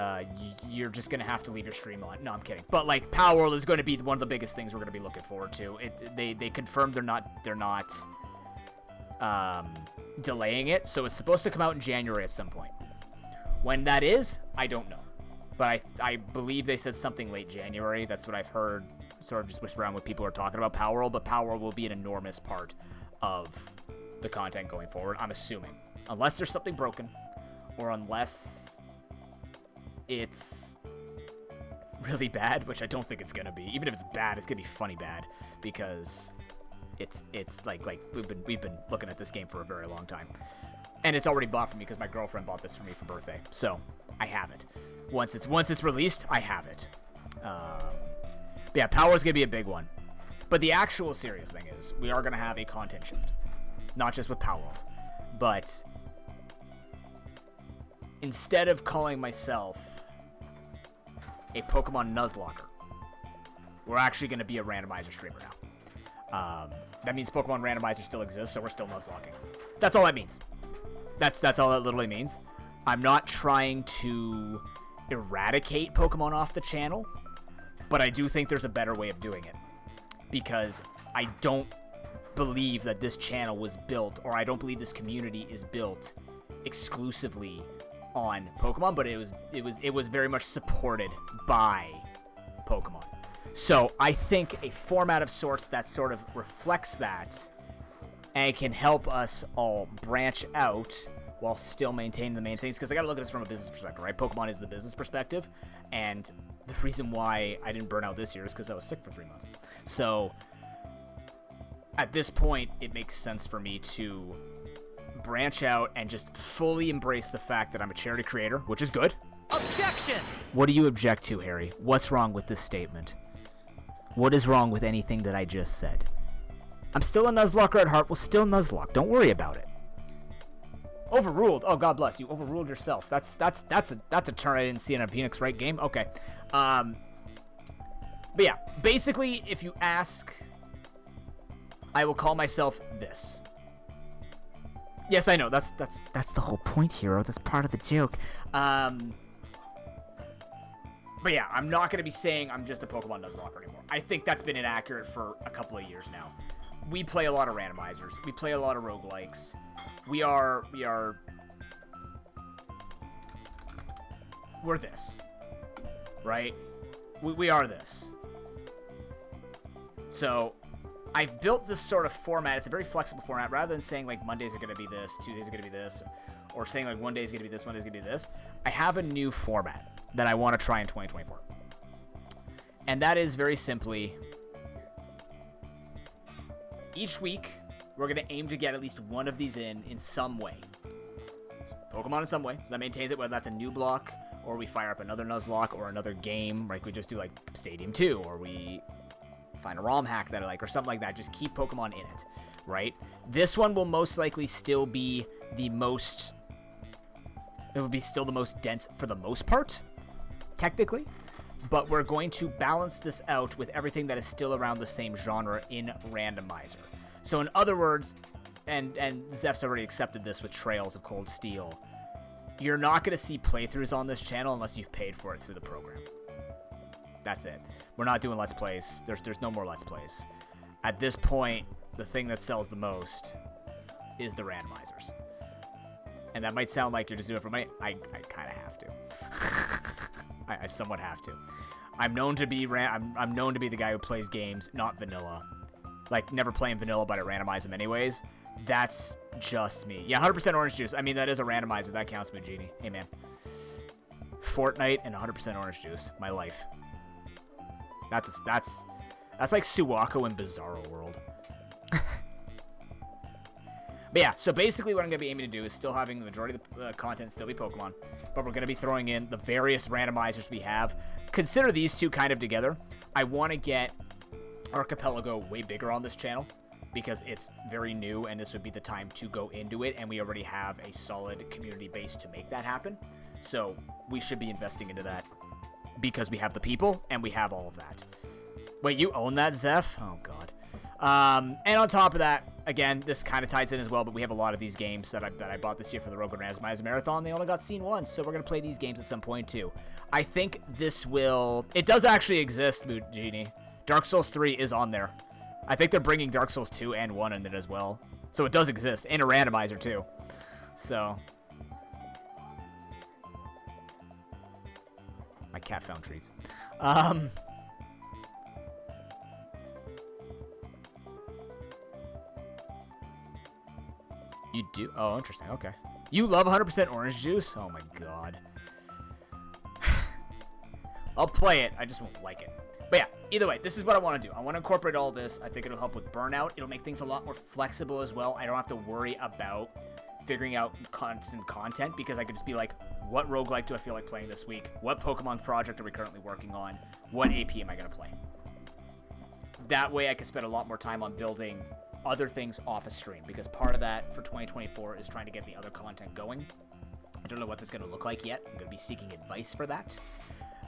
you're just going to have to leave your stream on. No, I'm kidding. But, like, Power World is going to be one of the biggest things we're going to be looking forward to. They confirmed they're not delaying it, so it's supposed to come out in January at some point. When that is, I don't know. But I believe they said something late January. That's what I've heard, sort of just whisper around what people are talking about Power World. But Power World will be an enormous part of the content going forward, I'm assuming. Unless there's something broken, or unless it's really bad, which I don't think it's going to be. Even if it's bad, it's going to be funny bad. Because it's like we've been looking at this game for a very long time. And it's already bought for me because my girlfriend bought this for me for birthday. So, I have it. Once it's released, I have it. But yeah, Power's going to be a big one. But the actual serious thing is, we are going to have a content shift. Not just with Power World. But instead of calling myself a Pokemon Nuzlocke, we're actually going to be a randomizer streamer now. That means Pokemon Randomizer still exists, so we're still Nuzlocking. That's all that means. That's all that literally means. I'm not trying to eradicate Pokemon off the channel, but I do think there's a better way of doing it. Because I don't believe that this channel was built, or I don't believe this community is built exclusively on Pokemon, but it was very much supported by Pokemon. So I think a format of sorts that sort of reflects that and can help us all branch out while still maintaining the main things. Because I got to look at this from a business perspective, right? Pokemon is the business perspective. And the reason why I didn't burn out this year is because I was sick for 3 months. So at this point, it makes sense for me to branch out and just fully embrace the fact that I'm a charity creator, which is good. Objection! What do you object to, Harry? What's wrong with this statement? What is wrong with anything that I just said? I'm still a Nuzlocker at heart. Well, still Nuzlocke. Don't worry about it. Overruled. Oh, God bless you. Overruled yourself. That's a turn I didn't see in a Phoenix Wright game. Okay. But yeah, basically, if you ask, I will call myself this. Yes, I know. That's the whole point, hero. That's part of the joke. But yeah, I'm not going to be saying I'm just a Pokemon Nuzlocke anymore. I think that's been inaccurate for a couple of years now. We play a lot of randomizers. We play a lot of roguelikes. We're this. Right? We are this. So, I've built this sort of format. It's a very flexible format. Rather than saying, like, Mondays are going to be this, Tuesdays are going to be this, or saying, like, one day is going to be this, one day is going to be this, I have a new format that I want to try in 2024. And that is very simply, each week, we're going to aim to get at least one of these in some way. Pokemon in some way, so that maintains it, whether that's a new block, or we fire up another Nuzlocke, or another game, like we just do, like, Stadium 2, or we find a ROM hack that I like, or something like that. Just keep Pokemon in it, right? This one will most likely still be the most, it will be still the most dense for the most part, technically, but we're going to balance this out with everything that is still around the same genre in Randomizer. So in other words, and Zeph's already accepted this with Trails of Cold Steel, you're not going to see playthroughs on this channel unless you've paid for it through the program. That's it. We're not doing Let's Plays. There's no more Let's Plays. At this point, the thing that sells the most is the randomizers. And that might sound like you're just doing it for money. I kind of have to. I somewhat have to. I'm known to be I'm known to be the guy who plays games not vanilla. Like never playing vanilla, but I randomize them anyways. That's just me. Yeah, 100% orange juice. I mean, that is a randomizer. That counts, Magini. Hey, man. Fortnite and 100% orange juice. My life. That's like Suwako in Bizarro World. But yeah, so basically what I'm going to be aiming to do is still having the majority of the content still be Pokemon, but we're going to be throwing in the various randomizers we have. Consider these two kind of together. I want to get Archipelago way bigger on this channel because it's very new and this would be the time to go into it, and we already have a solid community base to make that happen. So we should be investing into that because we have the people and we have all of that. Wait, you own that, Zeph? Oh, God. And on top of that, again, this kind of ties in as well, but we have a lot of these games that I bought this year for the Rogue Randomizer Marathon. They only got seen once, so we're going to play these games at some point, too. I think this will... It does actually exist, Genie. Dark Souls 3 is on there. I think they're bringing Dark Souls 2 and 1 in it as well. So it does exist, and a randomizer, too. So... My cat found treats. You do? Oh, interesting. Okay. You love 100% orange juice? Oh, my God. I'll play it. I just won't like it. But yeah, either way, this is what I want to do. I want to incorporate all this. I think it'll help with burnout. It'll make things a lot more flexible as well. I don't have to worry about figuring out constant content because I could just be like, what roguelike do I feel like playing this week? What Pokemon project are we currently working on? What AP am I going to play? That way I can spend a lot more time on building other things off a stream, because part of that for 2024 is trying to get the other content going. I don't know what that's going to look like yet. I'm going to be seeking advice for that.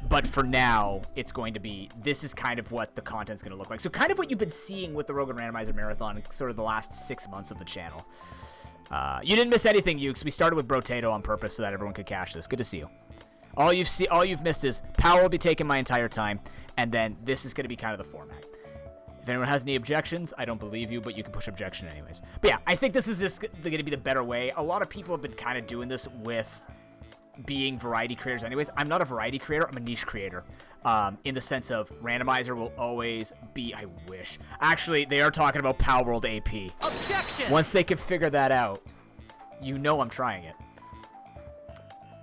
But for now, it's going to be, this is kind of what the content's going to look like. So kind of what you've been seeing with the Rogue Randomizer Marathon, sort of the last 6 months of the channel. You didn't miss anything, Ukes. We started with Brotato on purpose so that everyone could cash this. Good to see you. All you've missed is Power will be taking my entire time, and then this is going to be kind of the format. If anyone has any objections, I don't believe you, but you can push objection anyways. But yeah, I think this is just going to be the better way. A lot of people have been kind of doing this with being variety creators anyways. I'm not a variety creator. I'm a niche creator. In the sense of randomizer will always be, I wish. Actually, they are talking about Power World AP. Objection! Once they can figure that out, you know I'm trying it.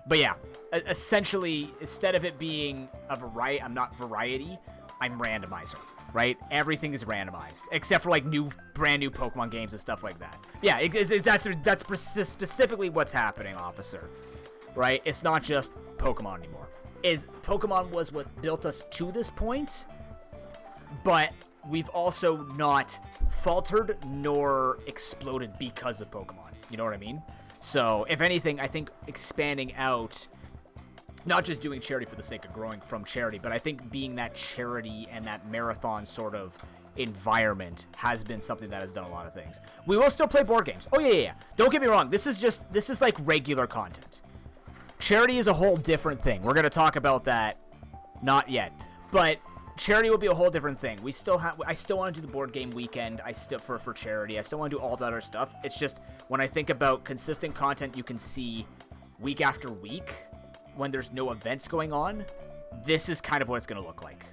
But yeah, essentially, instead of it being a variety, I'm not variety, I'm randomizer. Right? Everything is randomized, except for like brand new Pokemon games and stuff like that. Yeah, that's specifically what's happening, officer. Right? It's not just Pokemon anymore. Pokemon was what built us to this point, but we've also not faltered nor exploded because of Pokemon. You know what I mean? So, if anything, I think expanding out, not just doing charity for the sake of growing from charity, but I think being that charity and that marathon sort of environment has been something that has done a lot of things. We will still play board games. Oh, yeah. Don't get me wrong. This is like regular content. Charity is a whole different thing. We're going to talk about that. Not yet. But charity will be a whole different thing. I still want to do the board game weekend. For charity. I still want to do all that other stuff. It's just when I think about consistent content you can see week after week, when there's no events going on, this is kind of what it's going to look like.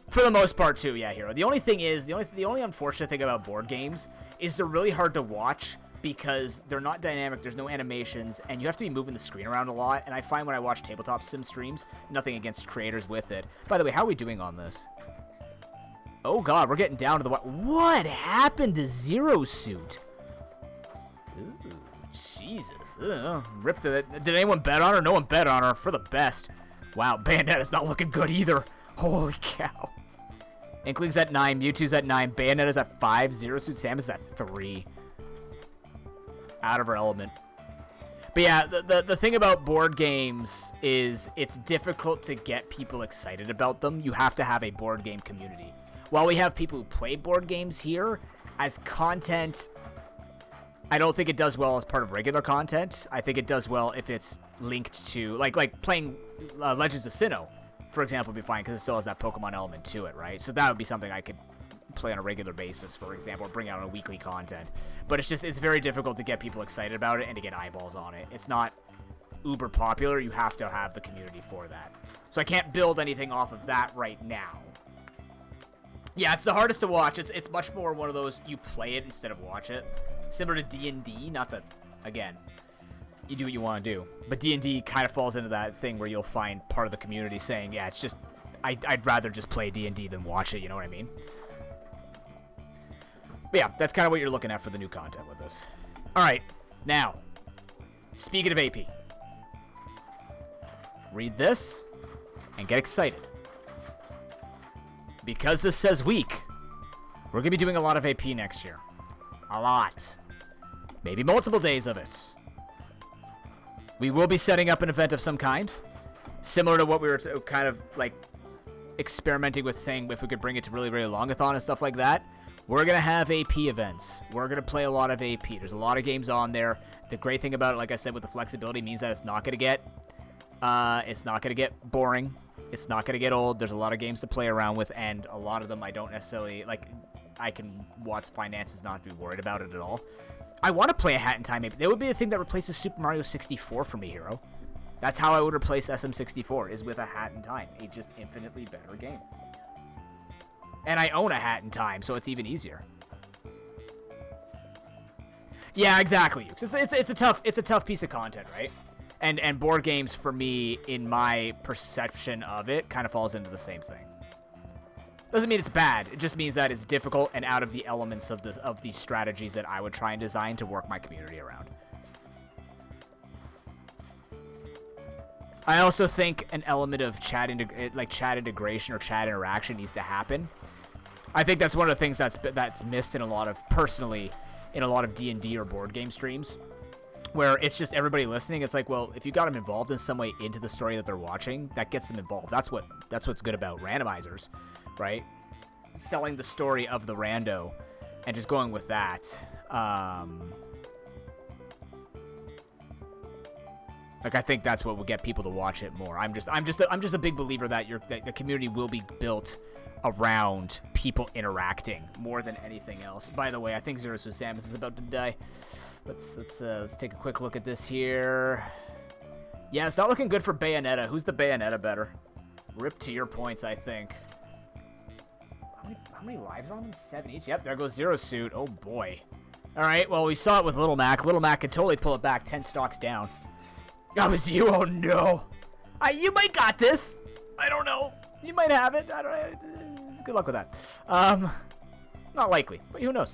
For the most part, too, yeah, Hero. The only thing is, the only unfortunate thing about board games is they're really hard to watch because they're not dynamic, there's no animations, and you have to be moving the screen around a lot, and I find when I watch tabletop sim streams, nothing against creators with it. By the way, how are we doing on this? Oh, God, we're getting down to the... What happened to Zero Suit? Ooh, Jesus. Ripped it. Did anyone bet on her? No one bet on her. For the best. Wow, Bayonetta's not looking good either. Holy cow. Inkling's at 9. Mewtwo's at 9. Bayonetta's at 5. Zero Suit Sam is at 3. Out of her element. But yeah, the thing about board games is it's difficult to get people excited about them. You have to have a board game community. While we have people who play board games here, As content, I don't think it does well as part of regular content. I think it does well if it's linked to, like playing Legends of Sinnoh, for example, would be fine because it still has that Pokemon element to it, right? So that would be something I could play on a regular basis, for example, or bring out on a weekly content. But it's very difficult to get people excited about it and to get eyeballs on it. It's not uber popular. You have to have the community for that. So I can't build anything off of that right now. Yeah, it's the hardest to watch. It's much more one of those, you play it instead of watch it. Similar to D&D, not to, again, you do what you want to do. But D&D kind of falls into that thing where you'll find part of the community saying, yeah, it's just, I'd rather just play D&D than watch it, you know what I mean? But yeah, that's kind of what you're looking at for the new content with this. Alright, now, speaking of AP, read this and get excited. Because this says week, we're going to be doing a lot of AP next year. A lot. Maybe multiple days of it. We will be setting up an event of some kind, similar to what we were kind of like experimenting with, saying if we could bring it to really, really longathon and stuff like that. We're going to have AP events. We're going to play a lot of AP. There's a lot of games on there. The great thing about it, like I said, with the flexibility means that it's not going to get boring. It's not going to get old. There's a lot of games to play around with, and a lot of them I don't necessarily, like, I can watch finances, not to be worried about it at all. I want to play a Hat in Time AP. That would be the thing that replaces Super Mario 64 for me, Hero. That's how I would replace SM64, is with a Hat in Time. A just infinitely better game. And I own a Hat in Time, so it's even easier. Yeah, exactly. It's a tough piece of content, right? And board games, for me, in my perception of it, kind of falls into the same thing. Doesn't mean it's bad. It just means that it's difficult and out of the elements of these strategies that I would try and design to work my community around. I also think an element of chat integration or chat interaction needs to happen. I think that's one of the things that's missed in a lot of D&D or board game streams, where it's just everybody listening. It's like, well, if you got them involved in some way into the story that they're watching, that gets them involved. That's what's good about randomizers, right? Selling the story of the rando and just going with that. Like, I think that's what will get people to watch it more. I'm just a big believer that the community will be built around people interacting more than anything else. By the way, I think Zero Suit Samus is about to die. Let's take a quick look at this here. Yeah, it's not looking good for Bayonetta. Who's the Bayonetta better? Rip to your points, I think. How many lives are on them? 7 each. Yep, there goes Zero Suit. Oh boy. All right, well, we saw it with Little Mac. Little Mac could totally pull it back 10 stocks down. That was you. Oh no. You might got this. I don't know. You might have it. I don't know. Good luck with that. Not likely, but who knows?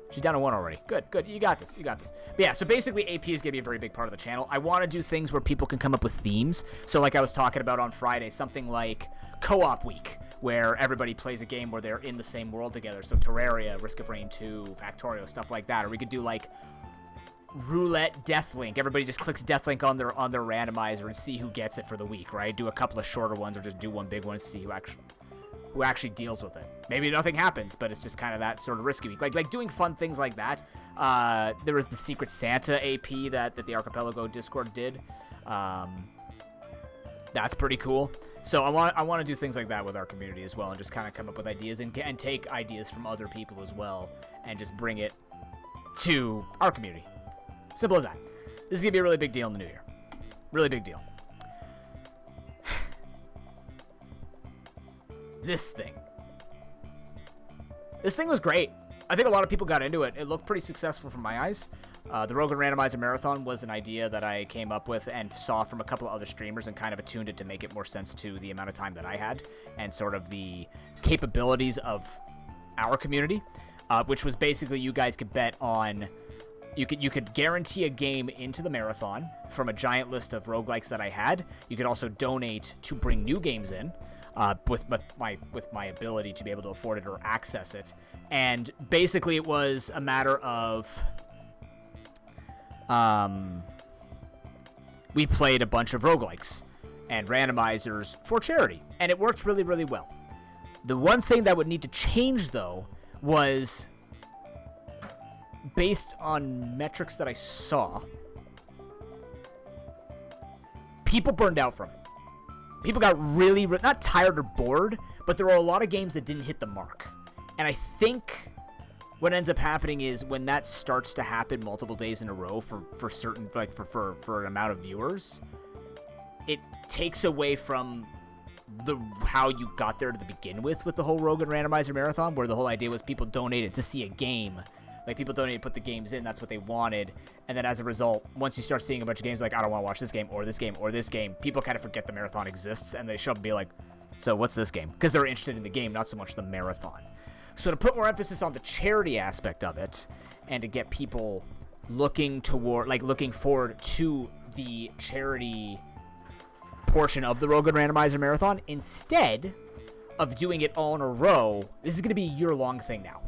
She's down to 1 already. Good. You got this. But yeah, so basically AP is going to be a very big part of the channel. I want to do things where people can come up with themes. So like I was talking about on Friday, something like Co-op Week, where everybody plays a game where they're in the same world together. So Terraria, Risk of Rain 2, Factorio, stuff like that. Or we could do like Roulette Deathlink. Everybody just clicks Deathlink on their randomizer and see who gets it for the week, right? Do a couple of shorter ones or just do one big one and see who actually deals with it. Maybe nothing happens, but it's just kind of that sort of risky week. Like doing fun things like that. There was the Secret Santa AP that the Archipelago Discord did. That's pretty cool. So I want to do things like that with our community as well, and just kind of come up with ideas and take ideas from other people as well, and just bring it to our community. Simple as that. This is going to be a really big deal in the new year. Really big deal. This thing was great. I think a lot of people got into it. It looked pretty successful from my eyes. The Rogan Randomizer Marathon was an idea that I came up with and saw from a couple of other streamers and kind of attuned it to make it more sense to the amount of time that I had and sort of the capabilities of our community, which was basically you guys could bet on... You could guarantee a game into the marathon from a giant list of roguelikes that I had. You could also donate to bring new games in. With my ability to be able to afford it or access it. And basically it was a matter of we played a bunch of roguelikes and randomizers for charity, and it worked really, really well. The one thing that would need to change, though, was based on metrics that I saw, people burned out from it. People got really, not tired or bored, but there were a lot of games that didn't hit the mark. And I think what ends up happening is when that starts to happen multiple days in a row for certain, like for an amount of viewers, it takes away from how you got there to begin with the whole Rogan Randomizer Marathon, where the whole idea was people donated to see a game. Like, people donated to put the games in, that's what they wanted. And then as a result, once you start seeing a bunch of games like, I don't want to watch this game or this game or this game, people kind of forget the marathon exists, and they show up and be like, so what's this game? Because they're interested in the game, not so much the marathon. So to put more emphasis on the charity aspect of it, and to get people looking forward to the charity portion of the Rogan Randomizer Marathon, instead of doing it all in a row, this is going to be a year-long thing now.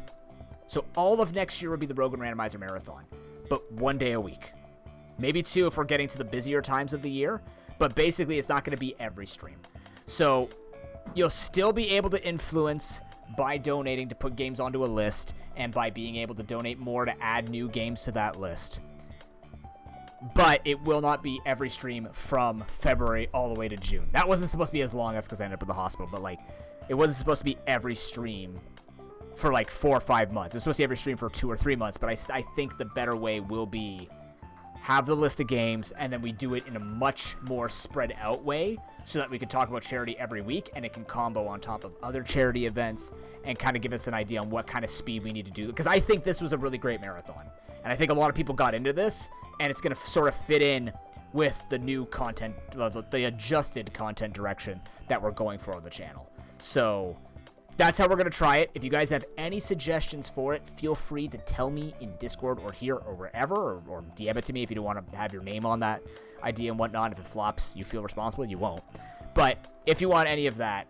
So all of next year will be the Rogan Randomizer Marathon, but 1 day a week. Maybe 2 if we're getting to the busier times of the year, but basically it's not going to be every stream. So you'll still be able to influence by donating to put games onto a list, and by being able to donate more to add new games to that list. But it will not be every stream from February all the way to June. That wasn't supposed to be as long as because I ended up in the hospital, but like, it wasn't supposed to be every stream for like 4 or 5 months. It's supposed to be every stream for 2 or 3 months, but I think the better way will be have the list of games, and then we do it in a much more spread out way so that we can talk about charity every week, and it can combo on top of other charity events and kind of give us an idea on what kind of speed we need to do. Because I think this was a really great marathon, and I think a lot of people got into this, and it's going to sort of fit in with the new content, the adjusted content direction that we're going for on the channel. So that's how we're going to try it. If you guys have any suggestions for it, feel free to tell me in Discord or here or wherever, or DM it to me if you don't want to have your name on that idea and whatnot. If it flops, you feel responsible, you won't. But if you want any of that,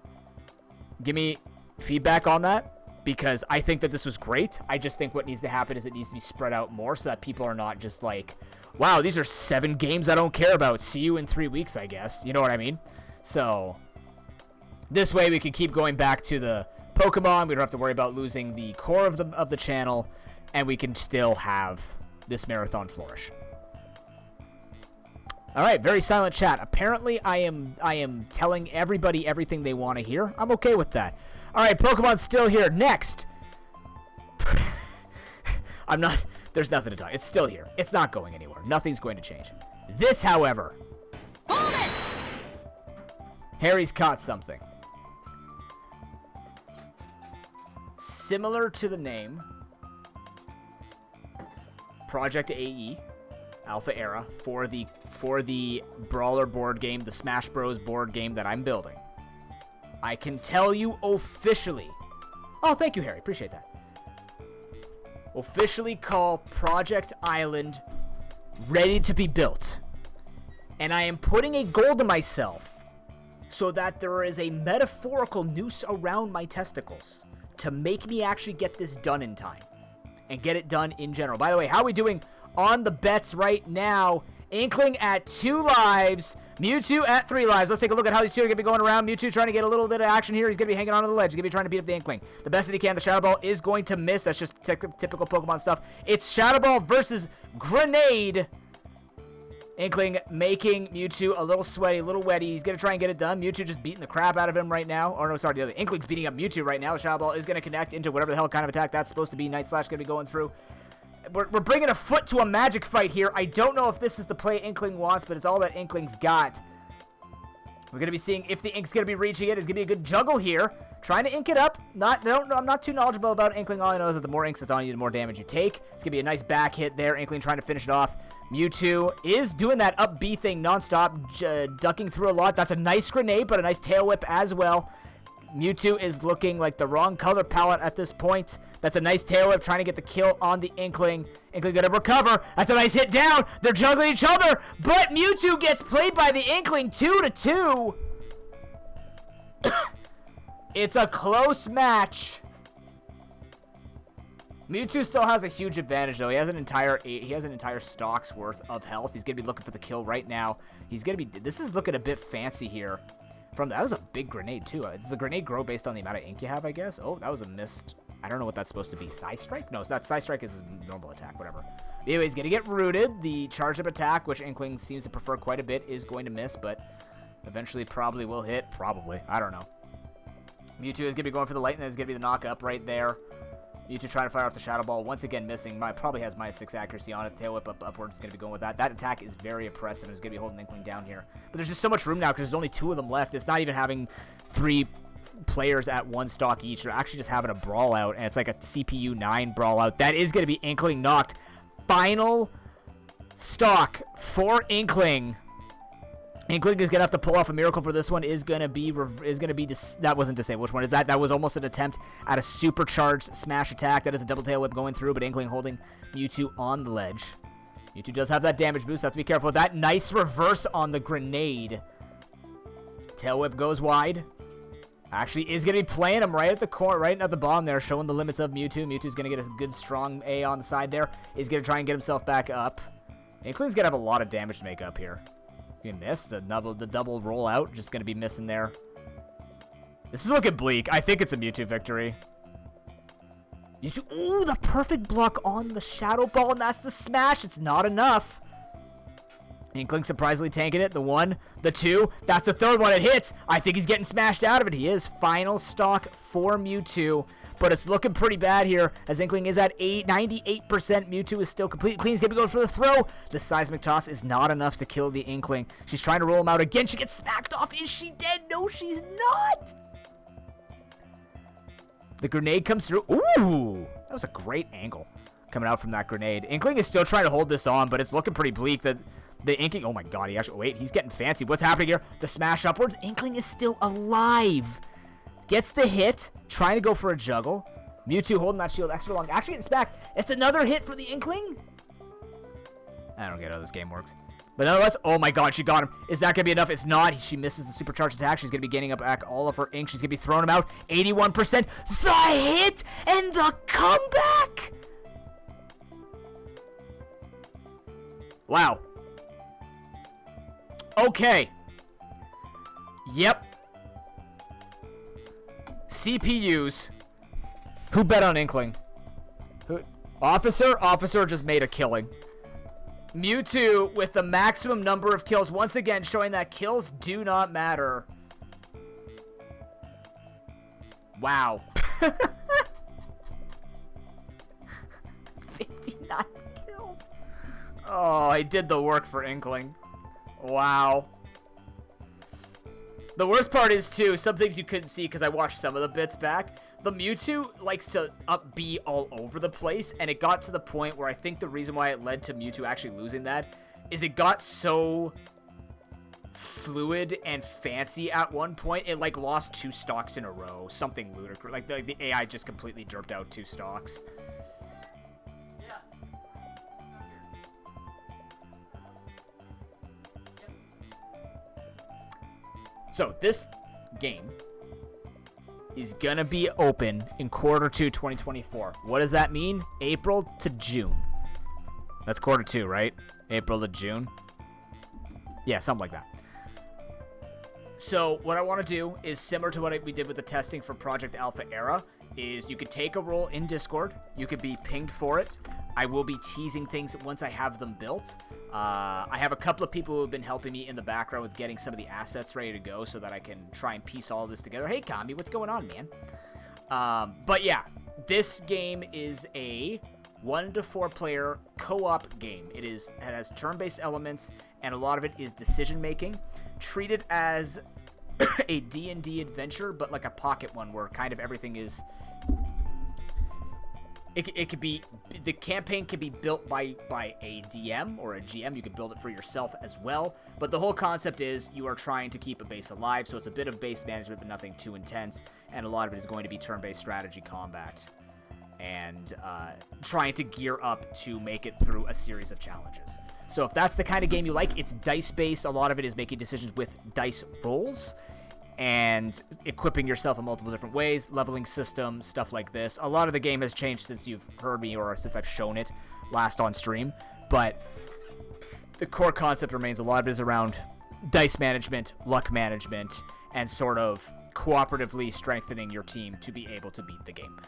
give me feedback on that, because I think that this was great. I just think what needs to happen is it needs to be spread out more so that people are not just like, wow, these are 7 games I don't care about. See you in 3 weeks, I guess. You know what I mean? So this way we can keep going back to the Pokemon. We don't have to worry about losing the core of the channel, and we can still have this marathon flourish. All right, very silent chat. Apparently, I am telling everybody everything they want to hear. I'm okay with that. All right, Pokemon's still here. Next. I'm not. There's nothing to talk. It's still here. It's not going anywhere. Nothing's going to change. This, however. Hold it! Harry's caught something. Similar to the name, Project AE, Alpha Era, for the Brawler board game, the Smash Bros. Board game that I'm building. I can tell you officially. Oh, thank you, Harry. Appreciate that. Officially call Project Island ready to be built. And I am putting a goal to myself so that there is a metaphorical noose around my testicles to make me actually get this done in time and get it done in general. By the way, how are we doing on the bets right now? Inkling at 2 lives, Mewtwo at 3 lives. Let's take a look at how these two are going to be going around. Mewtwo trying to get a little bit of action here. He's going to be hanging onto the ledge. He's going to be trying to beat up the Inkling. The best that he can. The Shadow Ball is going to miss. That's just typical Pokemon stuff. It's Shadow Ball versus Grenade. Inkling making Mewtwo a little sweaty, a little wetty. He's going to try and get it done. Mewtwo just beating the crap out of him right now. Or no, sorry, the other. Inkling's beating up Mewtwo right now. The Shadow Ball is going to connect into whatever the hell kind of attack that's supposed to be. Night Slash going to be going through. We're bringing a foot to a magic fight here. I don't know if this is the play Inkling wants, but it's all that Inkling's got. We're going to be seeing if the Ink's going to be reaching it. It's going to be a good juggle here. Trying to ink it up. I'm not too knowledgeable about Inkling. All I know is that the more inks that's on you, the more damage you take. It's going to be a nice back hit there. Inkling trying to finish it off. Mewtwo is doing that up B thing nonstop, ducking through a lot. That's a nice grenade, but a nice tail whip as well. Mewtwo is looking like the wrong color palette at this point. That's a nice tail whip, trying to get the kill on the Inkling. Inkling gonna recover. That's a nice hit down. They're juggling each other, but Mewtwo gets played by the Inkling 2-2. It's a close match. Mewtwo still has a huge advantage, though. He has an entire stock's worth of health. He's gonna be looking for the kill right now. This is looking a bit fancy here. That was a big grenade too. Does the grenade grow based on the amount of ink you have, I guess? Oh, that was a missed I don't know what that's supposed to be. Psy Strike? No, that Psy Strike is his normal attack, whatever. Anyways, gonna get rooted. The charge-up attack, which Inkling seems to prefer quite a bit, is going to miss, but eventually probably will hit. Probably. I don't know. Mewtwo is gonna be going for the lightning. That's gonna be the knock-up right there. Mewtwo trying to fire off the Shadow Ball. Once again, missing. Probably has -6 accuracy on it. Tail Whip upwards is going to be going with that. That attack is very oppressive. It's going to be holding Inkling down here. But there's just so much room now because there's only 2 of them left. It's not even having 3 players at 1 stock each. They're actually just having a brawl out, and it's like a CPU 9 brawl out. That is going to be Inkling knocked. Final stock for Inkling. Inkling is gonna have to pull off a miracle for this one. That wasn't disabled. Which one is that? That was almost an attempt at a supercharged smash attack. That is a double tail whip going through, but Inkling holding Mewtwo on the ledge. Mewtwo does have that damage boost. Have to be careful with that. Nice reverse on the grenade. Tail whip goes wide. Actually is gonna be playing him right at the core, right at the bottom there, showing the limits of Mewtwo. Mewtwo's gonna get a good strong A on the side there. He's gonna try and get himself back up. Inkling's gonna have a lot of damage to make up here. He's gonna miss the double roll out. Just gonna be missing there. This is looking bleak. I think it's a Mewtwo victory. Mewtwo, ooh, the perfect block on the Shadow Ball, and that's the smash. It's not enough. Inkling surprisingly tanking it. The 1, the 2, that's the 3rd one. It hits. I think he's getting smashed out of it. He is. Final stock for Mewtwo. But it's looking pretty bad here as Inkling is at 98%. Mewtwo is still complete. Clean's going to be going for the throw. The seismic toss is not enough to kill the Inkling. She's trying to roll him out again. She gets smacked off. Is she dead? No, she's not. The grenade comes through. Ooh, that was a great angle coming out from that grenade. Inkling is still trying to hold this on, but it's looking pretty bleak. The Inkling, oh my god, he's getting fancy. What's happening here? The smash upwards. Inkling is still alive. Gets the hit, trying to go for a juggle. Mewtwo holding that shield extra long. Actually getting smacked. It's another hit for the Inkling. I don't get how this game works. But nonetheless, oh my god, she got him. Is that going to be enough? It's not. She misses the supercharged attack. She's going to be gaining up back all of her ink. She's going to be throwing him out. 81%. The hit and the comeback. Wow. Okay. Yep. CPUs. Who bet on Inkling? Who? Officer just made a killing. Mewtwo with the maximum number of kills. Once again, showing that kills do not matter. Wow. 59 kills. Oh, I did the work for Inkling. Wow. The worst part is, too, some things you couldn't see because I watched some of the bits back. The Mewtwo likes to be all over the place, and it got to the point where I think the reason why it led to Mewtwo actually losing that is it got so fluid and fancy at one point, it, like, lost 2 stocks in a row. Something ludicrous. Like, the AI just completely derped out 2 stocks. So, this game is gonna be open in Q2 2024. What does that mean? April to June. That's Q2, right? April to June. Yeah, something like that. So, what I want to do is similar to what we did with the testing for Project Alpha Era, is you could take a role in Discord. You could be pinged for it. I will be teasing things once I have them built. I have a couple of people who have been helping me in the background with getting some of the assets ready to go so that I can try and piece all this together. Hey, Kambi, what's going on, man? But yeah, this game is a 1 to 4 player co-op game. It has turn-based elements, and a lot of it is decision-making. Treat it as a D&D adventure, but like a pocket one where kind of everything is... It could be, the campaign can be built by a DM or a GM. You can build it for yourself as well. But the whole concept is you are trying to keep a base alive. So it's a bit of base management, but nothing too intense. And a lot of it is going to be turn-based strategy combat. And trying to gear up to make it through a series of challenges. So if that's the kind of game you like, it's dice-based. A lot of it is making decisions with dice rolls. And equipping yourself in multiple different ways, leveling system, stuff like this. A lot of the game has changed since you've heard me or since I've shown it last on stream, but the core concept remains. A lot of it is around dice management, luck management, and sort of cooperatively strengthening your team to be able to beat the game.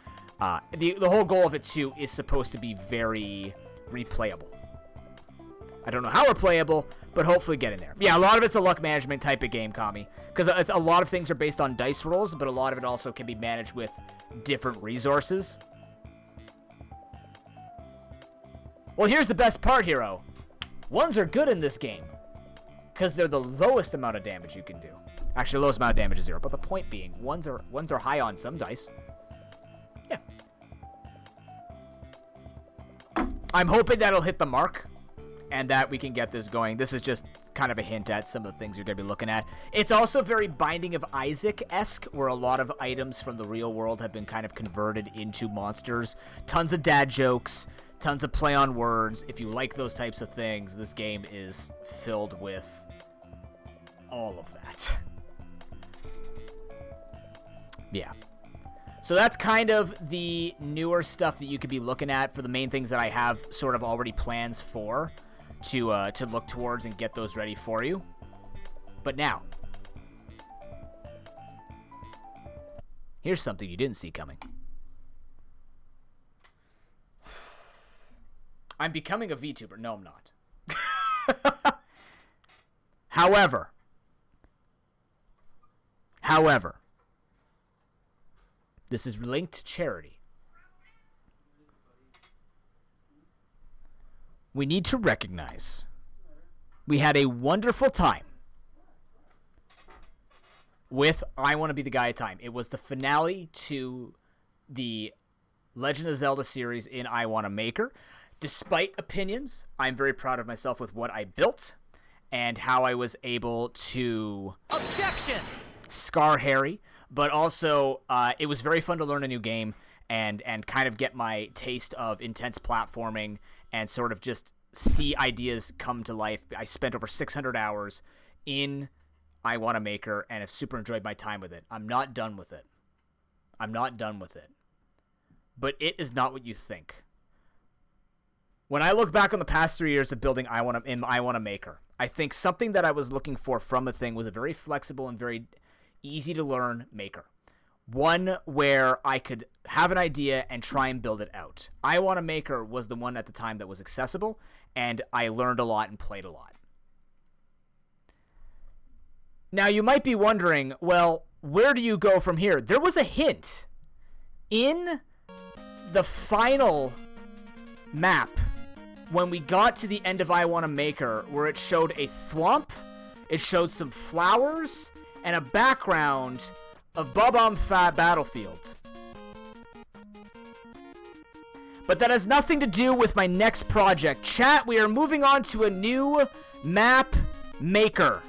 The whole goal of it, too, is supposed to be very replayable. I don't know how replayable, but hopefully get in there. Yeah, a lot of it's a luck management type of game, Kami. Because a lot of things are based on dice rolls, but a lot of it also can be managed with different resources. Well, here's the best part, Hero. Ones are good in this game. Because they're the lowest amount of damage you can do. Actually, the lowest amount of damage is 0. But the point being, ones are high on some dice. Yeah. I'm hoping that'll hit the mark. And that we can get this going. This is just kind of a hint at some of the things you're going to be looking at. It's also very Binding of Isaac-esque, where a lot of items from the real world have been kind of converted into monsters. Tons of dad jokes, tons of play on words. If you like those types of things, this game is filled with all of that. Yeah. So that's kind of the newer stuff that you could be looking at for the main things that I have sort of already plans for. To look towards and get those ready for you. But now, here's something you didn't see coming. I'm becoming a VTuber. No, I'm not. However, this is linked to charity. We need to recognize we had a wonderful time with I Want to Be the Guy at Time. It was the finale to the Legend of Zelda series in I Want to Maker. Despite opinions, I'm very proud of myself with what I built and how I was able to scar Harry, but also it was very fun to learn a new game and kind of get my taste of intense platforming and sort of just see ideas come to life. I spent over 600 hours in I Want to Maker and have super enjoyed my time with it. I'm not done with it. But it is not what you think. When I look back on the past 3 years of building I Want to Maker, I think something that I was looking for from a thing was a very flexible and very easy to learn maker. One where I could have an idea and try and build it out. I Want to Maker was the one at the time that was accessible, and I learned a lot and played a lot. Now, you might be wondering, well, where do you go from here? There was a hint in the final map when we got to the end of I Want to Maker where it showed a thwomp, it showed some flowers, and a background of Bob-omb Fab Battlefield. But that has nothing to do with my next project. Chat, we are moving on to a new map maker.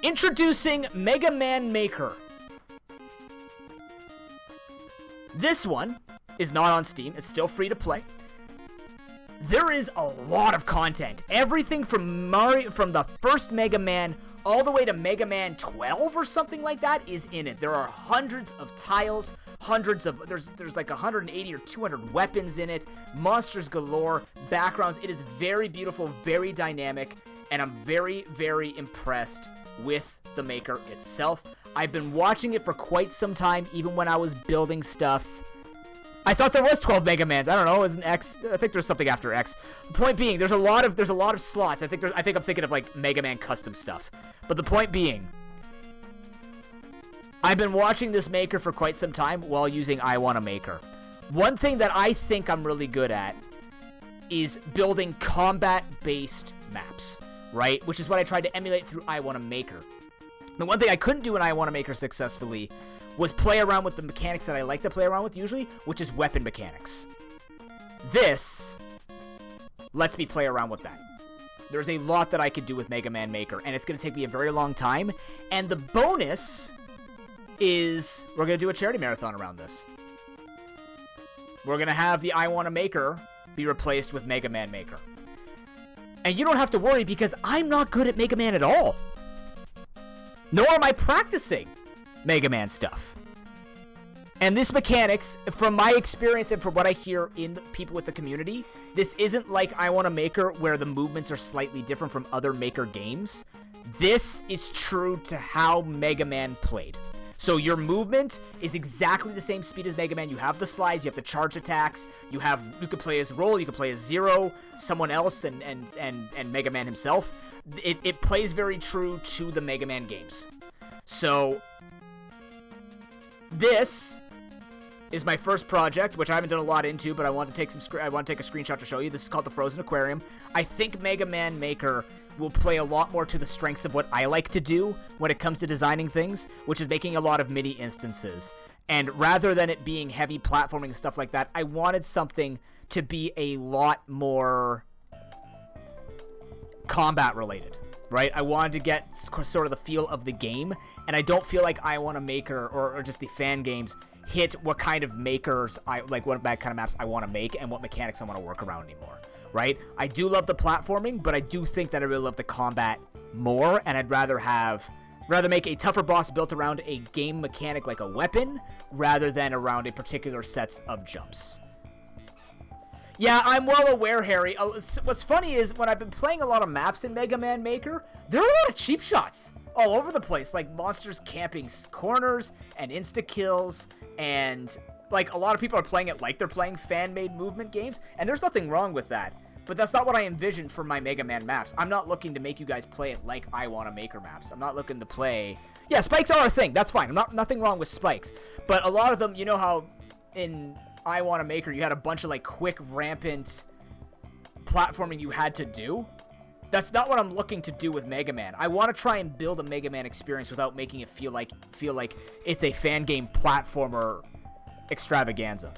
Introducing Mega Man Maker. This one is not on Steam. It's still free to play. There is a lot of content. Everything from the first Mega Man all the way to Mega Man 12 or something like that is in it. There are hundreds of tiles, there's like 180 or 200 weapons in it, monsters galore, backgrounds. It is very beautiful, very dynamic, and I'm very, very impressed with the Maker itself. I've been watching it for quite some time, even when I was building stuff. I thought there was 12 Mega Mans. I don't know. It was an X. I think there's something after X. The point being, there's a lot of slots. I think I'm thinking of like Mega Man custom stuff. But the point being, I've been watching this Maker for quite some time while using I Want to Maker. One thing that I think I'm really good at is building combat-based maps, right? Which is what I tried to emulate through I Want to Maker. The one thing I couldn't do in I Want to Maker successfully was play around with the mechanics that I like to play around with usually, which is weapon mechanics. This lets me play around with that. There's a lot that I could do with Mega Man Maker, and it's going to take me a very long time. And the bonus is we're going to do a charity marathon around this. We're going to have the I Want to Maker be replaced with Mega Man Maker. And you don't have to worry because I'm not good at Mega Man at all. Nor am I practicing Mega Man stuff. And this mechanics, from my experience and from what I hear in the people with the community, this isn't like I Want to Maker where the movements are slightly different from other Maker games. This is true to how Mega Man played. So your movement is exactly the same speed as Mega Man. You have the slides, you have the charge attacks, you can play as Roll, you can play as Zero, someone else, and Mega Man himself. It plays very true to the Mega Man games. So this is my first project, which I haven't done a lot into, but I want to take a screenshot to show you. This is called the Frozen Aquarium. I think Mega Man Maker will play a lot more to the strengths of what I like to do when it comes to designing things, which is making a lot of mini instances. And rather than it being heavy platforming and stuff like that, I wanted something to be a lot more combat related, right? I wanted to get sort of the feel of the game, and I don't feel like I Want to Maker or just the fan games hit what kind of makers what kind of maps I want to make and what mechanics I want to work around anymore, right? I do love the platforming, but I do think that I really love the combat more, and I'd rather make a tougher boss built around a game mechanic like a weapon rather than around a particular sets of jumps. Yeah, I'm well aware, Harry. What's funny is when I've been playing a lot of maps in Mega Man Maker, there are a lot of cheap shots all over the place, like monsters camping corners and insta-kills, and like a lot of people are playing it like they're playing fan-made movement games, and there's nothing wrong with that. But that's not what I envisioned for my Mega Man maps. I'm not looking to make you guys play it like I Want to Maker maps. I'm not looking to play... Yeah, spikes are a thing. That's fine. Nothing wrong with spikes. But a lot of them, you know how in I Want to Maker you had a bunch of like quick, rampant platforming you had to do? That's not what I'm looking to do with Mega Man. I want to try and build a Mega Man experience without making it feel like it's a fan game platformer extravaganza.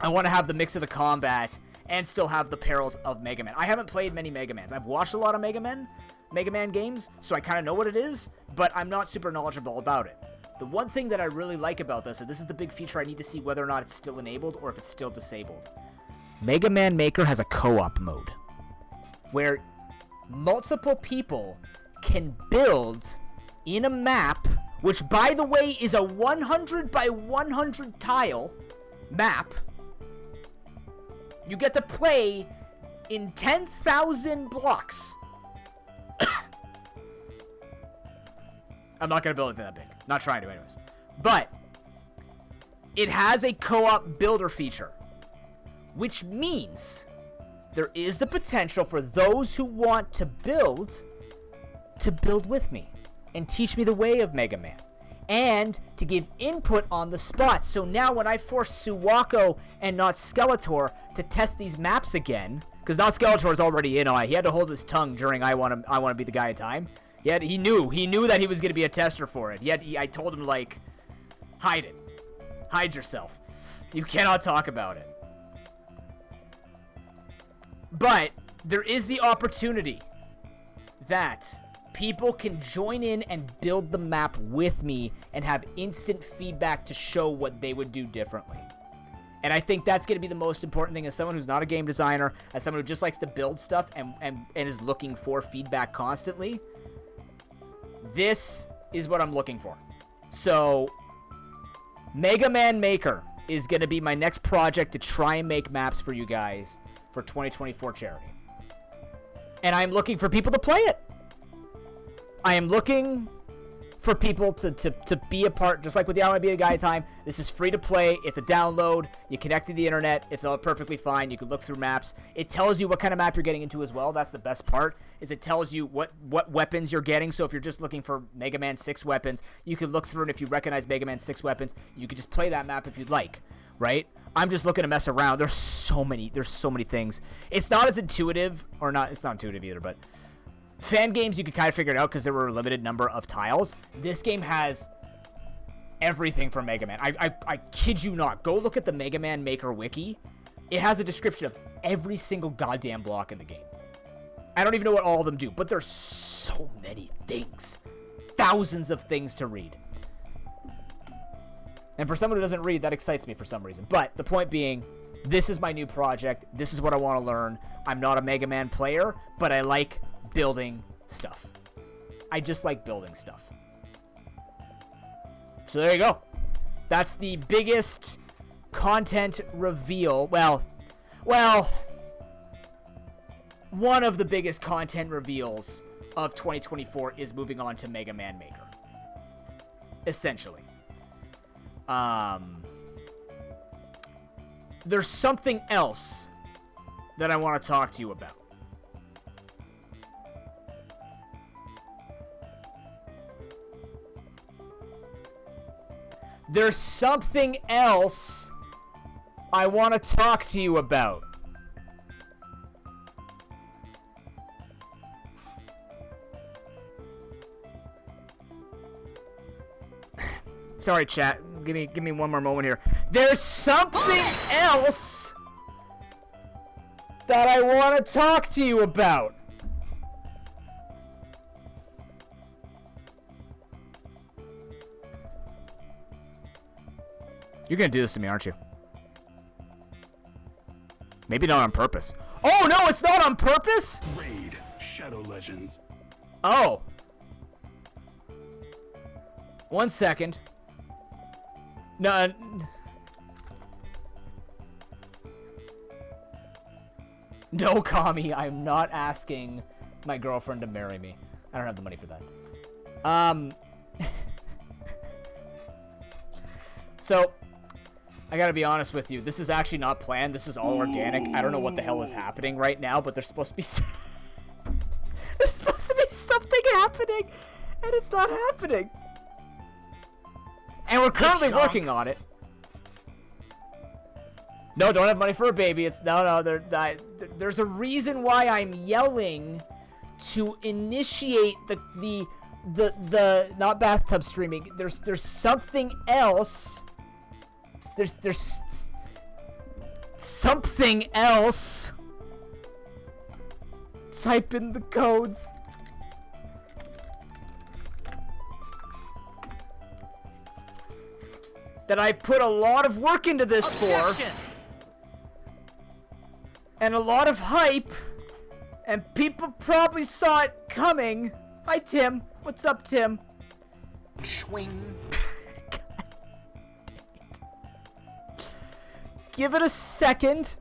I want to have the mix of the combat and still have the perils of Mega Man. I haven't played many Mega Mans. I've watched a lot of Mega Man games, so I kind of know what it is, but I'm not super knowledgeable about it. The one thing that I really like about this, and this is the big feature I need to see whether or not it's still enabled or if it's still disabled. Mega Man Maker has a co-op mode where multiple people can build in a map, which by the way is a 100 by 100 tile map. You get to play in 10,000 blocks. I'm not going to build it that big. Not trying to anyways. But it has a co-op builder feature, which means there is the potential for those who want to build with me and teach me the way of Mega Man and to give input on the spot. So now when I force Suwako and not Skeletor to test these maps again, because not Skeletor is already in on it. He had to hold his tongue during I want to be the guy of time. He knew that he was going to be a tester for it. I told him, like, hide yourself. You cannot talk about it. But there is the opportunity that people can join in and build the map with me and have instant feedback to show what they would do differently. And I think that's going to be the most important thing as someone who's not a game designer, as someone who just likes to build stuff and is looking for feedback constantly. This is what I'm looking for. So, Mega Man Maker is going to be my next project to try and make maps for you guys for 2024 charity. And I'm looking for people to play it. I am looking for people to be a part, just like with the I Want to Be the Guy time. This is free to play. It's a download. You connect to the internet. It's all perfectly fine. You can look through maps. It tells you what kind of map you're getting into as well. That's the best part, is it tells you what weapons you're getting. So if you're just looking for Mega Man 6 weapons, you can look through, and if you recognize Mega Man 6 weapons, you can just play that map if you'd like, right? I'm just looking to mess around. There's so many things. It's not as intuitive, or not, it's not intuitive either, but fan games, you could kind of figure it out because there were a limited number of tiles. This game has everything from Mega Man. I kid you not. Go look at the Mega Man Maker wiki. It has a description of every single goddamn block in the game. I don't even know what all of them do, but there's so many things. Thousands of things to read. And for someone who doesn't read, that excites me for some reason. But the point being, this is my new project. This is what I want to learn. I'm not a Mega Man player, but I like building stuff. I just like building stuff. So there you go. That's the biggest content reveal. Well, one of the biggest content reveals of 2024 is moving on to Mega Man Maker. essentially. There's something else that I want to talk to you about. There's something else I want to talk to you about. Sorry, chat. Give me one more moment here. There's something else that I want to talk to you about. You're gonna do this to me, aren't you? Maybe not on purpose. Oh, no, it's not on purpose? Raid Shadow Legends. Oh. 1 second. No. No, Kami, I'm not asking my girlfriend to marry me. I don't have the money for that. So, I gotta be honest with you. This is actually not planned. This is all organic. I don't know what the hell is happening right now, but there's supposed to be there's supposed to be something happening, and it's not happening. And we're currently working on it. No, don't have money for a baby. It's no. There's a reason why I'm yelling to initiate the not bathtub streaming. There's something else. There's something else. Type in the codes. That I put a lot of work into this for. And a lot of hype. And people probably saw it coming. Hi, Tim. What's up, Tim? Swing. Give it a second.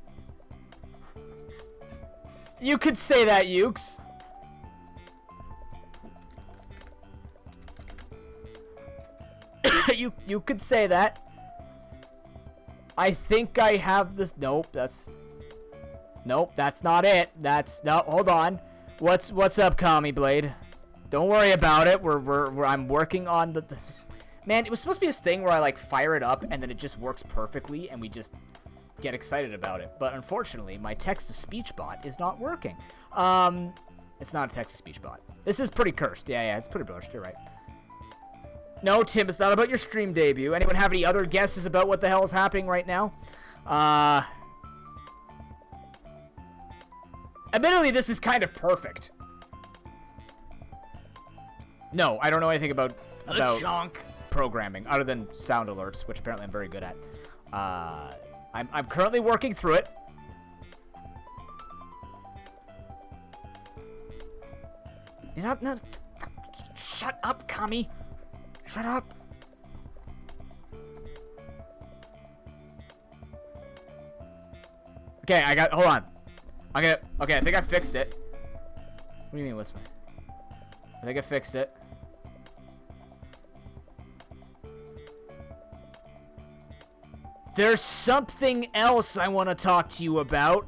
You could say that, Ukes. You could say that. I think I have this. Nope, that's not it. No. Hold on. What's up, Kami Blade? Don't worry about it. I'm working on this. Man, it was supposed to be this thing where I like fire it up and then it just works perfectly and we just get excited about it. But unfortunately, my text-to-speech bot is not working. It's not a text-to-speech bot. This is pretty cursed. Yeah, it's pretty cursed. You're right. No, Tim, it's not about your stream debut. Anyone have any other guesses about what the hell is happening right now? Admittedly, this is kind of perfect. No, I don't know anything about programming other than sound alerts, which apparently I'm very good at. I'm currently working through it. You're not. Shut up, Kami. Shut up. Okay, hold on. Okay, I think I fixed it. What do you mean, what's my... I think I fixed it. There's something else I want to talk to you about.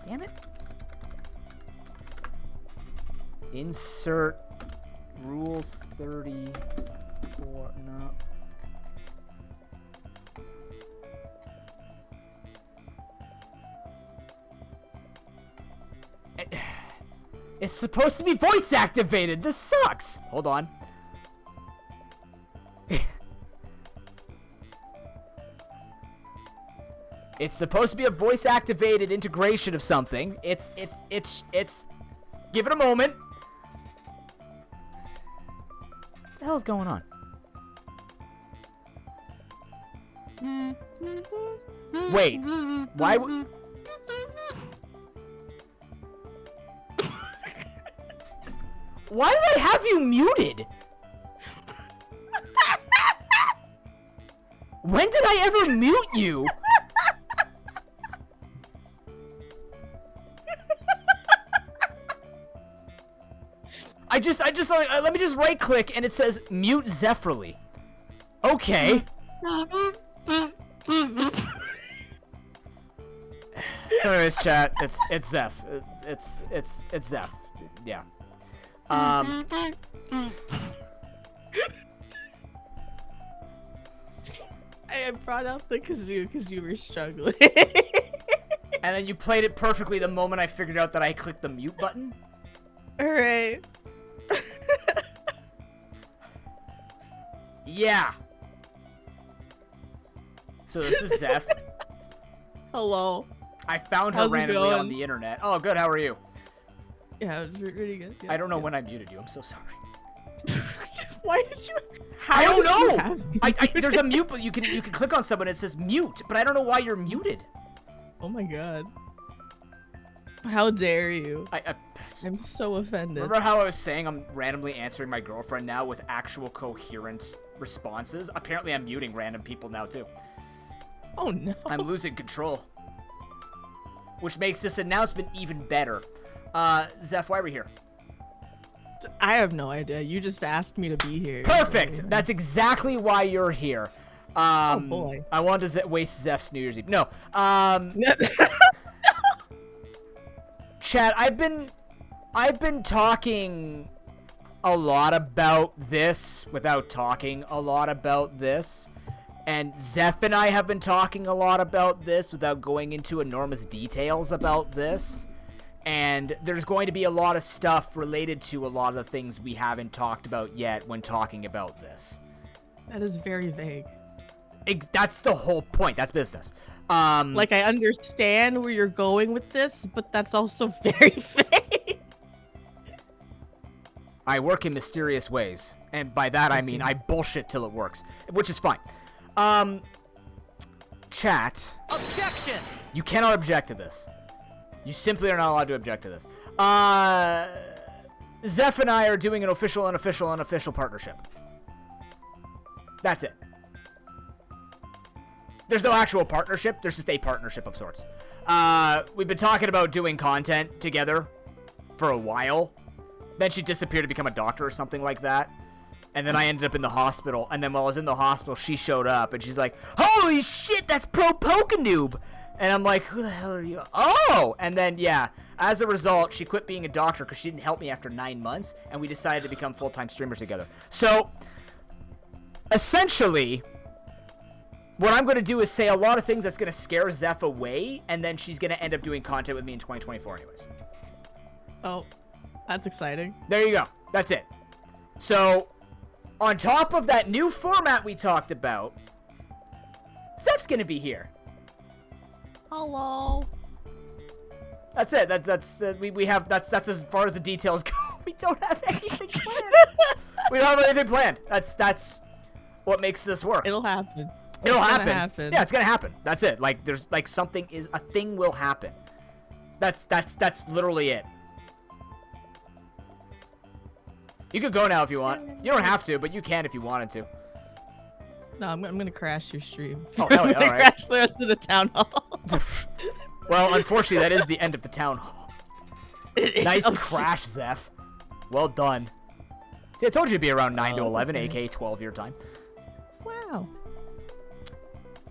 Damn it. Insert rules 34. No. It's supposed to be voice activated. This sucks. Hold on. It's supposed to be a voice activated integration of something. It's give it a moment. What the hell's going on? Wait. Why would... Why did I have you muted? When did I ever mute you? let me just right click and it says mute Zephyrly. Okay. Sorry, it's chat. It's Zeph. It's Zeph. Yeah. I brought out the kazoo because you were struggling. And then you played it perfectly the moment I figured out that I clicked the mute button. Alright. Yeah. So this is Zeph. Hello. I found her How's it randomly going? on the internet. Oh, good. How are you? Yeah, it was really good. Yeah, I don't know yeah. when I muted you. I'm so sorry. Why did you? I don't did you know. have me There's a mute, but you can click on someone. It says mute, but I don't know why you're muted. Oh my god. How dare you? I I'm so offended. remember how I was saying I'm randomly answering my girlfriend now with actual coherent responses. Apparently, I'm muting random people now too. Oh no. I'm losing control, which makes this announcement even better. Zeph, why are we here? I have no idea. You just asked me to be here. Perfect. So, That's exactly why you're here. Oh boy. I wanted to waste Zeph's New Year's Eve. No. Chad, I've been talking a lot about this without talking a lot about this. And Zeph and I have been talking a lot about this without going into enormous details about this. And there's going to be a lot of stuff related to a lot of the things we haven't talked about yet when talking about this. That is very vague. That's the whole point. That's business. Like, I understand where you're going with this, but that's also very vague. I work in mysterious ways. And by that, I mean I bullshit till it works. Which is fine. Chat. Objection! You cannot object to this. You simply are not allowed to object to this. Zeph and I are doing an official, unofficial partnership. That's it. There's no actual partnership. There's just a partnership of sorts. We've been talking about doing content together for a while. Then she disappeared to become a doctor or something like that. And then I ended up in the hospital. And then while I was in the hospital, she showed up. And she's like, holy shit, that's Pro Pokenoob. And I'm like, who the hell are you? Oh! And then, yeah, as a result, she quit being a doctor because she didn't help me after 9 months. And we decided to become full-time streamers together. So, essentially, what I'm going to do is say a lot of things that's going to scare Zeph away. And then she's going to end up doing content with me in 2024 anyways. Oh, that's exciting. There you go. That's it. So, on top of that new format we talked about, Zeph's going to be here. Hello. That's it. We have that's as far as the details go. We don't have anything planned. We don't have anything planned. That's what makes this work. It'll happen. It'll It's happen. gonna happen. Yeah, it's gonna happen. That's it. Like there's like a thing will happen. That's literally it. You could go now if you want. You don't have to, but you can if you wanted to. No, I'm gonna crash your stream. Oh, hell yeah, I'm gonna alright. crash the rest of the town hall. Well, unfortunately, that is the end of the town hall. Nice Oh, crash, Zeph. Well done. See, I told you to be around 9 to Oh, 11, okay. aka 12 your time. Wow.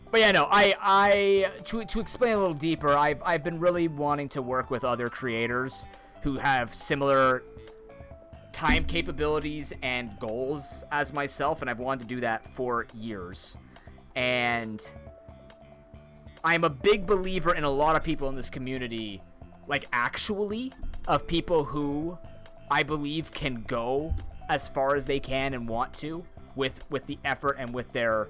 But yeah, no, to explain a little deeper, I've been really wanting to work with other creators who have similar time capabilities and goals as myself, and I've wanted to do that for years. And I'm a big believer in a lot of people in this community, like actually, of people who I believe can go as far as they can and want to with the effort and with their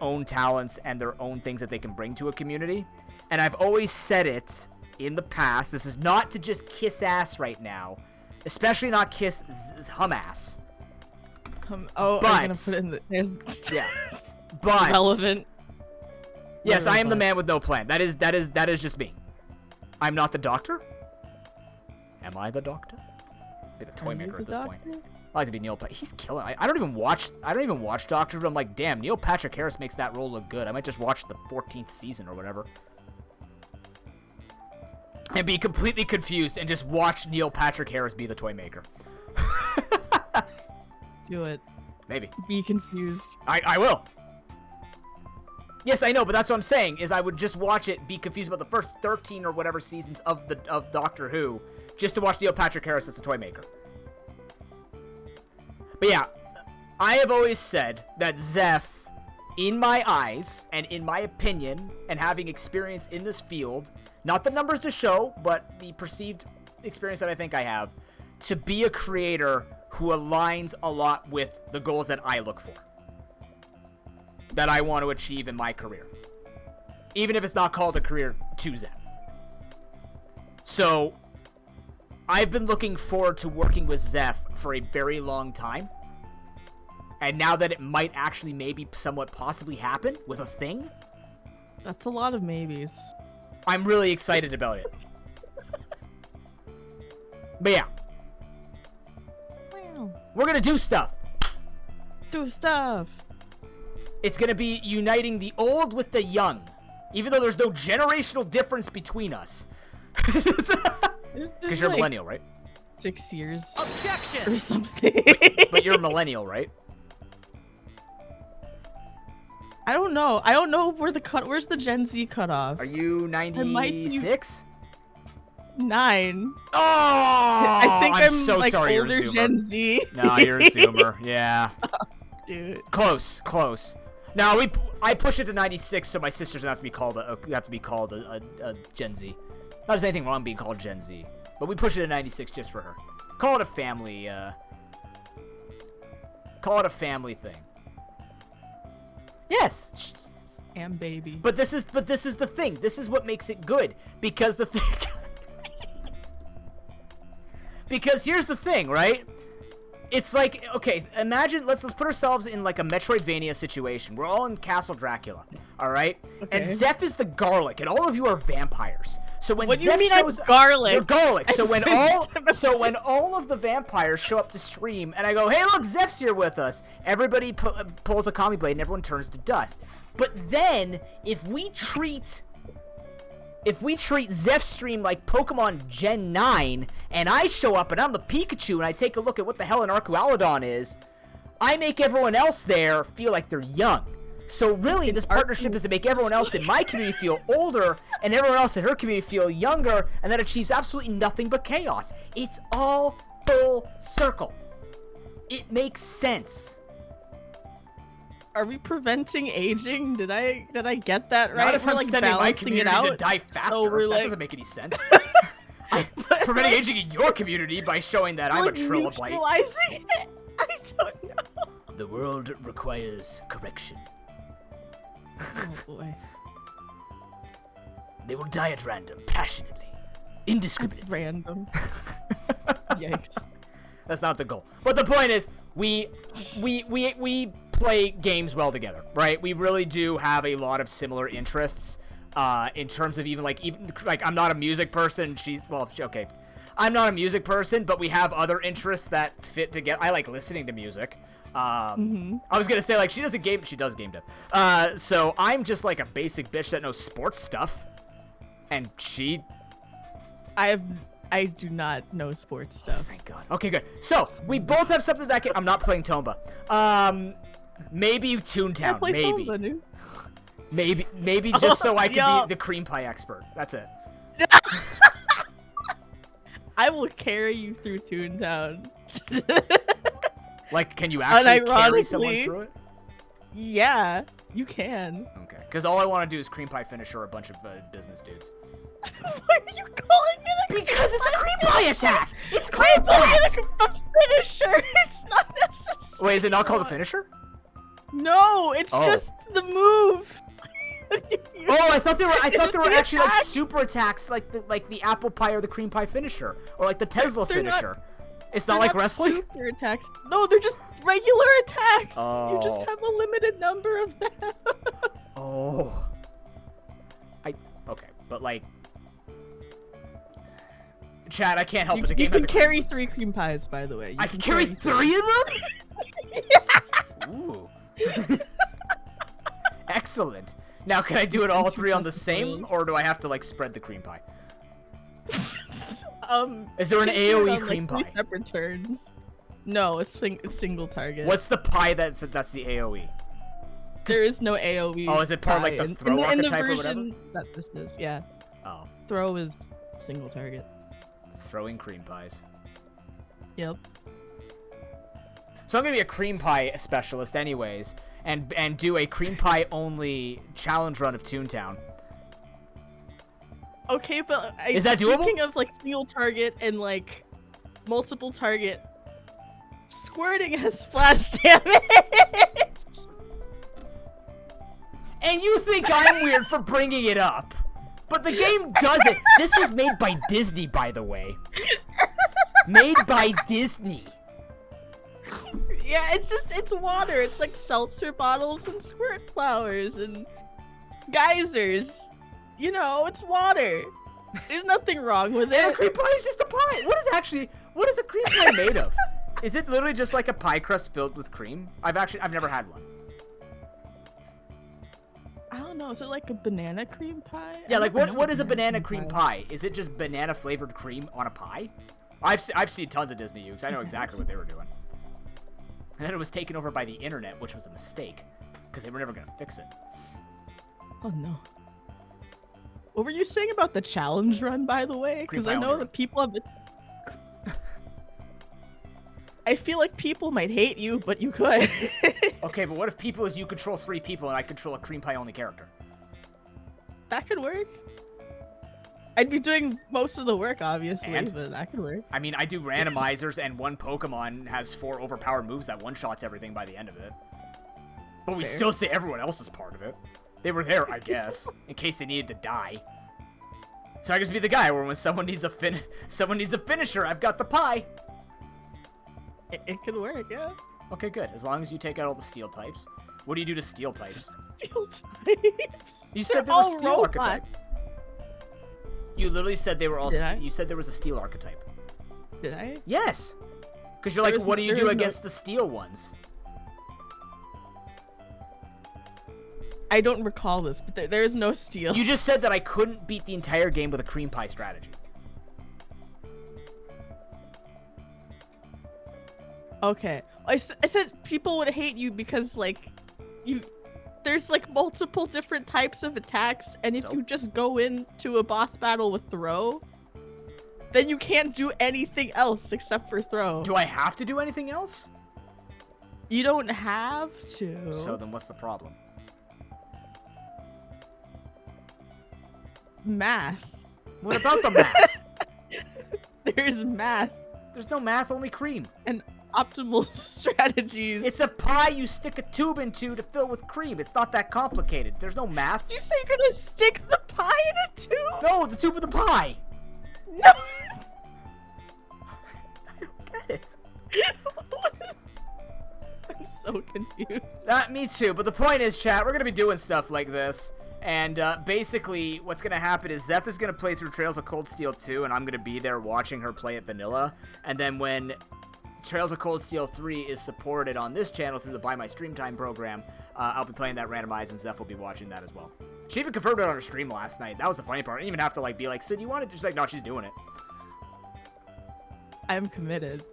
own talents and their own things that they can bring to a community. And I've always said it in the past. This is not to just kiss ass right now, especially not kiss hum ass. Oh, But- I'm gonna put it in the. There's Yeah, but relevant. yes, I am the But- man with no plan. That is just me. I'm not the doctor. Am I the doctor? Be the toy Are you maker the at this point. doctor? I like to be Neil. He's killing. I don't even watch Doctor Who. I'm like, damn, Neil Patrick Harris makes that role look good. I might just watch the 14th season or whatever, and be completely confused and just watch Neil Patrick Harris be the toy maker. Do it. Maybe. Be confused. I will. Yes, I know, but that's what I'm saying, is I would just watch it, be confused about the first 13 or whatever seasons of Doctor Who, just to watch Neil Patrick Harris as the toy maker. But yeah, I have always said that Zeph, in my eyes, and in my opinion, and having experience in this field, not the numbers to show, but the perceived experience that I think I have, to be a creator who aligns a lot with the goals that I look for, that I want to achieve in my career, even if it's not called a career to Zeph. So I've been looking forward to working with Zeph for a very long time. And now that it might actually maybe somewhat possibly happen with a thing, That's a lot of maybes. I'm really excited about it. But yeah, Wow. we're going to do stuff. Do stuff. It's going to be uniting the old with the young, even though there's no generational difference between us. Because you're a millennial, right? 6 years. Objection! Or something. But you're a millennial, right? I don't know. I don't know where's the Gen Z cutoff? Are you might be- 96? 9. Oh! I think I'm so like sorry you're a older Zoomer. Gen Z. No, you're a Zoomer. Yeah. Dude. Close. No, I push it to 96, so my sisters have to be called a Gen Z. Not there's anything wrong being called Gen Z, but we push it to 96 just for her. Call it a family. Call it a family thing. Yes. And baby. But this is the thing. This is what makes it good, because the thing. Because here's the thing, right? It's like, okay, imagine, let's put ourselves in like a Metroidvania situation. We're all in Castle Dracula, all right? Okay. And Zeph is the garlic, and all of you are vampires. So when What do you Zeph mean I'm shows, garlic? You're garlic. So when all of the vampires show up to stream, and I go, hey, look, Zeph's here with us. Everybody pulls a commie blade, and everyone turns to dust. But then if we treat Zeph's stream like Pokemon Gen 9, and I show up and I'm the Pikachu and I take a look at what the hell an Arcualodon is, I make everyone else there feel like they're young. So really, this partnership is to make everyone else in my community feel older and everyone else in her community feel younger, and that achieves absolutely nothing but chaos. It's all full circle. It makes sense. Are we preventing aging? Did I get that right? Not if We're, I'm like, sending my balancing it community to out? die faster. So we're, That like- doesn't make any sense. I'm preventing aging in your community by showing that I'm a like, trilobite. neutralizing it? I don't know. The world requires correction. Oh boy. They will die at random, passionately, indiscriminately. Random. Yikes. That's not the goal. But the point is, we play games well together, right? We really do have a lot of similar interests. In terms of even like I'm not a music person. Okay. I'm not a music person, but we have other interests that fit together. I like listening to music. I was gonna say, like, she does game dev. So I'm just like a basic bitch that knows sports stuff, and she. I do not know sports stuff. Thank God. Okay, good. So we both have something that I'm not playing Tomba. Maybe Toontown. Play Maybe. Zelda, dude. Maybe just so I can be the cream pie expert. That's it. I will carry you through Toontown. Like, can you actually carry someone Unironically. through it? Yeah, you can. Okay, because all I want to do is cream pie finisher a bunch of business dudes. Why are you calling it a Because it's a cream pie attack. It's Why called is that. it a finisher? It's not necessary. Wait, is it not called a finisher? No, it's Oh. just the move. Oh, I thought they were the actually like attack. super attacks, like the apple pie or the cream pie finisher, or like the Tesla They're not- finisher. It's They're not like wrestling. Super attacks. No, they're just regular attacks. You just Oh. have a limited number of them. Oh. Okay, but like, Chad, I can't help You, it. The you game has can a carry 3 cream pies, by the way. You I can carry 3 of them. Ooh. Excellent. Now, can I do it all 3 on the same, or do I have to like spread the cream pie? Is there an you can do it AOE on, cream like, 3 pie? separate turns. No, it's single target. What's the pie that's the AoE? There is no AoE. Oh, is it part of, like, the pie. throw in the archetype or version that this is, yeah. Oh, Throw is single target. throwing cream pies. Yep. So I'm gonna be a cream pie specialist, anyways, and do a cream pie only challenge run of Toontown. Okay, but Is that doable? Speaking of like single target and like multiple target, squirting has splash damage. And you think I'm weird for bringing it up, but the game does it. This was made by Disney, by the way. Made by Disney. Yeah, it's water. It's like seltzer bottles and squirt flowers and geysers. You know, it's water. There's nothing wrong with And a it. cream pie is just a pie. What is a cream pie made of? Is it literally just like a pie crust filled with cream? I've never had one. I don't know. Is it like a banana cream pie? Yeah, like I've never what had is a banana cream pie? Is it just banana flavored cream on a pie? I've seen tons of Disney use. I know exactly what they were doing. And then it was taken over by the internet, which was a mistake, because they were never gonna fix it. Oh no. What were you saying about the challenge run, by the way? Cream Because pie I only know run. that people have. I feel like people might hate you, but you could. Okay, but what if people is you control 3 people and I control a cream pie only character? That could work. I'd be doing most of the work, obviously, And? but that could work. I mean, I do randomizers, and one Pokemon has 4 overpowered moves that one-shots everything by the end of it. But we Fair. still say everyone else is part of it. They were there, I guess, in case they needed to die. So I just be the guy where when someone needs a finisher, I've got the pie. It could work, yeah. Okay, good. As long as you take out all the steel types. What do you do to steel types? Steel types. You said They're there was all steel robots. archetype. You literally said they were all. Did I? You said there was a steel archetype. Did I? Yes. Because you're There like, is- what do you there do is no- against the steel ones? I don't recall this, but there is no steel. You just said that I couldn't beat the entire game with a cream pie strategy. Okay. I said people would hate you because, like, there's, like, multiple different types of attacks, and if So? you just go into a boss battle with throw, then you can't do anything else except for throw. Do I have to do anything else? You don't have to. So then what's the problem? Math. What about the math? There's math There's no math, only cream. and optimal strategies. It's a pie you stick a tube into to fill with cream. It's not that complicated. There's no math. Did you say you're gonna stick the pie in a tube? No, the tube of the pie. No. I don't get it. I'm so confused. Me too, but the point is, chat, we're going to be doing stuff like this, and basically what's going to happen is Zeph is going to play through Trails of Cold Steel 2, and I'm going to be there watching her play it vanilla, and then when Trails of Cold Steel 3 is supported on this channel through the Buy My Stream Time program, I'll be playing that randomized, and Zeph will be watching that as well. She even confirmed it on her stream last night. That was the funny part. I didn't even have to like be like, "So do you want it?" Just like, no, she's doing it. I'm committed.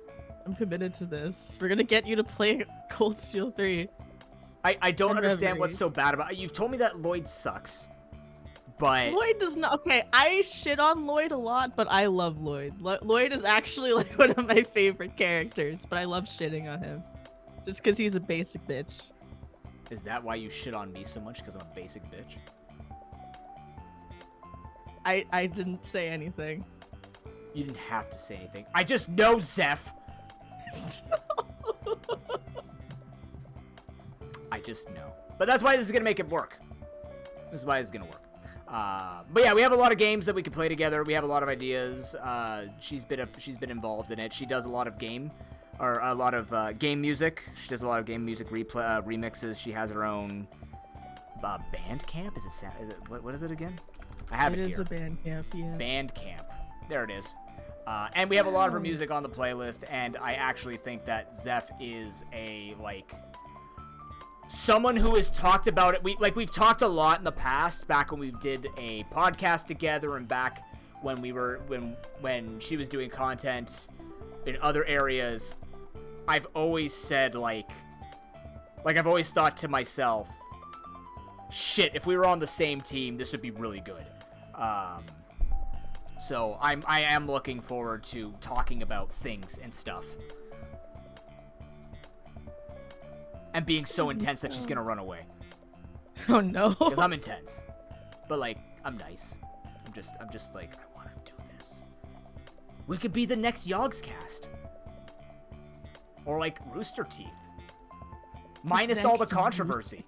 I'm committed to this. We're gonna get you to play Cold Steel 3. I don't I'm understand ready. what's so bad about it. You've told me that Lloyd sucks, but Lloyd does not. Okay, I shit on Lloyd a lot, but I love Lloyd. Lloyd is actually like one of my favorite characters, but I love shitting on him. Just because he's a basic bitch. is that why you shit on me so much? Because I'm a basic bitch? I didn't say anything. You didn't have to say anything. I just know, Zeph. I just know. But that's why this is going to make it work. This is why it's going to work. But yeah, we have a lot of games that we can play together. We have a lot of ideas. She's been involved in it. She does a lot of game music. She does a lot of game music remixes. She has her own band camp. What is it again? I have it It is here. a band camp, yes. Bandcamp. There it is. And we have a lot of her music on the playlist, and I actually think that Zeph is someone who has talked about it. We've talked a lot in the past, back when we did a podcast together, and back when when she was doing content in other areas. I've always said, like I've always thought to myself, shit, if we were on the same team, this would be really good. So I am looking forward to talking about things and stuff. And being so intense that she's gonna run away. Oh no. Because I'm intense. But like, I'm nice. I'm just like, I wanna do this. We could be the next Yogscast. Or like Rooster Teeth. Minus all the controversy.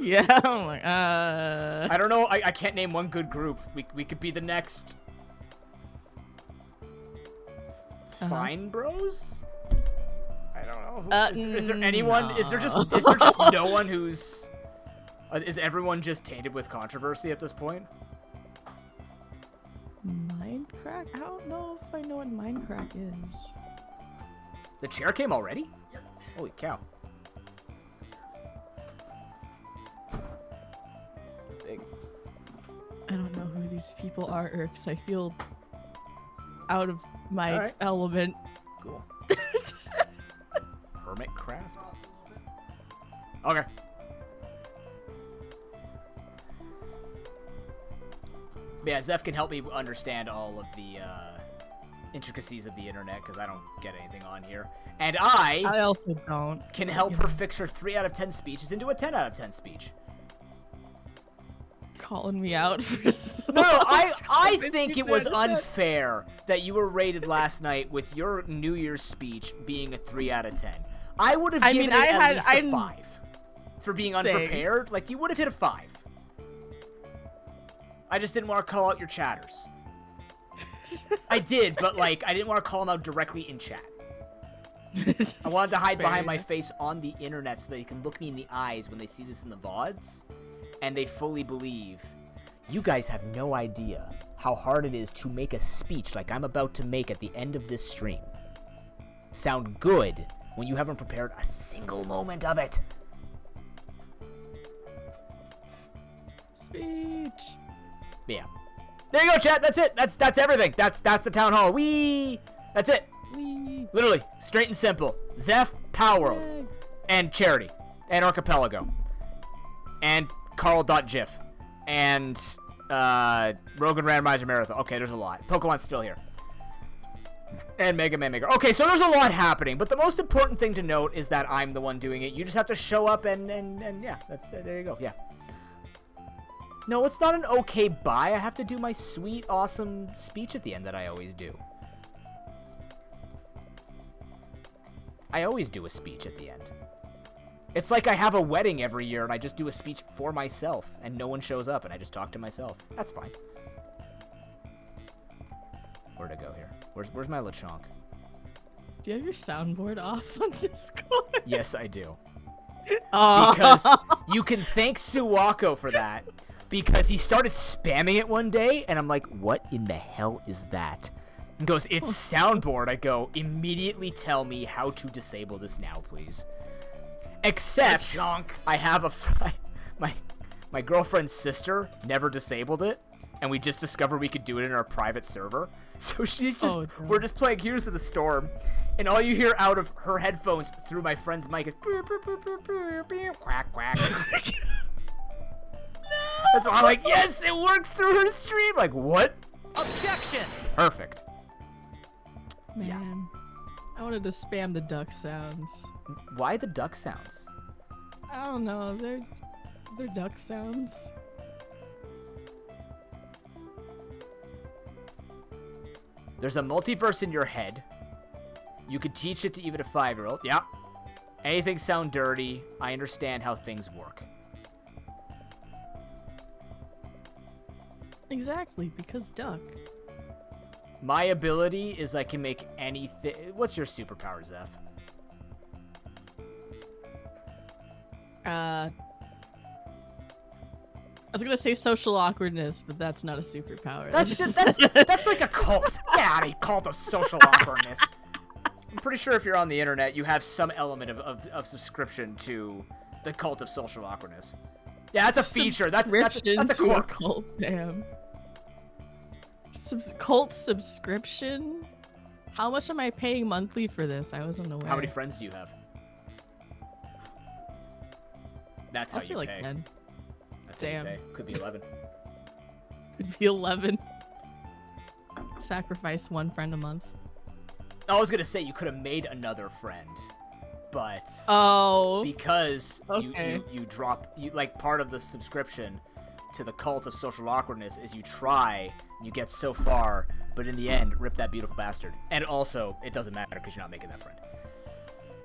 Yeah, I'm like, I don't know, I can't name one good group. We could be the next Fine Bros? I don't know. Is there anyone? No. Is there just no one who's? Is everyone just tainted with controversy at this point? Mindcrack? I don't know if I know what Mindcrack is. The chair came already? Yep. Holy cow. That's big. I don't know who these people are, Irks. I feel out of my element. Cool. Hermitcraft? Okay. But yeah, Zeph can help me understand all of the intricacies of the internet because I don't get anything on here. And I also don't. Can help her fix her 3 out of 10 speeches into a 10 out of 10 speech. Calling me out for so No, I think it was unfair that you were rated last night with your New Year's speech being a 3 out of 10. I would have given it at least a 5 for being unprepared. Thanks. Like, you would have hit a 5. I just didn't want to call out your chatters. I did, but like, I didn't want to call them out directly in chat. I wanted to hide behind my face on the internet so they can look me in the eyes when they see this in the VODs. And they fully believe, you guys have no idea how hard it is to make a speech like I'm about to make at the end of this stream sound good when you haven't prepared a single moment of it. Speech. Yeah. There you go, chat. That's it. That's everything. That's the town hall. Wee. That's it. Wee. Literally, straight and simple. Zeph, Power World, and Charity, and Archipelago, and Carl.gif, and Rogan Randomizer Marathon. Okay, there's a lot. Pokemon's still here. And Mega Man Maker. Okay, so there's a lot happening, but the most important thing to note is that I'm the one doing it. You just have to show up and yeah, there you go. Yeah. No, it's not an okay bye. I have to do my sweet, awesome speech at the end that I always do. I always do a speech at the end. It's like I have a wedding every year and I just do a speech for myself and no one shows up and I just talk to myself. That's fine. Where'd it go here? Where's my Lechonk? Do you have your soundboard off on Discord? Yes, I do. Because you can thank Suwako for that. Because he started spamming it one day and I'm like, what in the hell is that? He goes, it's soundboard. I go, immediately tell me how to disable this now, please. Except, I have my girlfriend's sister never disabled it, and we just discovered we could do it in our private server. So she's just, we're just playing Heroes of the Storm, and all you hear out of her headphones through my friend's mic is quack, quack. That's why I'm like, yes, it works through her stream. Like, what? Objection. Perfect. Man, yeah. I wanted to spam the duck sounds. Why the duck sounds? I don't know. They're duck sounds. There's a multiverse in your head. You could teach it to even a 5-year-old. Yeah. Anything sound dirty. I understand how things work. Exactly, because duck. My ability is I can make anything. What's your superpower, Zeph? I was gonna say social awkwardness, but that's not a superpower. That's like a cult. Yeah, a cult of social awkwardness. I'm pretty sure if you're on the internet, you have some element of subscription to the cult of social awkwardness. Yeah, that's a feature. That's a quirk. Cult, damn. Cult subscription? How much am I paying monthly for this? I wasn't aware. How many friends do you have? That's how I'll say you like pay. 10. That's how you Damn. pay. Could be 11. Could be 11. Sacrifice one friend a month. I was gonna say you could have made another friend, but Oh. because Okay. you drop like part of the subscription to the cult of social awkwardness is you try and you get so far, but in the end rip that beautiful bastard. And also it doesn't matter because you're not making that friend.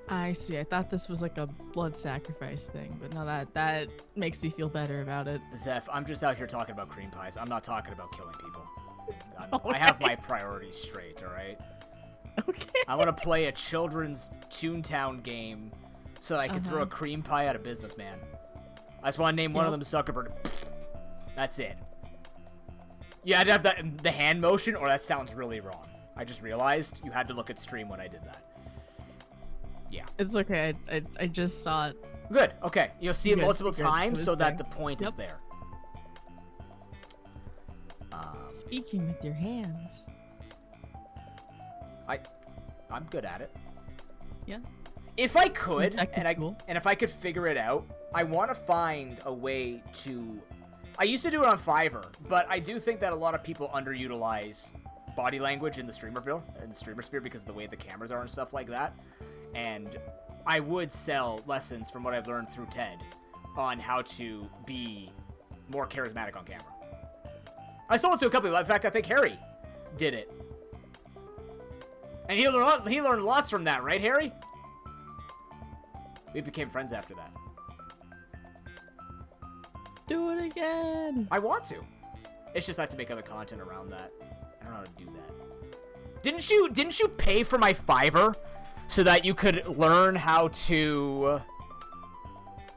I see. I thought this was like a blood sacrifice thing, but now that makes me feel better about it. Zeph, I'm just out here talking about cream pies. I'm not talking about killing people. Okay. I have my priorities straight, all right? Okay. I want to play a children's Toontown game so that I can throw a cream pie at a businessman. I just want to name one of them Zuckerberg. That's it. You had to have the hand motion, or that sounds really wrong. I just realized you had to look at stream when I did that. Yeah. It's okay. I just saw it. Good. Okay. You'll see it Good, multiple good. times It was so that there. the point is there. Speaking with your hands. I'm good at it. Yeah. If I could, That could be cool. and if I could figure it out, I want to find a way to. I used to do it on Fiverr, but I do think that a lot of people underutilize body language in the streamer sphere because of the way the cameras are and stuff like that. And I would sell lessons from what I've learned through TED on how to be more charismatic on camera. I sold it to a couple people. In fact, I think Harry did it. And he learned lots from that, right, Harry? We became friends after that. Do it again. I want to. It's just I have to make other content around that. I don't know how to do that. Didn't you pay for my Fiverr so that you could learn how to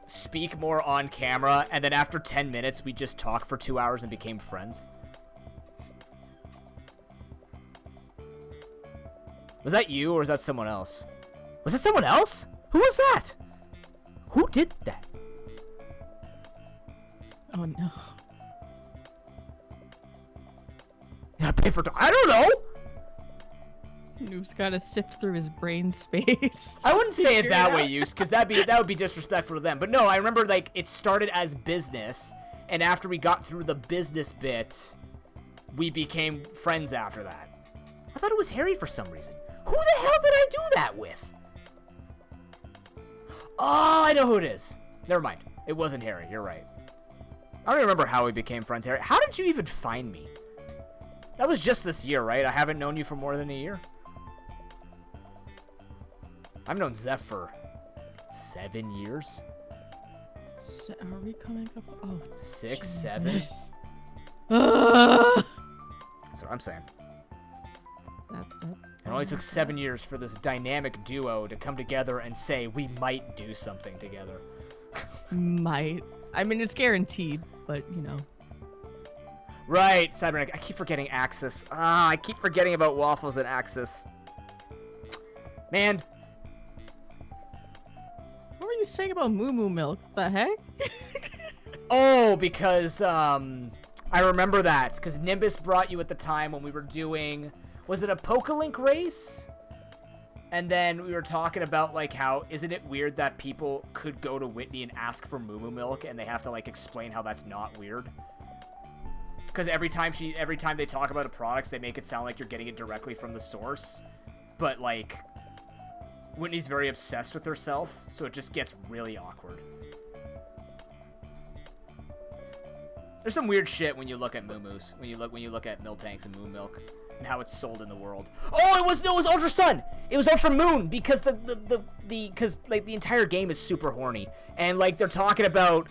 speak more on camera, and then after 10 minutes we just talked for 2 hours and became friends? Was that you, or was that someone else? Was that someone else? Who was that? Who did that? Oh no. Did I pay for? I don't know. Noob's gotta sift through his brain space. I wouldn't say it Figure that out. way, Use, because that would be disrespectful to them. But no, I remember like it started as business, and after we got through the business bit, we became friends after that. I thought it was Harry for some reason. Who the hell did I do that with? Oh, I know who it is. Never mind. It wasn't Harry. You're right. I don't remember how we became friends, Harry. How did you even find me? That was just this year, right? I haven't known you for more than a year. I've known Zeph for 7 years. Are we coming up? Oh, 6, Jesus. 7. That's That's what I'm saying. that. It only took 7 years for this dynamic duo to come together and say we might do something together. Might. I mean, it's guaranteed, but you know. Right, Cybernetic. I keep forgetting Axis. I keep forgetting about Waffles and Axis. Man. What were you saying about Moo Moo Milk? The heck? Oh, because, I remember that. Because Nimbus brought you at the time when we were doing... Was it a Pokelink race? And then we were talking about, like, how... Isn't it weird that people could go to Whitney and ask for Moo Moo Milk, and they have to, like, explain how that's not weird? Because every time they talk about the products, they make it sound like you're getting it directly from the source. But, like... Whitney's very obsessed with herself, so it just gets really awkward. There's some weird shit when you look at Moo Moos, when you look at Miltanks and Moo Milk, and how it's sold in the world. Oh, it was Ultra Sun. It was Ultra Moon because because like the entire game is super horny, and like they're talking about.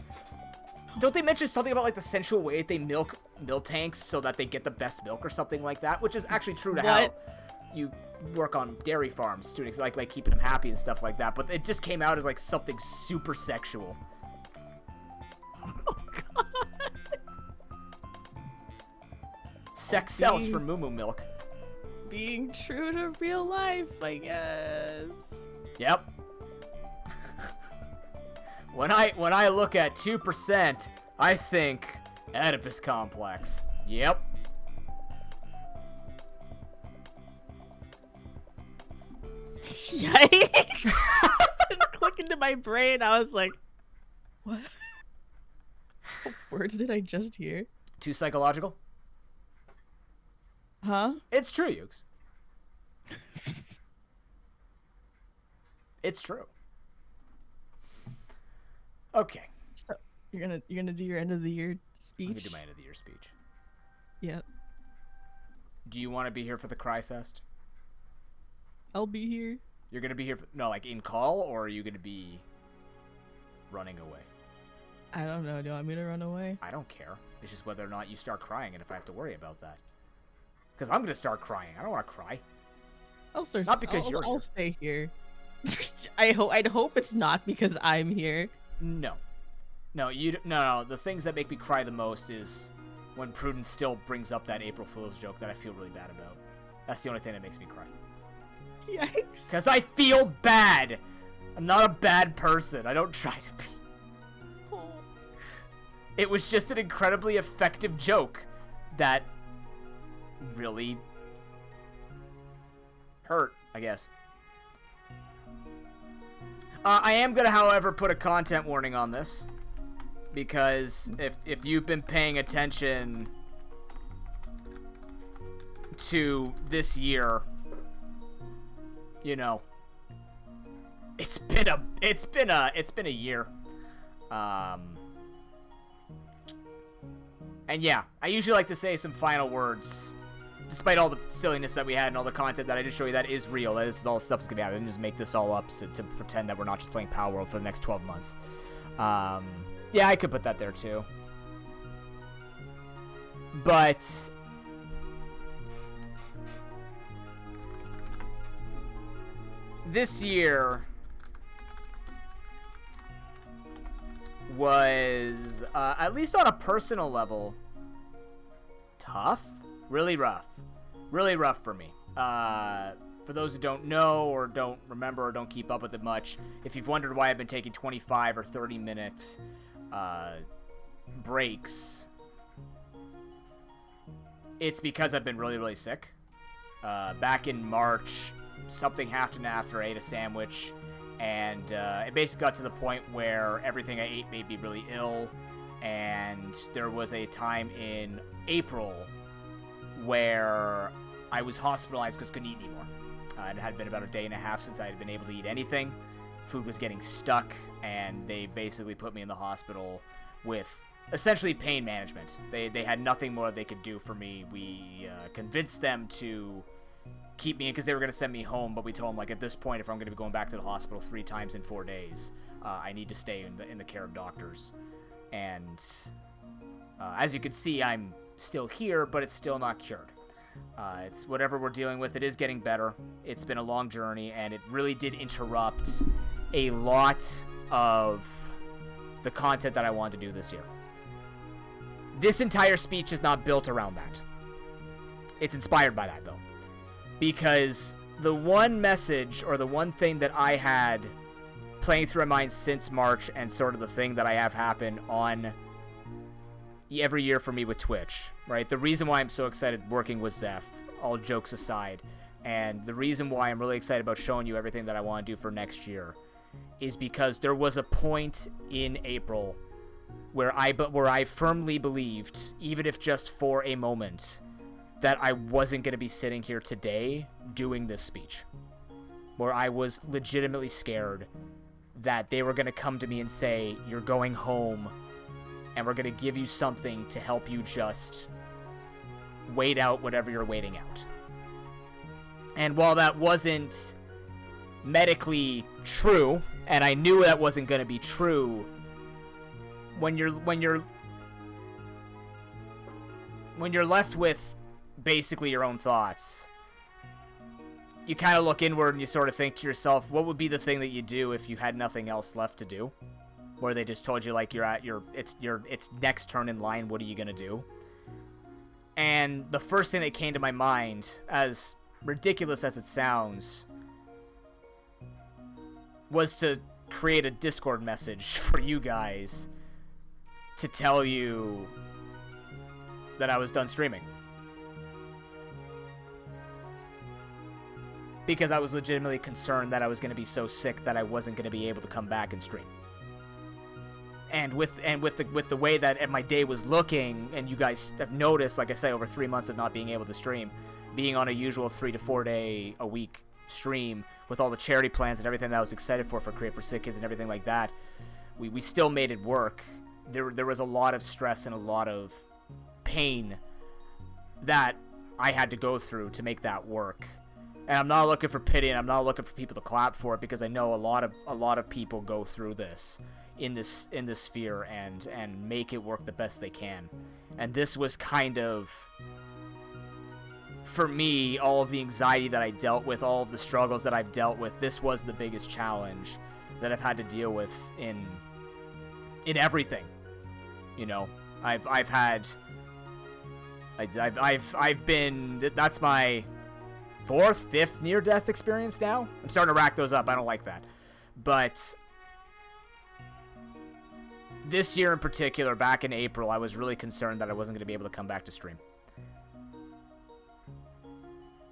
Don't they mention something about like the sensual way they milk Miltanks so that they get the best milk or something like that, which is actually true to how you work on dairy farms, students like keeping them happy and stuff like that. But it just came out as like something super sexual. Oh god. Sex sells for Moo Moo Milk. Being true to real life, I guess. Yep. When I look at 2%, I think Oedipus complex. Yep. Yikes! It clicked into my brain. I was like, what? What words did I just hear? Too psychological? Huh? It's true, Ukes. It's true. Okay. So you're gonna do your end of the year speech? I'm gonna do my end of the year speech. Yep. Do you want to be here for the Cry Fest? I'll be here. You're gonna be here no, like in call, or are you gonna be running away? I don't know. Do you want me to run away? I don't care. It's just whether or not you start crying and if I have to worry about that. Because I'm gonna start crying. I don't want to cry. I'll start. Not because I'll, you're I'll here. stay here. I'd hope it's not because I'm here. No. No. The things that make me cry the most is when Prudence still brings up that April Fool's joke that I feel really bad about. That's the only thing that makes me cry. Yikes. Because I feel bad. I'm not a bad person. I don't try to be. Oh. It was just an incredibly effective joke that really hurt, I guess. I am going to, however, put a content warning on this. Because if you've been paying attention to this year, you know, it's been a year. And yeah, I usually like to say some final words. Despite all the silliness that we had and all the content that I just showed you, that is real. That is all stuff that's gonna be out. I didn't just make this all up to pretend that we're not just playing Power World for the next 12 months. Yeah, I could put that there too. But this year was, at least on a personal level, tough. Really rough for me. For those who don't know or don't remember or don't keep up with it much, if you've wondered why I've been taking 25 or 30 minute breaks, it's because I've been really sick. Back in March, something happened after I ate a sandwich, and it basically got to the point where everything I ate made me really ill, and there was a time in April where I was hospitalized because I couldn't eat anymore. It had been about a day and a half since I had been able to eat anything. Food was getting stuck, and they basically put me in the hospital with essentially pain management. They had nothing more they could do for me. We convinced them to keep me in because they were going to send me home, but we told them, like, at this point, if I'm going to be going back to the hospital 3 times in 4 days, I need to stay in the care of doctors. And as you can see, I'm still here, but it's still not cured. It's whatever we're dealing with. It is getting better. It's been a long journey, and it really did interrupt a lot of the content that I wanted to do this year. This entire speech is not built around that. It's inspired by that, though. Because the one message or the one thing that I had playing through my mind since March, and sort of the thing that I have happen on every year for me with Twitch, right? The reason why I'm so excited working with Zeph, all jokes aside, and the reason why I'm really excited about showing you everything that I want to do for next year is because there was a point in April where I firmly believed, even if just for a moment, that I wasn't going to be sitting here today doing this speech. Where I was legitimately scared that they were going to come to me and say, "You're going home, and we're going to give you something to help you just wait out whatever you're waiting out." And while that wasn't medically true, and I knew that wasn't going to be true, when you're left with basically your own thoughts, you kind of look inward and you sort of think to yourself, what would be the thing that you do if you had nothing else left to do? Where they just told you, like, it's next turn in line, what are you gonna do? And the first thing that came to my mind, as ridiculous as it sounds, was to create a Discord message for you guys to tell you that I was done streaming. because I was legitimately concerned that I was going to be so sick that I wasn't going to be able to come back and stream. And with the way that my day was looking, and you guys have noticed, like I say, over 3 months of not being able to stream, being on a usual 3 to 4 day a week stream with all the charity plans and everything that I was excited for Create for Sick Kids and everything like that, we still made it work. There was a lot of stress and a lot of pain that I had to go through to make that work. And I'm not looking for pity, and I'm not looking for people to clap for it, because I know a lot of people go through this in this sphere and make it work the best they can. And this was kind of, for me, all of the anxiety that I dealt with, all of the struggles that I've dealt with, this was the biggest challenge that I've had to deal with in everything. You know, I've been, that's my 4th, 5th near-death experience now. I'm starting to rack those up. I don't like that. But this year in particular, back in April, I was really concerned that I wasn't going to be able to come back to stream.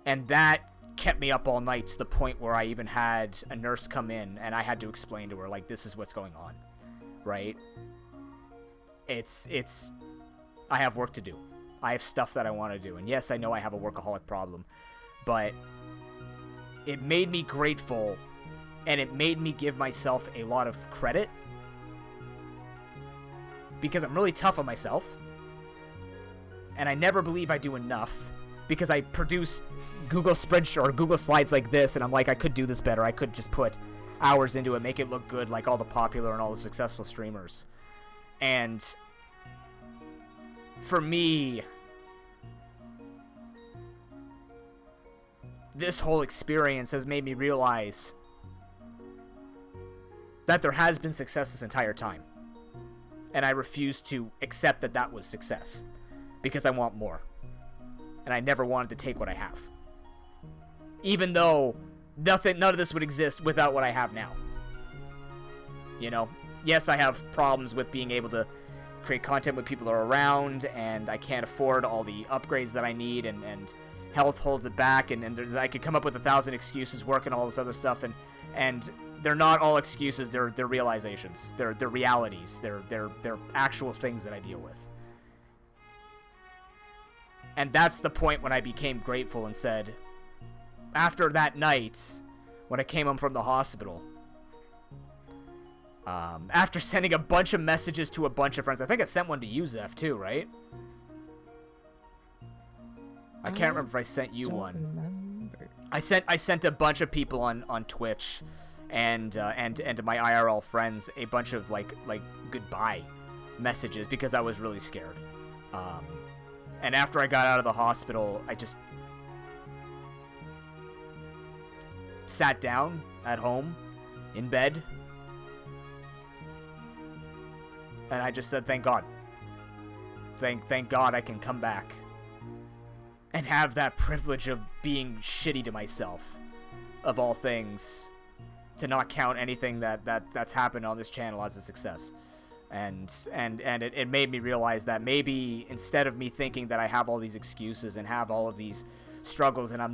And that kept me up all night, to the point where I even had a nurse come in and I had to explain to her, like, this is what's going on, right? I have work to do. I have stuff that I want to do. And yes, I know I have a workaholic problem, but it made me grateful, and it made me give myself a lot of credit, because I'm really tough on myself, and I never believe I do enough, because I produce Google Spreadsheet or Google Slides like this, and I'm like, I could do this better. I could just put hours into it, make it look good like all the popular and all the successful streamers. And for me, this whole experience has made me realize that there has been success this entire time. And I refuse to accept that that was success, because I want more. And I never wanted to take what I have. Even though none of this would exist without what I have now. You know, yes, I have problems with being able to create content when people are around, and I can't afford all the upgrades that I need, and health holds it back, and I could come up with 1,000 excuses, work and all this other stuff, and they're not all excuses. They're realizations. They're realities. They're actual things that I deal with. And that's the point when I became grateful and said, after that night, when I came home from the hospital, after sending a bunch of messages to a bunch of friends, I think I sent one to you, Zeph, too, right? I can't remember if I sent you one. I sent a bunch of people on Twitch and to my IRL friends a bunch of like goodbye messages, because I was really scared. And after I got out of the hospital, I just sat down at home in bed, and I just said, thank God. Thank God I can come back and have that privilege of being shitty to myself, of all things, to not count anything that's happened on this channel as a success. And it made me realize that maybe instead of me thinking that I have all these excuses and have all of these struggles, and I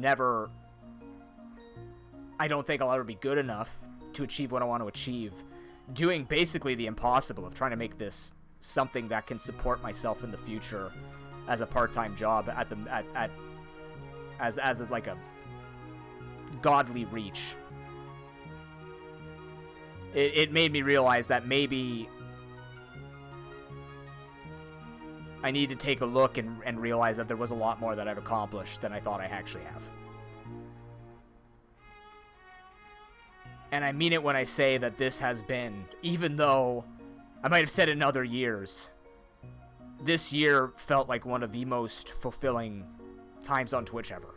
don't think I'll ever be good enough to achieve what I want to achieve, doing basically the impossible of trying to make this something that can support myself in the future as a part-time job as a godly reach. It made me realize that maybe I need to take a look and realize that there was a lot more that I've accomplished than I thought I actually have. And I mean it when I say that this has been, even though I might have said it in other years, this year felt like one of the most fulfilling times on Twitch ever.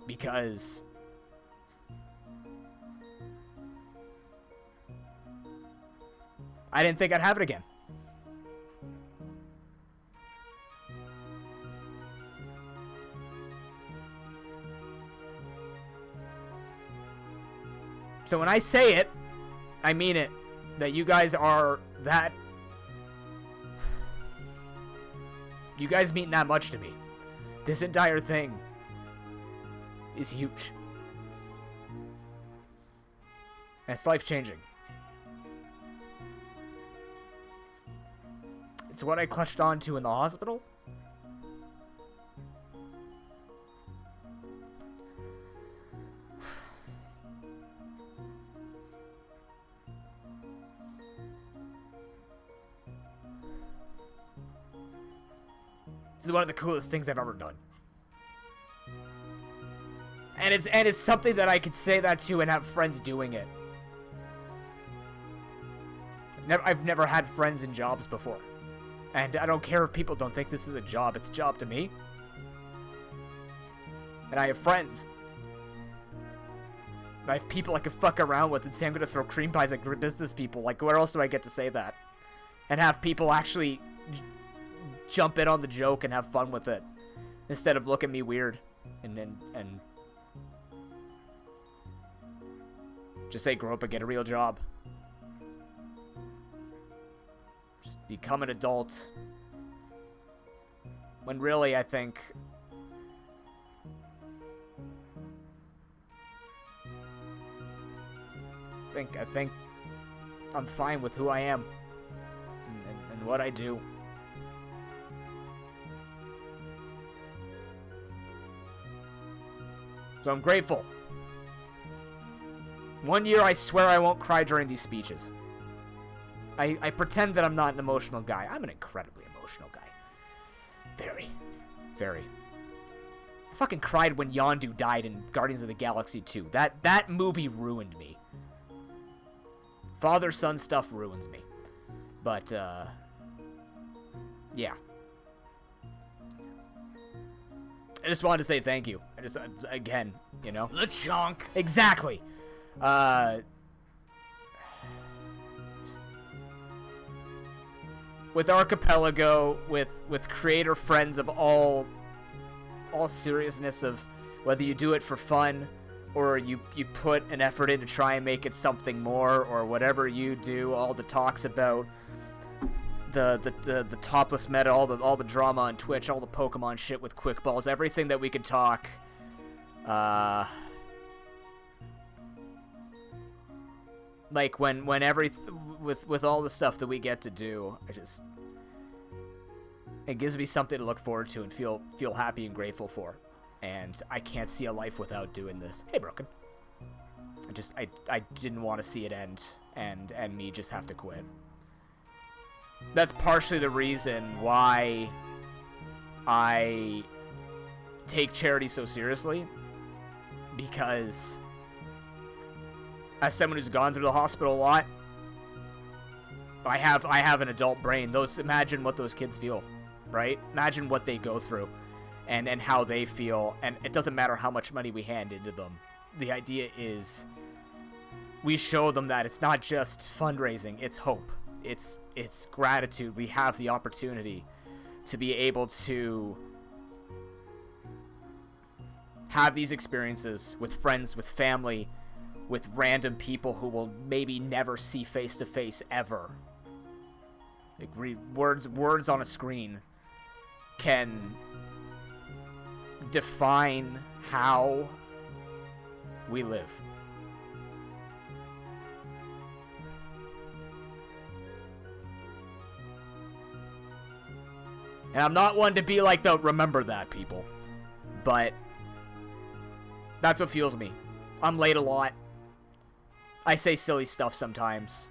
Because I didn't think I'd have it again. So when I say it, I mean it. That you guys are that... You guys mean that much to me. This entire thing is huge. And it's life-changing. It's what I clutched onto in the hospital. This is one of the coolest things I've ever done. And it's something that I could say that to and have friends doing it. I've never had friends in jobs before. And I don't care if people don't think this is a job. It's a job to me. And I have friends. I have people I can fuck around with and say I'm gonna throw cream pies at business people. Like, where else do I get to say that? And have people actually jump in on the joke and have fun with it. Instead of look at me weird. And just say grow up and get a real job. Just become an adult. When really, I think I'm fine with who I am and what I do. So I'm grateful. One year, I swear I won't cry during these speeches. I pretend that I'm not an emotional guy. I'm an incredibly emotional guy. Very. Very. I fucking cried when Yondu died in Guardians of the Galaxy 2. That movie ruined me. Father-son stuff ruins me. But, yeah. I just wanted to say thank you. I just, again, you know? LeChonk. Exactly. With Archipelago, with creator friends of all seriousness of whether you do it for fun or you put an effort in to try and make it something more, or whatever you do, all the talks about the topless meta, all the drama on Twitch, all the Pokemon shit with quick balls, everything that we could talk, like when with all the stuff that we get to do, it gives me something to look forward to and feel happy and grateful for. And I can't see a life without doing this. Hey, Broken. I didn't want to see it end and me just have to quit. That's partially the reason why I take charity so seriously, because as someone who's gone through the hospital a lot, I have an adult brain. Imagine what those kids feel, right? Imagine what they go through and how they feel, and it doesn't matter how much money we hand into them. The idea is we show them that it's not just fundraising, it's hope. It's gratitude. We have the opportunity to be able to have these experiences with friends, with family, with random people who will maybe never see face to face ever. Like words on a screen can define how we live. And I'm not one to be like the remember that people, but that's what fuels me. I'm late a lot. I say silly stuff sometimes.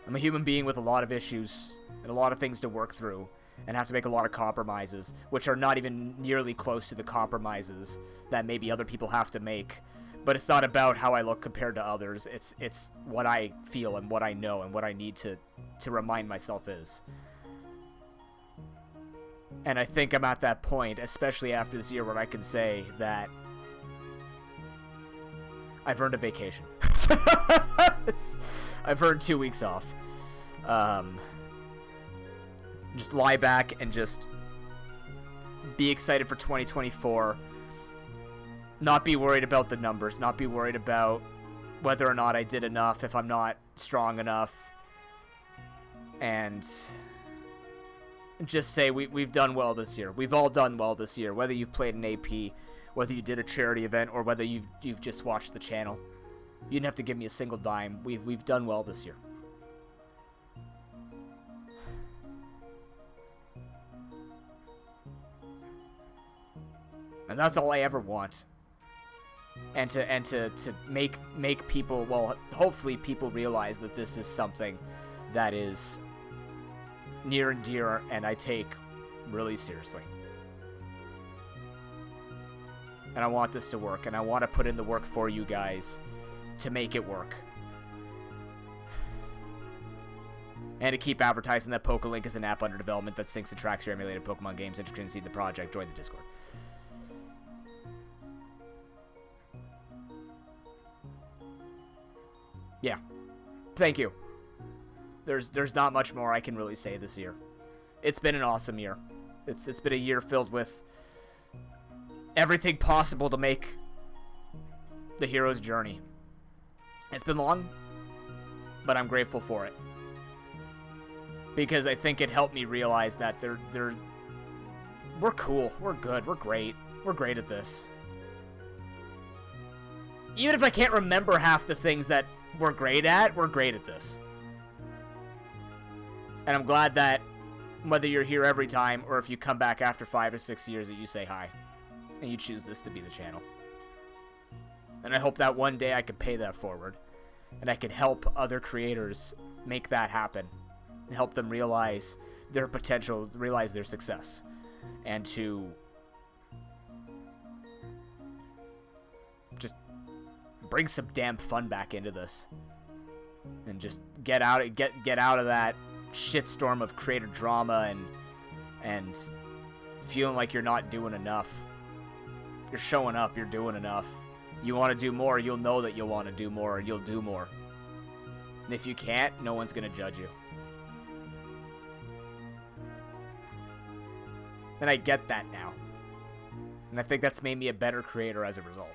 I'm a human being with a lot of issues and a lot of things to work through, and have to make a lot of compromises, which are not even nearly close to the compromises that maybe other people have to make. But it's not about how I look compared to others. It's what I feel and what I know and what I need to remind myself is. And I think I'm at that point, especially after this year, where I can say that I've earned a vacation. I've earned 2 weeks off. Just lie back and just be excited for 2024. Not be worried about the numbers. Not be worried about whether or not I did enough, if I'm not strong enough. And just say we've done well this year. We've all done well this year. Whether you've played an AP, whether you did a charity event or whether you've just watched the channel. You didn't have to give me a single dime. We've done well this year. And that's all I ever want. And to make people, well, hopefully people realize that this is something that is near and dear and I take really seriously. And I want this to work, and I want to put in the work for you guys to make it work. And to keep advertising that PokeLink is an app under development that syncs and tracks your emulated Pokemon games. Interested in seeing the project? Join the Discord. Yeah. Thank you. There's not much more I can really say this year. It's been an awesome year. It's been a year filled with everything possible to make the hero's journey. It's been long, but I'm grateful for it. Because I think it helped me realize that we're cool, we're good, we're great at this. Even if I can't remember half the things that we're great at this. And I'm glad that whether you're here every time or if you come back after 5 or 6 years that you say hi and you choose this to be the channel. And I hope that one day I could pay that forward and I could help other creators make that happen and help them realize their potential, realize their success, and to just bring some damn fun back into this and just get out of that shitstorm of creator drama and feeling like you're not doing enough. You're showing up, you're doing enough. You want to do more, you'll know that you'll want to do more, and you'll do more. And if you can't, no one's going to judge you. And I get that now. And I think that's made me a better creator as a result.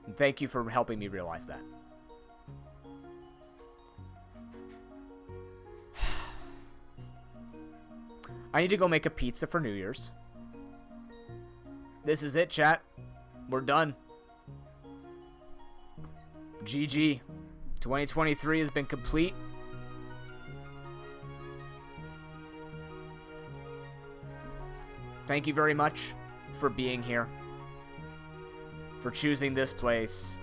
And thank you for helping me realize that. I need to go make a pizza for New Year's. This is it, chat. We're done. GG. 2023 has been complete. Thank you very much for being here. For choosing this place.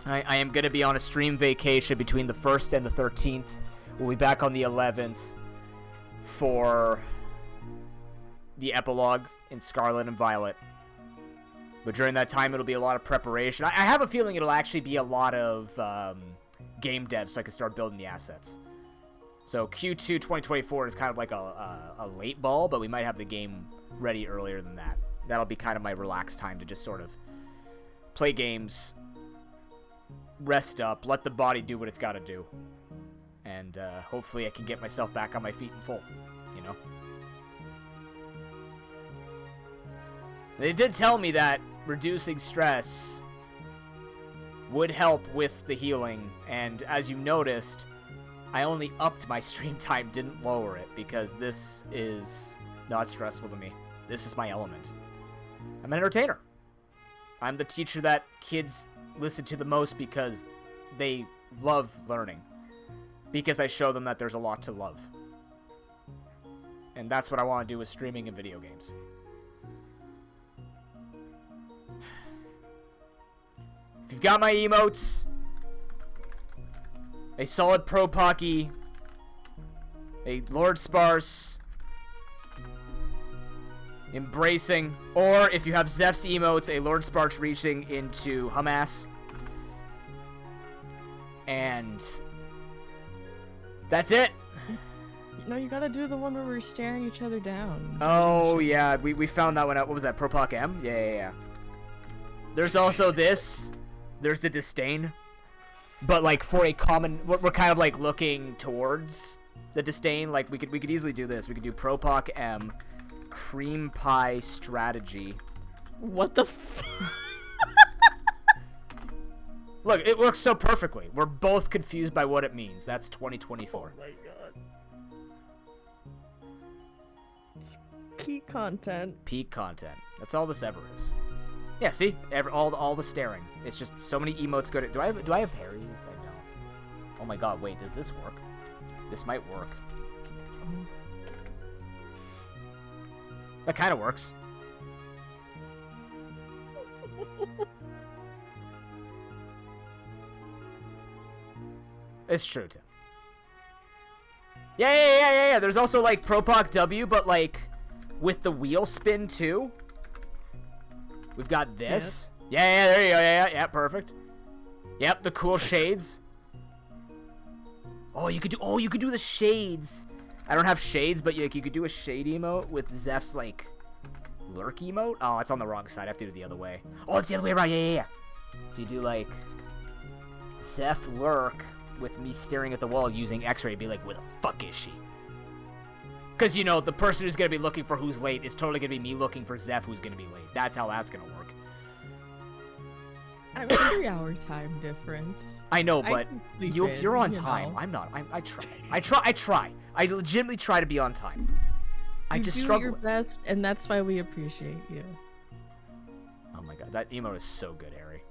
I am going to be on a stream vacation between the 1st and the 13th. We'll be back on the 11th for the epilogue in Scarlet and Violet. But during that time, it'll be a lot of preparation. I have a feeling it'll actually be a lot of game dev so I can start building the assets. So Q2 2024 is kind of like a late ball, but we might have the game ready earlier than that. That'll be kind of my relaxed time to just sort of play games, rest up, let the body do what it's got to do. And hopefully I can get myself back on my feet in full, you know? They did tell me that reducing stress would help with the healing, and as you noticed, I only upped my stream time, didn't lower it, because this is not stressful to me. This is my element. I'm an entertainer. I'm the teacher that kids listen to the most because they love learning. Because I show them that there's a lot to love. And that's what I want to do with streaming and video games. If you've got my emotes, a solid Pro Pocky, a Lord Sparse, embracing, or if you have Zeph's emotes, a Lord Sparse reaching into Hummass. And that's it. No, you gotta do the one where we're staring each other down. Oh, yeah, we found that one out. What was that, Pro Pock M? Yeah. There's also this. There's the disdain. But, like, for a common... We're kind of, like, looking towards the disdain. Like, we could easily do this. We could do Pro Pock M, Cream Pie Strategy. What the f... Look, it works so perfectly. We're both confused by what it means. That's 2024. Oh my god. It's peak content. Peak content. That's all this ever is. Yeah, see? All the staring. It's just so many emotes go to... Do I have hair use? I don't. Oh my god, wait, does this work? This might work. That kind of works. It's true, Tim. Yeah. There's also, like, Propoc W, but, like, with the wheel spin, too. We've got this. Yeah, there you go. Yeah, perfect. Yep, the cool shades. Oh, you could do the shades. I don't have shades, but you could do a shade emote with Zeph's, like, lurk emote. Oh, it's on the wrong side. I have to do it the other way. Oh, it's the other way around. Yeah. So you do, like, Zeph lurk with me staring at the wall using X-ray. Be like, where the fuck is she? Because, you know, the person who's going to be looking for who's late is totally going to be me looking for Zeph who's going to be late. That's how that's going to work. I mean, 3-hour time difference. I know, but you're on time. I'm not. I try. I legitimately try to be on time. I just struggle your best, and that's why we appreciate you. Oh my god, that emote is so good, Harry.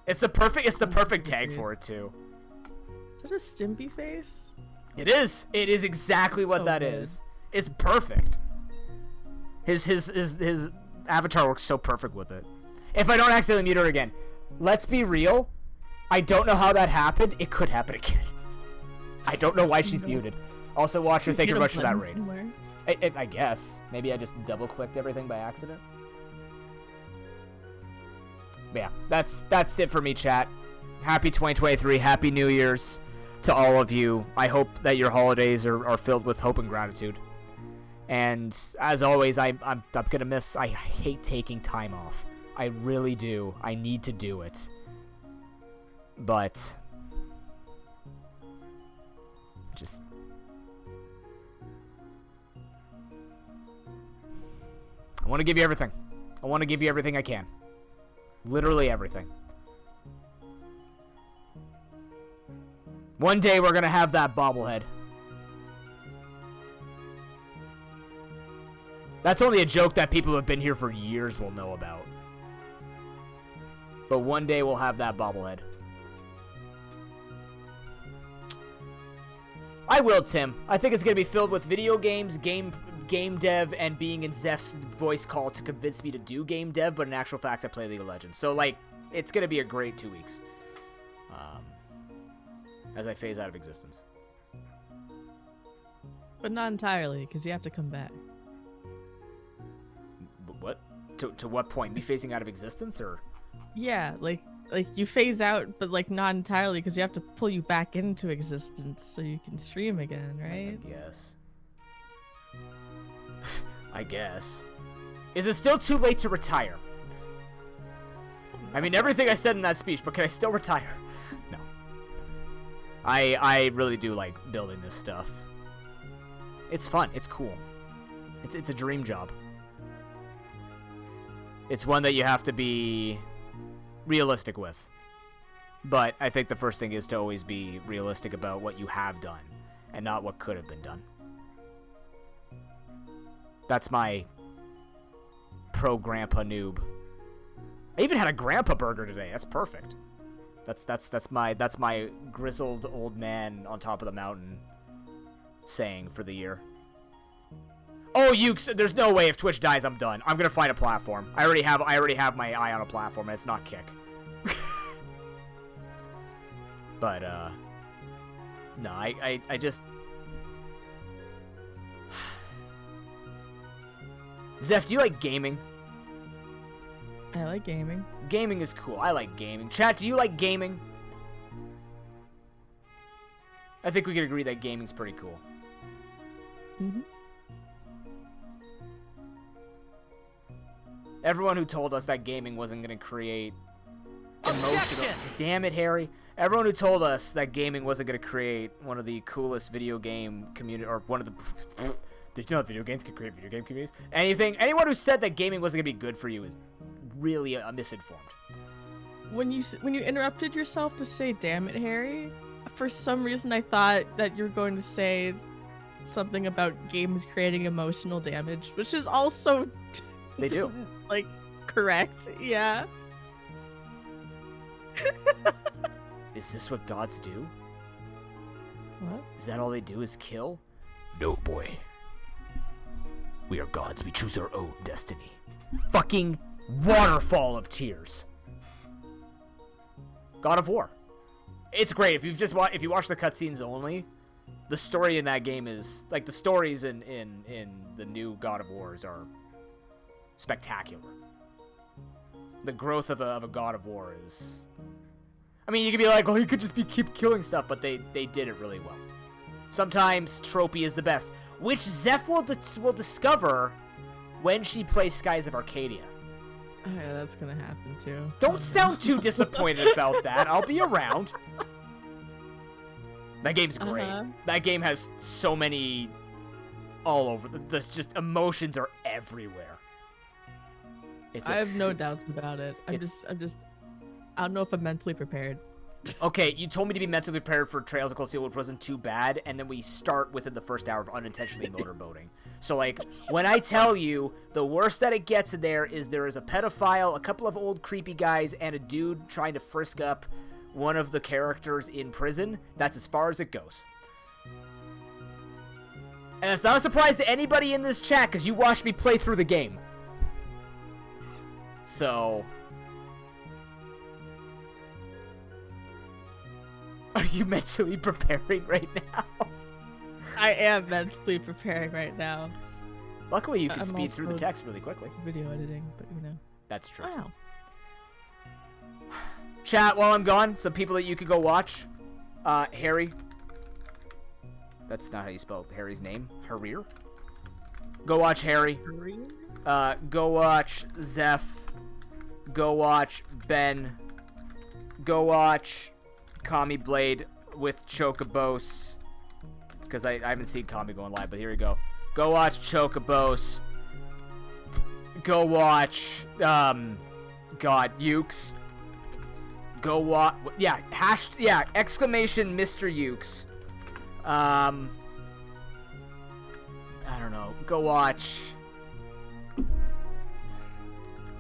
It's the perfect tag for it too. Is that a Stimpy face? It is. It is exactly what that is. It's perfect. His avatar works so perfect with it. If I don't accidentally mute her again, let's be real. I don't know how that happened. It could happen again. I don't know why she's muted. Also, watcher, thank you very much for that raid. I guess. Maybe I just double-clicked everything by accident. But yeah, that's it for me, chat. Happy 2023. Happy New Year's to all of you. I hope that your holidays are filled with hope and gratitude. And as always, I'm gonna miss. I hate taking time off. I really do. I need to do it. But just I want to give you everything. I want to give you everything I can. Literally everything. One day we're going to have that bobblehead. That's only a joke that people who have been here for years will know about. But one day we'll have that bobblehead. I will, Tim. I think it's going to be filled with video games, game dev, and being in Zeph's voice call to convince me to do game dev, but in actual fact, I play League of Legends. So, like, it's going to be a great 2 weeks. As I phase out of existence. But not entirely, because you have to come back. What? To what point? Me phasing out of existence, or? Yeah, like you phase out, but like not entirely, because you have to pull you back into existence so you can stream again, right? I guess. I guess. Is it still too late to retire? I mean, everything I said in that speech, but can I still retire? No. I really do like building this stuff. It's fun. It's cool. It's a dream job. It's one that you have to be realistic with. But I think the first thing is to always be realistic about what you have done and not what could have been done. That's my pro-grandpa noob. I even had a grandpa burger today. That's perfect. That's my grizzled old man on top of the mountain saying for the year. Oh, there's no way if Twitch dies, I'm done. I'm gonna find a platform. I already have my eye on a platform, and it's not Kick. But no, I just. Zeph, do you like gaming? I like gaming. Gaming is cool. I like gaming. Chat, do you like gaming? I think we can agree that gaming's pretty cool. Mm-hmm. Everyone who told us that gaming wasn't going to create emotional... Damn it, Harry. Everyone who told us that gaming wasn't going to create one of the coolest video game community... Or one of the... Did you know video games can create video game communities? Anyone who said that gaming wasn't going to be good for you is really misinformed. When you interrupted yourself to say, damn it, Harry, for some reason I thought that you were going to say something about games creating emotional damage, which is also They do. like correct. Yeah. Is this what gods do? What? Is that all they do is kill? No, boy. We are gods. We choose our own destiny. Fucking waterfall of tears. God of War. It's great. If you watch the cutscenes only, the story in that game is like the stories in the new God of Wars are spectacular. The growth of a God of War is. I mean, you could be like, oh, you could just keep killing stuff, but they did it really well. Sometimes tropey is the best, which Zeph will discover when she plays Skies of Arcadia. Oh, yeah, that's gonna happen too. Don't sound too disappointed about that. I'll be around. That game's great. That game has so many all over. There's just emotions are everywhere. I have no doubts about it. I don't know if I'm mentally prepared. Okay, you told me to be mentally prepared for Trails of Cold Steel, which wasn't too bad, and then we start within the first hour of unintentionally motorboating. So, like, when I tell you the worst that it gets in there is a pedophile, a couple of old creepy guys, and a dude trying to frisk up one of the characters in prison, that's as far as it goes. And it's not a surprise to anybody in this chat, because you watched me play through the game. So... Are you mentally preparing right now? I am mentally preparing right now. Luckily, you can I'm speed through the also text really quickly. Video editing, but you know. That's true. Wow. Chat, while I'm gone, some people that you could go watch. Harry. That's not how you spell Harry's name. Harir. Go watch Harry. Go watch Zeph. Go watch Ben. Go watch Kami Blade with Chocobos. Because I haven't seen Kami going live, but here we go. Go watch Chocobos. Go watch, God, Ukes. Go watch, yeah, exclamation Mr. Ukes. I don't know. Go watch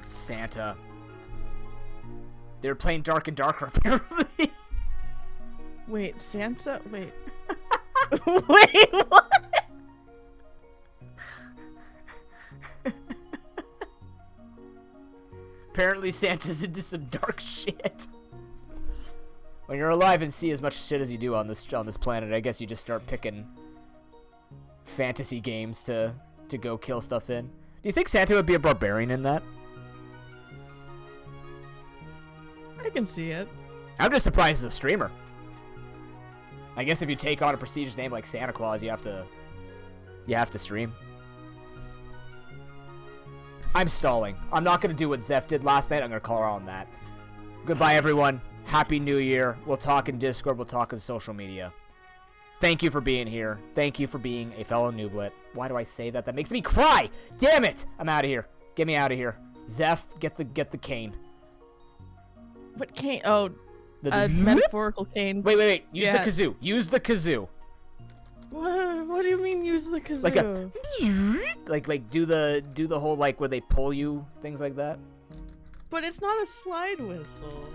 Santa. They were playing Dark and Darker, apparently. Wait, Santa? Wait. Wait, what? Apparently Santa's into some dark shit. When you're alive and see as much shit as you do on this planet, I guess you just start picking fantasy games to go kill stuff in. Do you think Santa would be a barbarian in that? I can see it. I'm just surprised as a streamer. I guess if you take on a prestigious name like Santa Claus, you have to stream. I'm stalling. I'm not going to do what Zeph did last night. I'm going to call her on that. Goodbye, everyone. Happy New Year. We'll talk in Discord. We'll talk in social media. Thank you for being here. Thank you for being a fellow nooblet. Why do I say that? That makes me cry. Damn it. I'm out of here. Get me out of here. Zeph, get the cane. What cane? Oh, a metaphorical cane. Wait. Use the kazoo. Use the kazoo. What do you mean use the kazoo? Like do the whole like where they pull you, things like that. But it's not a slide whistle.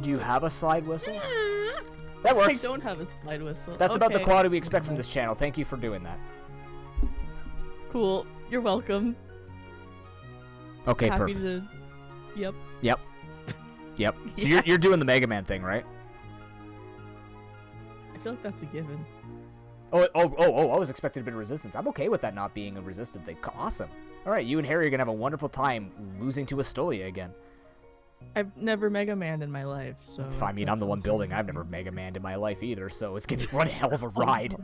Do you have a slide whistle? That works. I don't have a slide whistle. That's about the quality we expect from this channel. Thank you for doing that. Cool. You're welcome. Okay, Happy perfect. to... Yep. Yep. So Yeah. you're doing the Mega Man thing, right? I feel like that's a given. Oh! I was expecting a bit of resistance. I'm okay with that not being a resistant thing. Awesome. All right, you and Harry are gonna have a wonderful time losing to Astolia again. I've never Mega Man in my life, so... I mean, I'm the one building. I've never Mega Man in my life either, so it's gonna be one hell of a ride.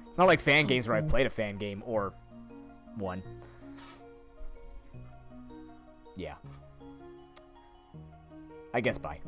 It's not like fan games where I've played a fan game or one. Yeah. I guess bye.